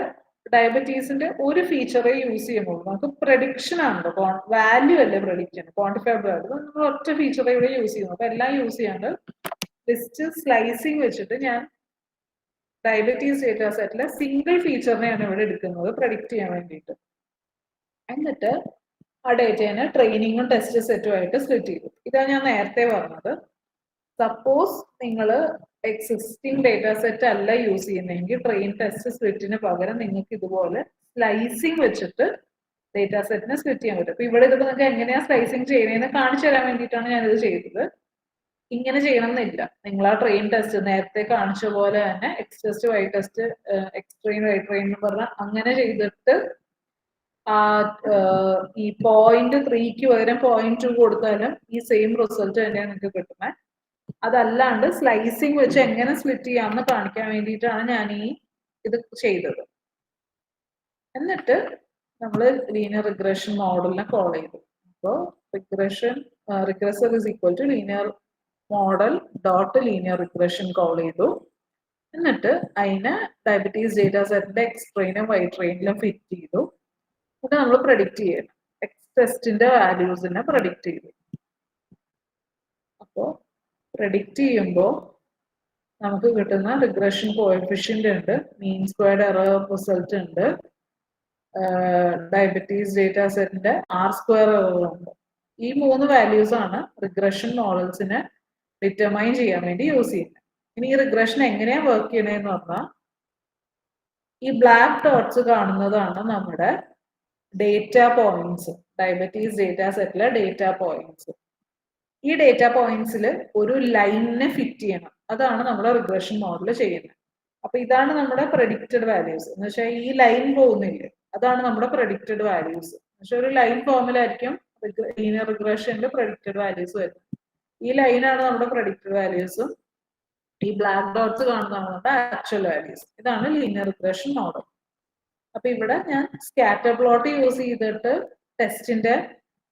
Speaker 1: ഡയബറ്റീസിന്റെ ഒരു ഫീച്ചറെ യൂസ് ചെയ്യുമ്പോൾ നമുക്ക് പ്രഡിക്ഷൻ ആണല്ലോ, വാല്യൂ അല്ലേ പ്രഡിക്റ്റ് ചെയ്യുന്നത്, ക്വാണ്ടിഫൈബിൾ വാല്യൂ. നമ്മൾ ഒറ്റ ഫീച്ചറെ ഇവിടെ യൂസ് ചെയ്യുന്നു. അപ്പൊ എല്ലാം യൂസ് ചെയ്യാണ്ട് ലിസ്റ്റ് സ്ലൈസിങ് വെച്ചിട്ട് ഞാൻ ഡയബറ്റീസ് ഡേറ്റാ സെറ്റിലെ സിംഗിൾ ഫീച്ചറിനെയാണ് ഇവിടെ എടുക്കുന്നത് പ്രഡിക്റ്റ് ചെയ്യാൻ വേണ്ടിയിട്ട്. എന്നിട്ട് ആ ഡേറ്റേനെ ട്രെയിനിങ്ങും ടെസ്റ്റ് സെറ്റുമായിട്ട് സ്പ്ലിറ്റ് ചെയ്തു. ഇതാണ് ഞാൻ നേരത്തെ പറഞ്ഞത്. സപ്പോസ് നിങ്ങൾ എക്സിസ്റ്റിംഗ് ഡേറ്റ സെറ്റ് അല്ല യൂസ് ചെയ്യുന്നതെങ്കിൽ ട്രെയിൻ ടെസ്റ്റ് സ്പ്ലിറ്റിന് പകരം നിങ്ങൾക്ക് ഇതുപോലെ സ്ലൈസിങ് വെച്ചിട്ട് ഡേറ്റ സെറ്റിനെ സ്പ്ലിറ്റ് ചെയ്യാൻ പറ്റും. അപ്പൊ ഇവിടെ ഇത് നിങ്ങൾക്ക് എങ്ങനെയാ സ്ലൈസിങ് ചെയ്യുന്നതെന്ന് കാണിച്ചു തരാൻ വേണ്ടിയിട്ടാണ് ഞാനിത് ചെയ്തത്. ഇങ്ങനെ ചെയ്യണം എന്നില്ല. നിങ്ങൾ ആ ട്രെയിൻ ടെസ്റ്റ് നേരത്തെ കാണിച്ച പോലെ തന്നെ X test Y test X train Y train എന്ന് പറഞ്ഞാൽ അങ്ങനെ ചെയ്തിട്ട് ഈ 0.3ക്ക് പകരം 0.2 കൊടുത്താലും ഈ സെയിം റിസൾട്ട് തന്നെയാണ് നിങ്ങൾക്ക് കിട്ടുന്നത്. അതല്ലാണ്ട് സ്ലൈസിങ് വെച്ച് എങ്ങനെ സ്പ്ലിറ്റ് ചെയ്യാമെന്ന് കാണിക്കാൻ വേണ്ടിയിട്ടാണ് ഞാൻ ഇത് ചെയ്തത്. എന്നിട്ട് നമ്മൾ ലീനിയർ റിഗ്രഷൻ മോഡലിനെ കോൾ ചെയ്തു. അപ്പോൾ regressor is equal to linear model dot linear regression call ചെയ്തു. എന്നിട്ട് അതിനെ ഡയബറ്റീസ് ഡേറ്റ സെറ്റിന്റെ എക്സ് ട്രെയിനും വൈ ട്രെയിനിലും ഫിറ്റ് ചെയ്തു. ഇത് നമ്മൾ പ്രഡിക്റ്റ് ചെയ്യണം. എക്സ് ടെസ്റ്റിന്റെ വാല്യൂസിനെ പ്രഡിക്റ്റ് ചെയ്തു. അപ്പോൾ പ്രഡിക്റ്റ് ചെയ്യുമ്പോൾ നമുക്ക് കിട്ടുന്ന റിഗ്രഷൻ കോഎഫിഷ്യന്റ് ഉണ്ട്, മീൻ സ്ക്വയർഡ് എറർ റിസൾട്ട് ഉണ്ട്, ഡയബറ്റീസ് ഡേറ്റ സെറ്റിന്റെ ആർ സ്ക്വയർ എറർ ഉണ്ട്. ഈ 3 വാല്യൂസ് ആണ് റിഗ്രഷൻ മോഡൽസിനെ ഡിറ്റർമൈൻ ചെയ്യാൻ വേണ്ടി യൂസ് ചെയ്യുന്നത്. ഇനി ഈ റിഗ്രഷൻ എങ്ങനെയാ വർക്ക് ചെയ്യണേന്ന് പറഞ്ഞാൽ ഈ ബ്ലാക്ക് ഡോട്ട്സ് കാണുന്നതാണ് നമ്മുടെ ഡേറ്റ പോയിന്റ്സ്, ഡയബറ്റീസ് ഡേറ്റ സെറ്റിലെ ഡേറ്റ പോയിന്റ്സ്. ഈ ഡേറ്റ പോയിന്റ്സിൽ ഒരു ലൈനിനെ ഫിറ്റ് ചെയ്യണം. അതാണ് നമ്മുടെ റിഗ്രഷൻ മോഡൽ ചെയ്യുന്നത്. അപ്പൊ ഇതാണ് നമ്മുടെ പ്രഡിക്റ്റഡ് വാല്യൂസ് എന്ന് വെച്ചാൽ ഈ ലൈൻ പോകുന്നില്ലേ, അതാണ് നമ്മുടെ പ്രഡിക്റ്റഡ് വാല്യൂസ്. പക്ഷെ ഒരു ലൈൻ ഫോമിലായിരിക്കും ലീനിയർ റിഗ്രഷനിൽ പ്രഡിക്റ്റഡ് വാല്യൂസ് വരുന്നത്. ഈ ലൈനാണ് നമ്മുടെ പ്രഡിക്റ്റഡ് വാല്യൂസും ഈ ബ്ലാക്ക് ഡോട്ട്സ് കാണുന്നതാണ് നമ്മുടെ ആക്ച്വൽ വാല്യൂസ്. ഇതാണ് ലീനിയർ റിഗ്രഷൻ മോഡൽ. അപ്പൊ ഇവിടെ ഞാൻ സ്കാറ്റർ പ്ലോട്ട് യൂസ് ചെയ്തിട്ട് ടെസ്റ്റിന്റെ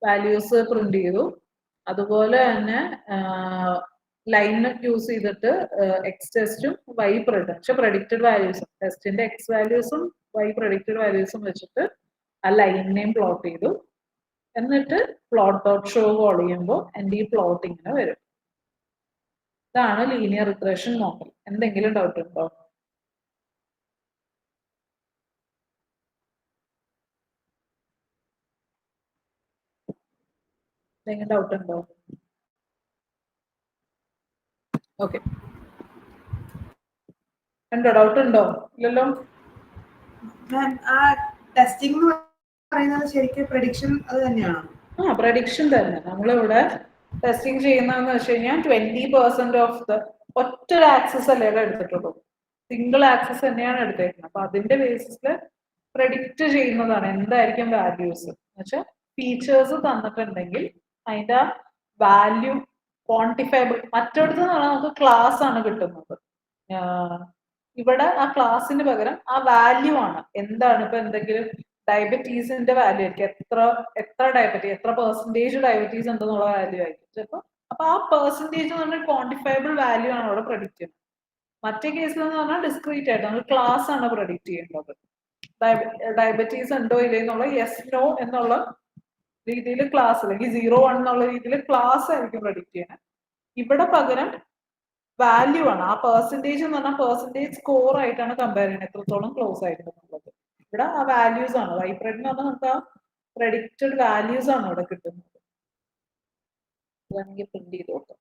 Speaker 1: വാല്യൂസ് പ്രിന്റ് ചെയ്തു. അതുപോലെ തന്നെ ലൈൻ യൂസ് ചെയ്തിട്ട് എക്സ് ടെസ്റ്റും വൈ പക്ഷെ പ്രഡിക്റ്റഡ് വാല്യൂസും ടെസ്റ്റിന്റെ എക്സ് വാല്യൂസും വൈ പ്രഡിക്റ്റഡ് വാല്യൂസും വെച്ചിട്ട് ആ ലൈനിനെയും പ്ലോട്ട് ചെയ്തു. എന്നിട്ട് പ്ലോട്ട് ഡോട്ട് ഷോ കോൾ ചെയ്യുമ്പോൾ എൻ്റെ ഈ പ്ലോട്ട് ഇങ്ങനെ വരും. ഇതാണ് ലീനിയർ റിഗ്രഷൻ മോഡൽ. എന്തെങ്കിലും ഡൗട്ട് ഉണ്ടോ? എന്തെങ്കിലും ഡൗട്ട് ഉണ്ടോ? ഓക്കെ, ഉണ്ടോ? ഡൗട്ട് ഉണ്ടോ? ഇല്ലല്ലോ.
Speaker 3: ടെസ്റ്റിംഗ് പറയുന്നത് ശരിക്കും പ്രഡിക്ഷൻ അത് തന്നെയാണോ?
Speaker 1: പ്രഡിക്ഷൻ തന്നെ. നമ്മളിവിടെ ടെസ്റ്റിംഗ് ചെയ്യുന്നതെന്ന് വെച്ച് കഴിഞ്ഞാൽ 20% ഓഫ് ദ ഒറ്റ ആക്സസ് അല്ലേ എടുത്തിട്ടുള്ളൂ, സിംഗിൾ ആക്സസ് തന്നെയാണ് എടുത്തേക്കുന്നത്. അപ്പൊ അതിന്റെ ബേസിസിൽ പ്രഡിക്റ്റ് ചെയ്യുന്നതാണ് എന്തായിരിക്കും വാല്യൂസ് എന്ന് വെച്ചാൽ ഫീച്ചേഴ്സ് തന്നിട്ടുണ്ടെങ്കിൽ അതിന്റെ വാല്യൂ ക്വാണ്ടിഫയബിൾ. മറ്റൊടുത്ത് നമുക്ക് ക്ലാസ് ആണ് കിട്ടുന്നത്. ഇവിടെ ആ ക്ലാസ്സിന് പകരം ആ വാല്യൂ ആണ്. എന്താണ് ഇപ്പൊ എന്തെങ്കിലും ഡയബറ്റീസിന്റെ വാല്യൂ ആയിരിക്കും, എത്ര ഡയബറ്റീസ്, എത്ര പെർസെന്റേജ് ഡയബറ്റീസ് ഉണ്ടെന്നുള്ള വാല്യൂ ആയിരിക്കും ചിലപ്പോൾ. അപ്പൊ ആ പെർസെന്റേജ് എന്ന് പറഞ്ഞാൽ ക്വാണ്ടിഫയബിൾ വാല്യൂ ആണ് അവിടെ പ്രഡിക്റ്റ് ചെയ്യുന്നത്. മറ്റേ കേസിൽ എന്ന് പറഞ്ഞാൽ ഡിസ്ക്രീറ്റ് ആയിട്ട് നമ്മൾ ക്ലാസ് ആണ് പ്രഡിക്റ്റ് ചെയ്യേണ്ടത്. ഡയബറ്റീസ് ഉണ്ടോ ഇല്ലേ എന്നുള്ള യെസ് നോ എന്നുള്ള രീതിയിൽ ക്ലാസ്, അല്ലെങ്കിൽ 0-1 എന്നുള്ള രീതിയിൽ ക്ലാസ് ആയിരിക്കും പ്രഡിക്റ്റ് ചെയ്യുന്നത്. ഇവിടെ പകരം വാല്യൂ ആണ്. ആ പെർസെന്റേജ് എന്ന് പറഞ്ഞാൽ പെർസെന്റേജ് സ്കോർ ആയിട്ടാണ് കമ്പയർ ചെയ്യുന്നത്, എത്രത്തോളം ക്ലോസ് ആയിട്ടുള്ളത്. ഇവിടെ ആ വാല്യൂസ് ആണ്. വൈപ്രെഡ് എന്ന് പറഞ്ഞാൽ നമുക്ക് ആ പ്രഡിക്റ്റഡ് വാല്യൂസ് ആണ് ഇവിടെ കിട്ടുന്നത്. ഇതാണെങ്കിൽ പ്രിന്റ് ചെയ്ത് നോക്കാം.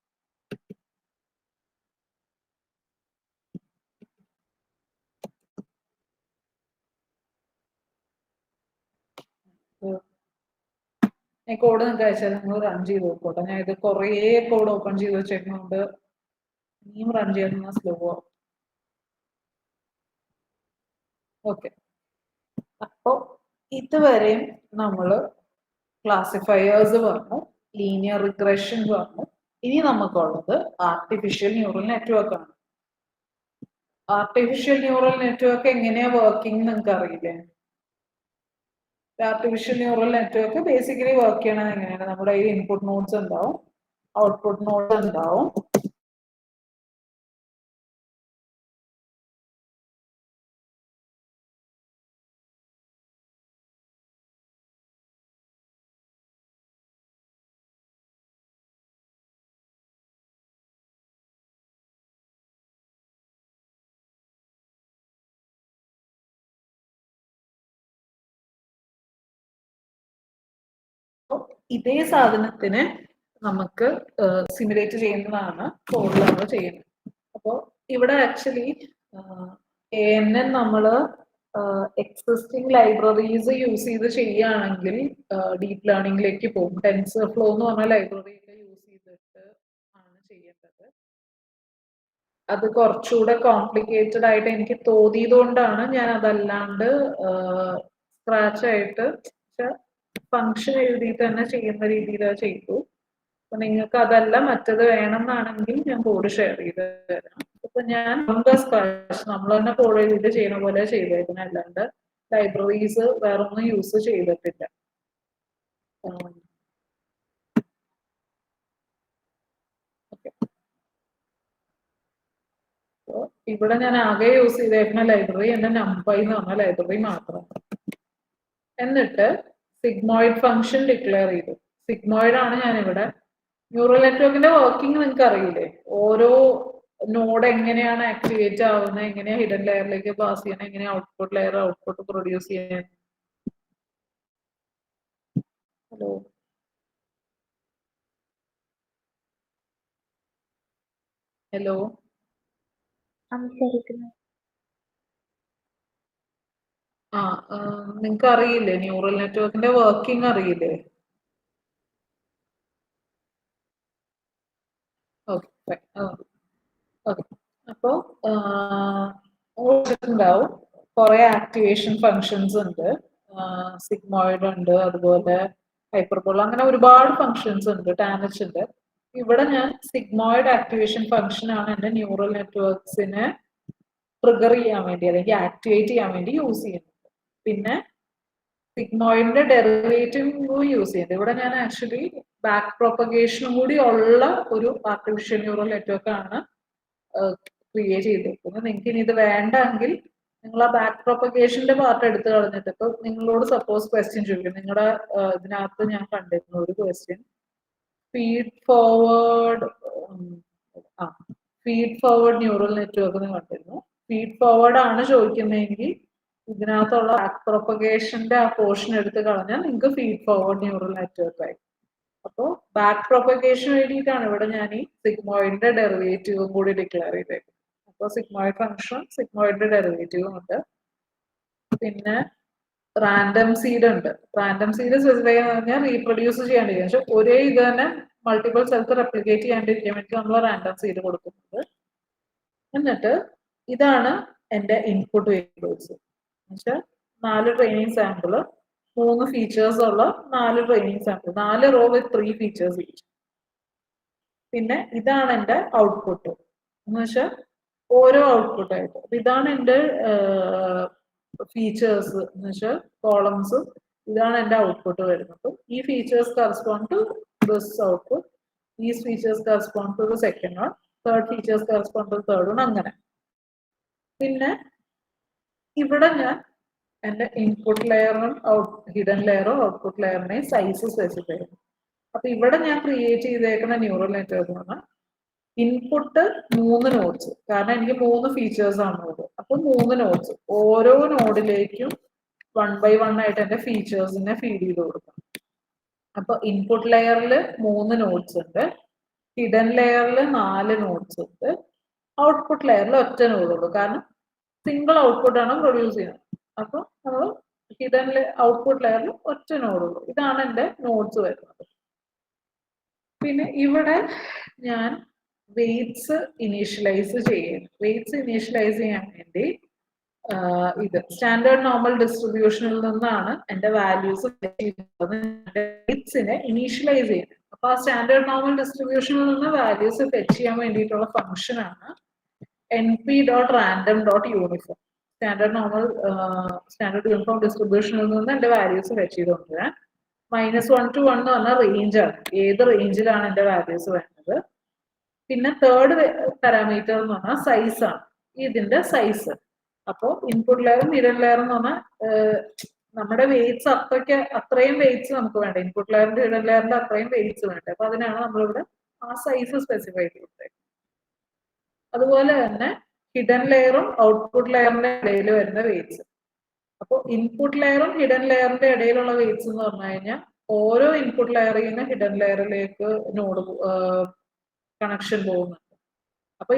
Speaker 1: ഞാൻ കോഡ് നിങ്ങൾക്ക് അയച്ചാൽ നിങ്ങൾ റൺ ചെയ്ത് നോക്കോട്ടെ. ഞാൻ ഇത് കുറേ കോഡ് ഓപ്പൺ ചെയ്ത് വെച്ചേക്കുന്നുണ്ട്, ഇനിയും റൺ ചെയ്യുന്ന സ്ലോ ആവും. ഓക്കെ, അപ്പോ ഇതുവരെയും നമ്മൾ ക്ലാസിഫയേഴ്സ് പറഞ്ഞു, ലീനിയർ റിഗ്രഷൻ പറഞ്ഞു. ഇനി നമുക്കുള്ളത് ആർട്ടിഫിഷ്യൽ ന്യൂറൽ നെറ്റ്വർക്ക് ആണ്. ആർട്ടിഫിഷ്യൽ ന്യൂറൽ നെറ്റ്വർക്ക് എങ്ങനെയാ വർക്കിംഗ് നിങ്ങൾക്ക് അറിയില്ലേ? Artificial neural network basically work ചെയ്യണത് എങ്ങനെയാണ്? നമ്മുടെ ഈ ഇൻപുട്ട് നോഡ്സ് ഉണ്ടാവും, ഔട്ട്പുട്ട് നോഡ് ഉണ്ടാവും. ഇതേ സാധനത്തിന് നമുക്ക് സിമുലേറ്റ് ചെയ്യുന്നതാണ് കോഡിൽ നമ്മൾ ചെയ്യുന്നത്. അപ്പോൾ ഇവിടെ ആക്ച്വലി ANN നമ്മൾ എക്സിസ്റ്റിംഗ് ലൈബ്രറീസ് യൂസ് ചെയ്ത് ചെയ്യുകയാണെങ്കിൽ ഡീപ്പ് ലേണിംഗിലേക്ക് പോകും. ടെൻസർഫ്ലോ എന്ന് പറഞ്ഞ ലൈബ്രറിയിൽ യൂസ് ചെയ്തിട്ട് ആണ് ചെയ്യേണ്ടത്. അത് കുറച്ചുകൂടെ കോംപ്ലിക്കേറ്റഡ് ആയിട്ട് എനിക്ക് തോന്നിയത് കൊണ്ടാണ് ഞാൻ അതല്ലാണ്ട് സ്ക്രാച്ച് ആയിട്ട് ഫംഗ്ഷൻ എഴുതിയിട്ട് തന്നെ ചെയ്യുന്ന രീതിയിൽ ചെയ്തു. അപ്പൊ നിങ്ങൾക്ക് അതല്ല മറ്റത് വേണമെന്നാണെങ്കിൽ ഞാൻ കോഡ് ഷെയർ ചെയ്ത് തരാം. അപ്പൊ ഞാൻ സ്ക്രാച്ച് നമ്മൾ തന്നെ കോഡ് എഴുതിയിട്ട് ചെയ്യുന്ന പോലെ ചെയ്തേക്കണം, അല്ലാണ്ട് ലൈബ്രറീസ് വേറെ ഒന്നും യൂസ് ചെയ്തിട്ടില്ല. ഇവിടെ ഞാൻ ആകെ യൂസ് ചെയ്തേക്കുന്ന ലൈബ്രറി എന്റെ numpy എന്ന് പറഞ്ഞ ലൈബ്രറി മാത്രം. എന്നിട്ട് സിഗ്മോയിഡ് ഫംഗ്ഷൻ ഡിക്ലെയർ ചെയ്തു. സിഗ്മോയിഡ് ആണ് ഞാൻ ഇവിടെ. ന്യൂറൽ നെറ്റ്വർക്കിന്റെ വർക്കിംഗ് നിങ്ങൾക്ക് അറിയില്ലേ, ഓരോ നോഡ് എങ്ങനെയാണ് ആക്ടിവേറ്റ് ആവുന്നത്, എങ്ങനെയാണ് ഹിഡൻ ലെയറിലേക്ക് പാസ് ചെയ്യണം, എങ്ങനെയാണ് ഔട്ട്പുട്ട് ലെയർ ഔട്ട്പുട്ട് പ്രൊഡ്യൂസ് ചെയ്യാൻ. ഹലോ ഹലോ നിങ്ങൾക്ക് അറിയില്ലേ ന്യൂറൽ നെറ്റ്വർക്കിന്റെ വർക്കിംഗ് അറിയില്ലേ? Okay okay. അപ്പോൾ ഉണ്ടാവും കുറെ ആക്ടിവേഷൻ ഫങ്ഷൻസ് ഉണ്ട്. സിഗ്മോയിഡ് ഉണ്ട്, അതുപോലെ ഹൈപ്പർബോള, അങ്ങനെ ഒരുപാട് ഫങ്ഷൻസ് ഉണ്ട്. ടാനച്ച് ഉണ്ട്. ഇവിടെ ഞാൻ സിഗ്മോയിഡ് ആക്ടിവേഷൻ ഫങ്ഷൻ ആണ് എന്റെ ന്യൂറൽ നെറ്റ്വർക്സിനെ ട്രിഗർ ചെയ്യാൻ വേണ്ടി അല്ലെങ്കിൽ ആക്ടിവേറ്റ് ചെയ്യാൻ വേണ്ടി യൂസ് ചെയ്യുന്നത്. പിന്നെ സിഗ്മോയിഡിന്റെ ഡെറിവേറ്റീവ് യൂസ് ചെയ്യുന്നത്. ഇവിടെ ഞാൻ ആക്ച്വലി ബാക്ക് പ്രൊപ്പഗേഷനും കൂടി ഉള്ള ഒരു ആർട്ടിഫിഷ്യൽ ന്യൂറൽ നെറ്റ്വർക്ക് ആണ് ക്രിയേറ്റ് ചെയ്തിരിക്കുന്നത്. നിങ്ങൾക്ക് ഇനി ഇത് വേണ്ടെങ്കിൽ നിങ്ങൾ ആ ബാക്ക് പ്രൊപ്പഗേഷന്റെ പാർട്ട് എടുത്ത് കളഞ്ഞിട്ട്, ഇപ്പൊ നിങ്ങളോട് സപ്പോസ് ക്വസ്റ്റ്യൻ ചോദിക്കും, നിങ്ങളുടെ ഇതിനകത്ത് ഞാൻ കണ്ടിരുന്നു ഒരു question, feed forward neural network എന്ന് കണ്ടിരുന്നു. ഫീഡ് ഫോർവേഡ് ആണ് ചോദിക്കുന്നതെങ്കിൽ ഇതിനകത്തുള്ള ബാക്ക് പ്രൊപ്പഗേഷന്റെ ആ പോർഷൻ എടുത്ത് കളഞ്ഞാൽ നിങ്ങൾക്ക് ഫീഡ് ഫോർവേഡ് ന്യൂറൽ നെറ്റ്വർക്ക് ആയി. അപ്പോൾ ബാക്ക് പ്രൊപ്പഗേഷൻ വേണ്ടിയിട്ടാണ് ഇവിടെ ഞാൻ ഈ സിഗ്മോയിഡിന്റെ ഡെറിവേറ്റീവും കൂടി ഡിക്ലെയർ ചെയ്തേക്കുന്നത്. അപ്പോൾ സിഗ്മോയിഡ് ഫംഗ്ഷൻ, സിഗ്മോയിഡിന്റെ ഡെറിവേറ്റീവും ഉണ്ട്. പിന്നെ റാൻഡം സീഡ് ഉണ്ട്. റാൻഡം സീഡ് സ്പെസിഫൈ എന്ന് പറഞ്ഞാൽ റീപ്രൊഡ്യൂസ് ചെയ്യാണ്ടിരിക്കുക, പക്ഷെ ഒരേ ഇത് തന്നെ മൾട്ടിപ്പിൾ സ്ഥലത്ത് റെപ്ലിക്കേറ്റ് ചെയ്യാണ്ടിരിക്കാൻ വേണ്ടി നമ്മൾ റാൻഡം സീഡ് കൊടുക്കുന്നത്. എന്നിട്ട് ഇതാണ് എന്റെ ഇൻപുട്ട് വേരിയബിൾസ്. എന്നുവെച്ചാൽ 4 ട്രെയിനിങ് സാമ്പിള്, 3 ഫീച്ചേഴ്സ് ഉള്ള 4 ട്രെയിനിങ് സാമ്പിൾ, 4 റോ വിത്ത് 3 ഫീച്ചേഴ്സ് ഈച്ച്. പിന്നെ ഇതാണ് എന്റെ ഔട്ട്പുട്ട് എന്ന് വെച്ചാൽ ഓരോ ഔട്ട്പുട്ടായിട്ട്. അപ്പൊ ഇതാണ് എന്റെ ഫീച്ചേഴ്സ് എന്ന് വെച്ചാൽ കോളംസ്. ഇതാണ് എന്റെ ഔട്ട്പുട്ട് വരുന്നത്. ഈ features correspond to this output, ഈ features correspond to the second one, third features correspond to third one, അങ്ങനെ. പിന്നെ ഇവിടെ ഞാൻ എന്റെ ഇൻപുട്ട് ലെയറും ഹിഡൻ ലെയറും ഔട്ട്പുട്ട് ലെയറിനെയും സൈസ് സ്പെസിഫൈ ചെയ്യുന്നു. അപ്പൊ ഇവിടെ ഞാൻ ക്രിയേറ്റ് ചെയ്തേക്കുന്ന ന്യൂറൽ നെറ്റ്വർക്ക് എന്ന് പറഞ്ഞാൽ ഇൻപുട്ട് 3 നോഡ്സ്, കാരണം എനിക്ക് 3 ഫീച്ചേഴ്സ് ആണ് ഉള്ളത്. അപ്പൊ 3 നോഡ്സ്, ഓരോ നോഡിലേക്കും 1 by 1 ആയിട്ട് എന്റെ ഫീച്ചേഴ്സിനെ ഫീഡ് ചെയ്ത് കൊടുക്കണം. അപ്പൊ ഇൻപുട്ട് ലെയറിൽ 3 നോഡ്സ് ഉണ്ട്, ഹിഡൻ ലെയറിൽ 4 നോഡ്സ് ഉണ്ട്, ഔട്ട്പുട്ട് ലെയറിൽ ഒറ്റ നോഡുള്ളൂ, കാരണം സിംഗിൾ ഔട്ട്പുട്ട് ആണ് പ്രൊഡ്യൂസ് ചെയ്യുന്നത്. അപ്പൊ നമ്മൾ ഹിഡൻ ഔട്ട്പുട്ട് ലെയറിൽ ഒറ്റ നോഡുള്ളൂ. ഇതാണ് എന്റെ നോഡ്സ് വരുന്നത്. പിന്നെ ഇവിടെ ഞാൻ വെയ്റ്റ്സ് ഇനീഷ്യലൈസ് ചെയ്യുന്നു. വെയ്റ്റ്സ് ഇനീഷ്യലൈസ് ചെയ്യാൻ വേണ്ടി ഇത് സ്റ്റാൻഡേർഡ് നോർമൽ ഡിസ്ട്രിബ്യൂഷനിൽ നിന്നാണ് എന്റെ വാല്യൂസ് വെയ്റ്റ്സിനെ ഇനീഷ്യലൈസ് ചെയ്യുന്നത്. അപ്പൊ ആ സ്റ്റാൻഡേർഡ് നോർമൽ ഡിസ്ട്രിബ്യൂഷനിൽ നിന്ന് വാല്യൂസ് ഫെച്ച് ചെയ്യാൻ വേണ്ടിയിട്ടുള്ള ഫംഗ്ഷൻ ആണ് np.random.uniform. സ്റ്റാൻഡേർഡ് യൂണിഫോം ഡിസ്ട്രിബ്യൂഷനിൽ നിന്ന് എന്റെ വാല്യൂസ് ഫെച്ച് ചെയ്തുകൊണ്ടുവരാൻ. -1 to 1 എന്ന് പറഞ്ഞ റേഞ്ചാണ്, ഏത് റേഞ്ചിലാണ് എന്റെ വാല്യൂസ് വേണ്ടത്. പിന്നെ തേർഡ് പാരാമീറ്റർ എന്ന് പറഞ്ഞാൽ സൈസ് ആണ്, ഇതിന്റെ സൈസ്. അപ്പോൾ ഇൻപുട്ട് ലെയറും ഹിഡൻ ലെയറും എന്ന് പറഞ്ഞാൽ നമ്മുടെ വെയ്റ്റ്സ് അത്രയും വെയ്റ്റ്സ് നമുക്ക് വേണ്ട, ഇൻപുട്ട് ലെയറിന്റെ ഹിഡൻ ലെയറിന്റെ അത്രയും വെയ്റ്റ്സ് വേണ്ട. അപ്പൊ അതിനാണ് നമ്മളിവിടെ ആ സൈസ് സ്പെസിഫൈ ചെയ്തത്. അതുപോലെ തന്നെ ഹിഡൻ ലെയറും ഔട്ട്പുട്ട് ലെയറിന്റെ ഇടയിൽ വരുന്ന വെയ്റ്റ്സ്. അപ്പോൾ ഇൻപുട്ട് ലെയറും ഹിഡൻ ലെയറിന്റെ ഇടയിലുള്ള വെയ്റ്റ്സ് എന്ന് പറഞ്ഞു കഴിഞ്ഞാൽ ഓരോ ഇൻപുട്ട് ലെയറിൽ നിന്ന് ഹിഡൻ ലെയറിലേക്ക് നോഡ് കണക്ഷൻ പോകുന്നുണ്ട്. അപ്പൊ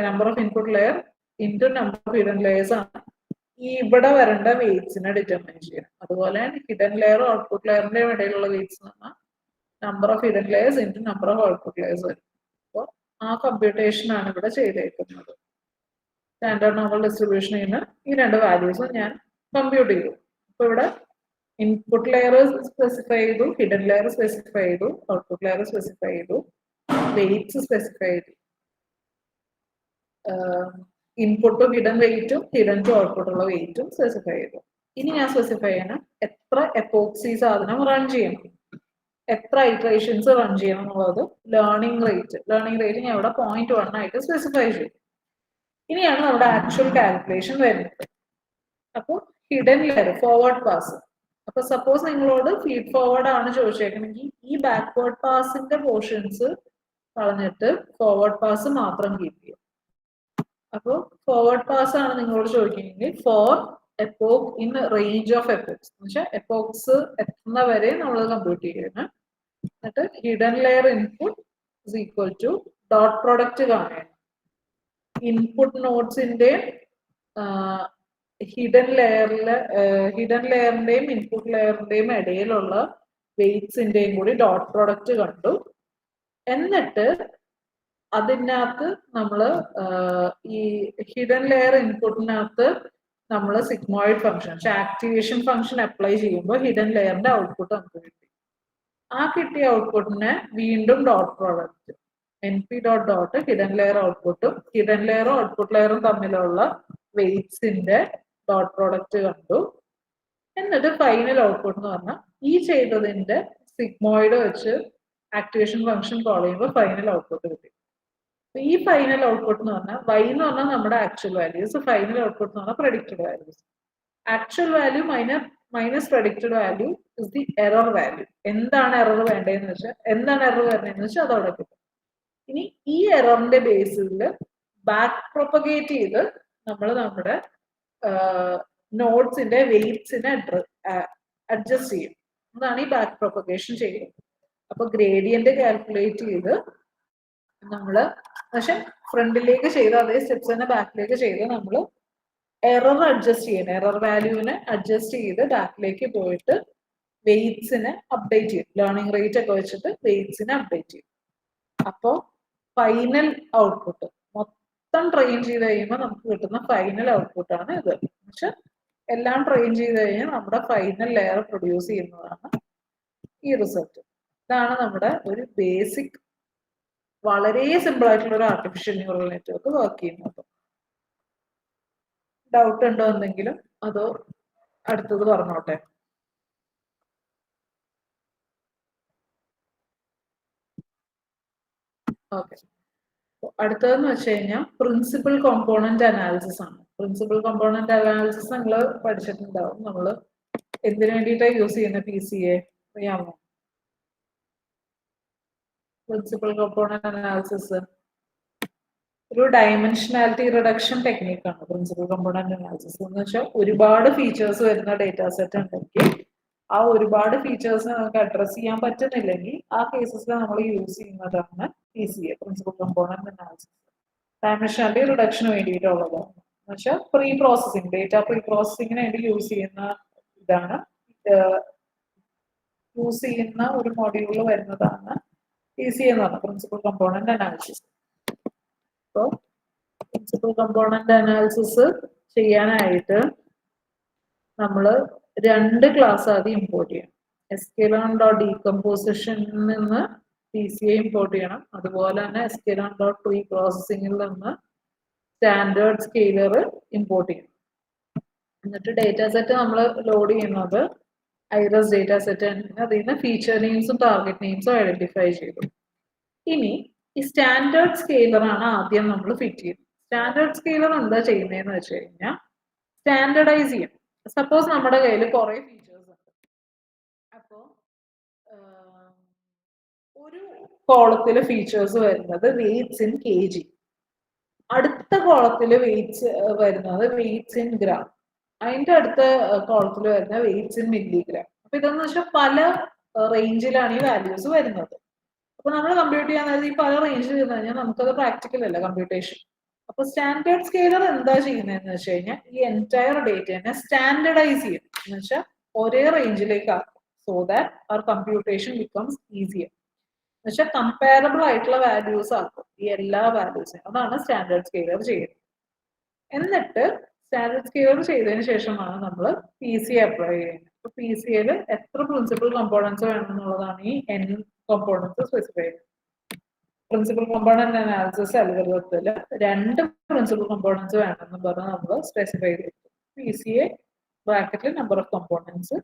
Speaker 1: number of input layer into number of hidden layers ആണ് ഈ ഇവിടെ വരേണ്ട വെയിറ്റ്സിനെ ഡിറ്റർമൈൻ ചെയ്യണം. അതുപോലെ ഹിഡൻ ലെയറും ഔട്ട്പുട്ട് ലെയറിന്റെയും ഇടയിലുള്ള വെയിറ്റ്സ് എന്ന് പറഞ്ഞാൽ number of hidden layers into number of output layers വരും. അപ്പോൾ ആ കമ്പ്യൂട്ടേഷൻ ആണ് ഇവിടെ ചെയ്തേക്കുന്നത്. സ്റ്റാൻഡേർഡ് നോർമൽ ഡിസ്ട്രിബ്യൂഷനിൽ നിന്ന് ഈ രണ്ട് വാല്യൂസും ഞാൻ കമ്പ്യൂട്ട് ചെയ്തു. അപ്പൊ ഇവിടെ ഇൻപുട്ട് ലെയർ സ്പെസിഫൈ ചെയ്തു, ഹിഡൻ ലെയർ സ്പെസിഫൈ ചെയ്തു, ഔട്ട്പുട്ട് ലെയർ സ്പെസിഫൈ ചെയ്തു, വെയിറ്റ്സ് സ്പെസിഫൈ ചെയ്തു. ഇൻപുട്ടും ഹിഡൻ വെയിറ്റും ഹിഡൻ ടു ഔട്ട്പുട്ട് ഉള്ള വെയിറ്റും സ്പെസിഫൈ ചെയ്തു. ഇനി ഞാൻ സ്പെസിഫൈ ചെയ്യണം എത്ര എപ്പോക്സി സാധനം റൺ ചെയ്യണം, എത്ര ഇറ്ററേഷൻസ് റൺ ചെയ്യണം എന്നുള്ളത്. ലേണിംഗ് റേറ്റ് ഞാൻ ഇവിടെ 0.1 ആയിട്ട് സ്പെസിഫൈ ചെയ്തു. ഇനിയാണ് നമ്മുടെ ആക്ച്വൽ കാൽക്കുലേഷൻ വരുന്നത്. അപ്പോൾ ഹിഡൻ ലെയർ ഫോർവേഡ് പാസ്. അപ്പൊ സപ്പോസ് നിങ്ങളോട് ഫീഡ് ഫോർവേഡ് ആണ് ചോദിച്ചേക്കണമെങ്കിൽ ഈ ബാക്ക്വേർഡ് പാസിന്റെ പോർഷൻസ് കളഞ്ഞിട്ട് ഫോർവേഡ് പാസ് മാത്രം കീപ്പ് ചെയ്യും. അപ്പോൾ ഫോർവേഡ് പാസ് ആണ് നിങ്ങളോട് ചോദിക്കുകയെങ്കിൽ for epoch in range of epochs എന്ന് വെച്ചാൽ എപ്പോക്സ് എത്തുന്ന വരെ നമ്മൾ കമ്പ്യൂട്ട് ചെയ്യണം. എന്നിട്ട് hidden layer input is equal to dot product കാണണം. ഇൻപുട്ട് നോട്ട്സിന്റെ ഹിഡൻ ലെയറിന്റെയും ഇൻപുട്ട് ലെയറിന്റെയും ഇടയിലുള്ള വെയിറ്റ്സിന്റെയും കൂടി ഡോട്ട് പ്രോഡക്റ്റ് കണ്ടു. എന്നിട്ട് അതിനകത്ത് നമ്മൾ ഈ ഹിഡൻ ലെയർ ഇൻപുട്ടിനകത്ത് നമ്മൾ sigmoid function activation function apply ചെയ്യുമ്പോൾ ഹിഡൻ ലെയറിന്റെ ഔട്ട്പുട്ട് നമുക്ക് കിട്ടി. ആ കിട്ടിയ ഔട്ട്പുട്ടിനെ വീണ്ടും dot product np.dot hidden layer ഔട്ട്പുട്ടും ഹിഡൻ ലെയറും ഔട്ട്പുട്ട് ലെയറും തമ്മിലുള്ള വെയിറ്റ്സിന്റെ ഡോട്ട് പ്രോഡക്റ്റ് കണ്ടു. എന്നിട്ട് ഫൈനൽ ഔട്ട്പുട്ട് എന്ന് പറഞ്ഞാൽ ഈ ചെയ്തതിന്റെ സിഗ്മോയിഡ് വെച്ച് ആക്ടിവേഷൻ ഫംഗ്ഷൻ കോൾ ചെയ്യുമ്പോൾ ഫൈനൽ ഔട്ട്പുട്ട് കിട്ടി. ഈ ഫൈനൽ ഔട്ട്പുട്ട് എന്ന് പറഞ്ഞാൽ y എന്ന് പറഞ്ഞാൽ നമ്മുടെ ആക്ച്വൽ വാല്യൂസ്, ഫൈനൽ ഔട്ട്പുട്ട് എന്ന് പറഞ്ഞാൽ predicted values. Actual value minus predicted value is the error value. എന്താണ് എറർ വേണ്ടതെന്ന് വെച്ചാൽ എന്താണ് എറർ വരുന്നതെന്ന് വെച്ചാൽ അതവിടെ കിട്ടും. ഇനി ഈ എററിന്റെ ബേസിൽ ബാക്ക് പ്രൊപ്പഗേറ്റ് ചെയ്ത് നമ്മൾ നമ്മുടെ നോട്ട്സിന്റെ വെയിറ്റ്സിനെ അഡ്ജസ്റ്റ് ചെയ്യും. അതാണ് ഈ ബാക്ക് പ്രൊപ്പഗേഷൻ ചെയ്യുന്നത്. അപ്പൊ ഗ്രേഡിയന്റ് കാൽക്കുലേറ്റ് ചെയ്ത് നമ്മള് പക്ഷെ ഫ്രണ്ടിലേക്ക് ചെയ്ത് അതേ സ്റ്റെപ്സ് തന്നെ ബാക്കിലേക്ക് ചെയ്ത് നമ്മൾ എറർ അഡ്ജസ്റ്റ് ചെയ്യണം. എറർ വാല്യൂവിനെ അഡ്ജസ്റ്റ് ചെയ്ത് ബാക്കിലേക്ക് പോയിട്ട് വെയിറ്റ്സിനെ അപ്ഡേറ്റ് ചെയ്യും. ലേണിംഗ് റേറ്റ് ഒക്കെ വെച്ചിട്ട് വെയിറ്റ്സിനെ അപ്ഡേറ്റ് ചെയ്യും. അപ്പോൾ ഫൈനൽ ഔട്ട്പുട്ട് മൊത്തം ട്രെയിൻ ചെയ്ത് കഴിയുമ്പോൾ നമുക്ക് കിട്ടുന്ന ഫൈനൽ ഔട്ട്പുട്ടാണ് ഇത്. പക്ഷെ എല്ലാം ട്രെയിൻ ചെയ്ത് കഴിഞ്ഞാൽ നമ്മുടെ ഫൈനൽ ലെയർ പ്രൊഡ്യൂസ് ചെയ്യുന്നതാണ് ഈ റിസൾട്ട്. ഇതാണ് നമ്മുടെ ഒരു ബേസിക് വളരെ സിമ്പിൾ ആയിട്ടുള്ള ഒരു ആർട്ടിഫിഷ്യൽ ന്യൂറൽ നെറ്റ്വർക്ക് വർക്ക് ചെയ്യുന്നത്. ഡൗട്ട് ഉണ്ടോ എന്തെങ്കിലും അതോ അടുത്തത് പറഞ്ഞോട്ടെ? ഓക്കെ, അടുത്തതെന്ന് വെച്ച് കഴിഞ്ഞാൽ പ്രിൻസിപ്പൽ കോമ്പോണന്റ് അനാലിസിസ് ആണ്. പ്രിൻസിപ്പൽ കോമ്പോണന്റ് അനാലിസിസ് നിങ്ങൾ പഠിച്ചിട്ടുണ്ടാവും. നമ്മൾ എന്തിനു വേണ്ടിയിട്ടാണ് യൂസ് ചെയ്യുന്ന PCA അറിയാമോ? പ്രിൻസിപ്പൽ കോമ്പോണന്റ് അനാലിസിസ് ഒരു ഡയമെൻഷനാലിറ്റി റിഡക്ഷൻ ടെക്നിക്കാണ്. പ്രിൻസിപ്പൽ കോമ്പോണന്റ് അനാലിസിസ് എന്ന് വെച്ചാൽ ഒരുപാട് ഫീച്ചേഴ്സ് വരുന്ന ഡേറ്റാ സെറ്റ് ഉണ്ടെങ്കിൽ ആ ഒരുപാട് ഫീച്ചേഴ്സ് നമുക്ക് അഡ്രസ് ചെയ്യാൻ പറ്റുന്നില്ലെങ്കിൽ ആ കേസസിൽ നമ്മൾ യൂസ് ചെയ്യുന്നതാണ് PCA, principal component analysis. Dimensionality റിഡക്ഷന് വേണ്ടിയിട്ടുള്ളതാണ്. എന്ന് വെച്ചാൽ പ്രീ പ്രോസസ്സിംഗ്, ഡേറ്റ പ്രീ പ്രോസസ്സിങ്ങിന് വേണ്ടി യൂസ് ചെയ്യുന്ന ഒരു മൊഡ്യൂളിൽ വരുന്നതാണ് PCA എന്ന് പറഞ്ഞ പ്രിൻസിപ്പൽ കോമ്പോണന്റ് അനാലിസിസ്. അപ്പോൾ പ്രിൻസിപ്പൽ കോമ്പോണന്റ് അനാലിസിസ് ചെയ്യാനായിട്ട് നമ്മൾ രണ്ട് ക്ലാസ് ആദ്യം ഇമ്പോർട്ട് ചെയ്യണം. sklearn.decompositionൽ നിന്ന് PCA ഇമ്പോർട്ട് ചെയ്യണം. അതുപോലെ തന്നെ sklearn.pre പ്രോസസ്സിംഗിൽ നിന്ന് സ്റ്റാൻഡേർഡ് സ്കെയിലർ ഇമ്പോർട്ട് ചെയ്യണം. എന്നിട്ട് ഡേറ്റാ സെറ്റ് നമ്മൾ ലോഡ് ചെയ്യുന്നത് ഐറസ് ഡേറ്റാ സെറ്റ് അതിൽ നിന്ന് ഫീച്ചർ നെയിംസും ടാർഗറ്റ് നെയിംസും ഐഡന്റിഫൈ ചെയ്തു. ഇനി ഈ സ്റ്റാൻഡേർഡ് സ്കെയിലർ ആണ് ആദ്യം നമ്മൾ ഫിറ്റ് ചെയ്യുന്നത്. സ്റ്റാൻഡേർഡ് സ്കെയിലർ എന്താ ചെയ്യുന്നതെന്ന് വെച്ച് കഴിഞ്ഞാൽ സ്റ്റാൻഡേർഡൈസ് ചെയ്യും. സപ്പോസ് നമ്മുടെ കയ്യിൽ കുറെ ഫീച്ചേഴ്സ് ഉണ്ട്. അപ്പോൾ ഒരു കോളത്തിൽ ഫീച്ചേഴ്സ് വരുന്നത് വെയ്റ്റ്സ് ഇൻ kg, അടുത്ത കോളത്തിൽ വെയ്റ്റ്സ് വരുന്നത് വെയ്റ്റ്സ് ഇൻ ഗ്രാം, അതിന്റെ അടുത്ത കോളത്തിൽ വരുന്ന വെയ്റ്റ്സ് ഇൻ മില്ലിഗ്രാം. അപ്പൊ ഇതെന്ന് വെച്ചാൽ പല റേഞ്ചിലാണ് ഈ വാല്യൂസ് വരുന്നത്. അപ്പൊ നമ്മൾ കമ്പ്യൂട്ട് ചെയ്യാൻ നേരത്ത് ഈ പല റേഞ്ചിൽ ഇരുന്ന് കഴിഞ്ഞാൽ നമുക്കത് പ്രാക്ടിക്കൽ അല്ല കമ്പ്യൂട്ടേഷൻ. അപ്പൊ സ്റ്റാൻഡേർഡ് സ്കെയിലർ എന്താ ചെയ്യുന്നതെന്ന് വെച്ച് കഴിഞ്ഞാൽ ഈ എൻറ്റയർ ഡേറ്റനെ സ്റ്റാൻഡേർഡൈസ് ചെയ്യും, എന്ന് വെച്ചാൽ ഒരേ റേഞ്ചിലേക്ക് ആക്കും. So that our computation becomes easier. എന്ന് വെച്ചാൽ കമ്പയറബിൾ ആയിട്ടുള്ള വാല്യൂസ് ആക്കും ഈ എല്ലാ വാല്യൂസും. അതാണ് സ്റ്റാൻഡേർഡ് സ്കെയിലർ ചെയ്യുന്നത്. എന്നിട്ട് സ്റ്റാൻഡേർഡ് സ്കെയിലർ ചെയ്തതിന് ശേഷമാണ് നമ്മൾ പി സി അപ്ലൈ ചെയ്യുന്നത്. അപ്പൊ പി സിയിൽ എത്ര പ്രിൻസിപ്പൽ കമ്പോണൻസ് വേണം എന്നുള്ളതാണ് ഈ n കമ്പോണൻസ് സ്പെസിഫൈ ചെയ്യുന്നത്. പ്രിൻസിപ്പൽ കമ്പോണന്റ് അനാലിസിസ് അൽഗോരിതത്തിൽ 2 പ്രിൻസിപ്പൽ കമ്പോണൻസ് വേണമെന്ന് പറഞ്ഞ് നമ്മൾ സ്പെസിഫൈ ചെയ്തു. പി സി എ ബ്രാക്കറ്റിൽ number of components,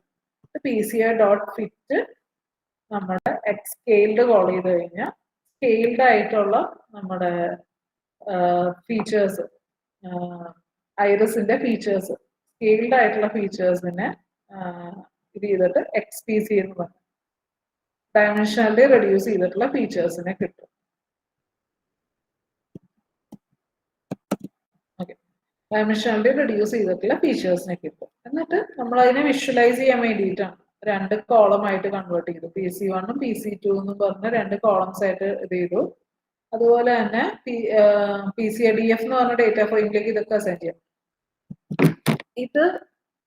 Speaker 1: P C A dot fit നമ്മുടെ എക്സ് സ്കെയിൽഡ് കോൾ ചെയ്ത് കഴിഞ്ഞാൽ സ്കെയിൽഡ് ആയിട്ടുള്ള നമ്മുടെ ഫീച്ചേഴ്സ്, ഐറിസിന്റെ ഫീച്ചേഴ്സ്, സ്കെയിൽഡ് ആയിട്ടുള്ള ഫീച്ചേഴ്സിനെ ഇത് ചെയ്തിട്ട് എക്സ് പി സി എന്ന് പറഞ്ഞു ഡയമെൻഷനലി റെഡ്യൂസ് ചെയ്തിട്ടുള്ള ഫീച്ചേഴ്സിനെ കിട്ടും. ഓക്കെ, ഡയമെൻഷനലി റെഡ്യൂസ് ചെയ്തിട്ടുള്ള ഫീച്ചേഴ്സിനെ കിട്ടും. എന്നിട്ട് നമ്മൾ അതിനെ വിഷ്വലൈസ് ചെയ്യാൻ വേണ്ടിയിട്ടാണ് 2 കോളം ആയിട്ട് കൺവേർട്ട് ചെയ്തു. പി സി 1 പി സി 2 എന്ന് പറഞ്ഞ് 2 കോളംസ് ആയിട്ട് ഇത് ചെയ്തു. അതുപോലെ തന്നെ P C A D F എന്ന് പറഞ്ഞ ഡേറ്റ ഫ്രെയിമിലേക്ക് ഇതൊക്കെ അസൈൻ ചെയ്യാം. ഇത്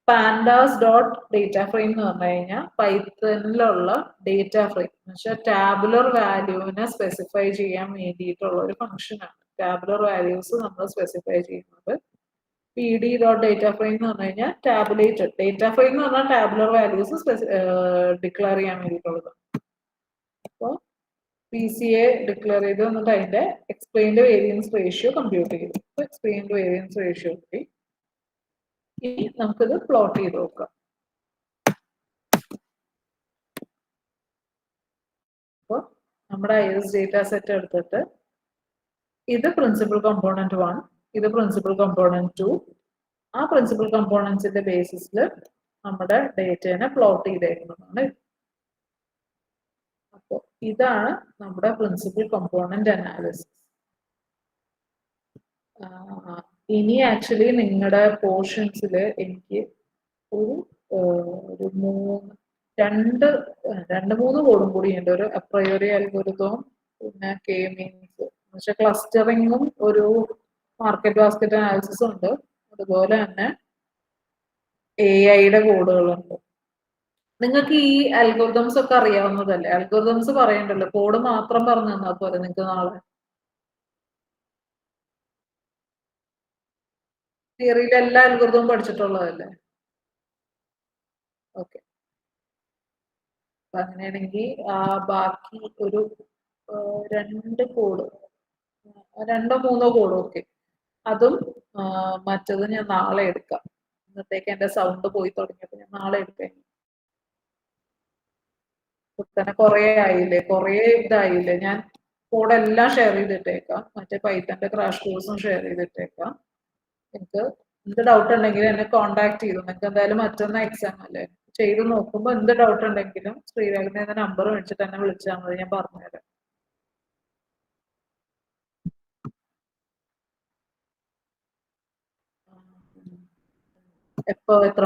Speaker 1: പാൻഡാസ് ഡോട്ട് ഡേറ്റ ഫ്രെയിം എന്ന് പറഞ്ഞു കഴിഞ്ഞാൽ പൈത്തണിലുള്ള ഡേറ്റ ഫ്രെയിം എന്ന് വെച്ചാൽ ടാബുലർ വാല്യൂവിനെ സ്പെസിഫൈ ചെയ്യാൻ വേണ്ടിയിട്ടുള്ള ഒരു ഫംഗ്ഷനാണ്. ടാബുലർ വാല്യൂസ് നമ്മൾ സ്പെസിഫൈ ചെയ്യുന്നത്. P D dot data frame എന്ന് പറഞ്ഞു കഴിഞ്ഞാൽ ടാബുലേറ്റഡ് ഡേറ്റ ഫ്രെയിം എന്ന് പറഞ്ഞാൽ ടാബുലർ വാല്യൂസ് ഡിക്ലെയർ ചെയ്യാൻ വേണ്ടിയിട്ടുള്ളത്. അപ്പോൾ പി സി എ ഡിക്ലെയർ ചെയ്ത് എന്നിട്ട് അതിന്റെ എക്സ്പ്ലെയിൻഡ് വേരിയൻസ് റേഷ്യോ കമ്പ്യൂട്ട് ചെയ്തു. എക്സ്പ്ലെയിൻഡ് വേരിയൻസ് റേഷ്യോ കിട്ടി. ഇനി നമുക്കിത് പ്ലോട്ട് ചെയ്ത് നോക്കാം. അപ്പോൾ നമ്മുടെ ഐറിസ് ഡേറ്റ സെറ്റ് എടുത്തിട്ട് ഇത് പ്രിൻസിപ്പൽ കമ്പോണന്റ് 1, ഇത് പ്രിൻസിപ്പൽ കമ്പോണന്റ് 2. ആ പ്രിൻസിപ്പൽ കമ്പോണൻസിന്റെ ബേസിസിൽ നമ്മുടെ ഡേറ്റനെ പ്ലോട്ട് ചെയ്തേക്കുന്നതാണ്. അപ്പോൾ ഇതാണ് നമ്മുടെ പ്രിൻസിപ്പൽ കമ്പോണന്റ് അനാലിസിസ്. ഇനി ആക്ച്വലി നിങ്ങളുടെ പോർഷൻസിൽ എനിക്ക് ഒരു 2-3 കോഡും കൂടി ഉണ്ട്. ഒരു അപ്രയോറി അൽഗോരിതവും പിന്നെ കെ മീൻസ് പക്ഷെ ക്ലസ്റ്ററിങ്ങും ഒരു മാർക്കറ്റ് ബാസ്കറ്റ് അനാലിസിസും ഉണ്ട്. അതുപോലെ തന്നെ AI-യുടെ കോഡുകളുണ്ട്. നിങ്ങൾക്ക് ഈ അൽഗോരിതംസ് ഒക്കെ അറിയാവുന്നതല്ലേ? അൽഗോരിതംസ് പറയണ്ടല്ലോ, കോഡ് മാത്രം പറഞ്ഞു തന്നാൽ പോലെ നിങ്ങൾക്ക് നാളെ. തിയറിയിൽ എല്ലാ അൽഗോരിതവും പഠിച്ചിട്ടുള്ളതല്ലേ? ഓക്കെ, അപ്പൊ അങ്ങനെയാണെങ്കിൽ ബാക്കി ഒരു 2 കോഡ്, 2-3 കോഡ്, ഓക്കെ, അതും മറ്റത് ഞാൻ നാളെ എടുക്കാം. ഇന്നത്തേക്ക് എന്റെ സൗണ്ട് പോയി തുടങ്ങിയപ്പോ ഞാൻ നാളെ എടുക്കാം. തന്നെ കുറെ ആയില്ലേ, കുറെ ഇതായില്ലേ. ഞാൻ കോഡെല്ലാം ഷെയർ ചെയ്തിട്ടേക്കാം. മറ്റേ പൈത്തന്റെ ക്രാഷ് കോഴ്സും ഷെയർ ചെയ്തിട്ടേക്കാം. നിങ്ങൾക്ക് എന്ത് ഡൗട്ട് ഉണ്ടെങ്കിലും എന്നെ കോണ്ടാക്ട് ചെയ്തു. നിങ്ങൾക്ക് എന്തായാലും മറ്റൊന്ന് എക്സാം അല്ലേ, ചെയ്ത് നോക്കുമ്പോൾ എന്ത് ഡൗട്ട് ഉണ്ടെങ്കിലും ശ്രീരാഗിന്റെ നമ്പർ മേടിച്ചിട്ട് എന്നെ വിളിച്ചാൽ മതി, ഞാൻ പറഞ്ഞുതരാം. എപ്പോ എത്ര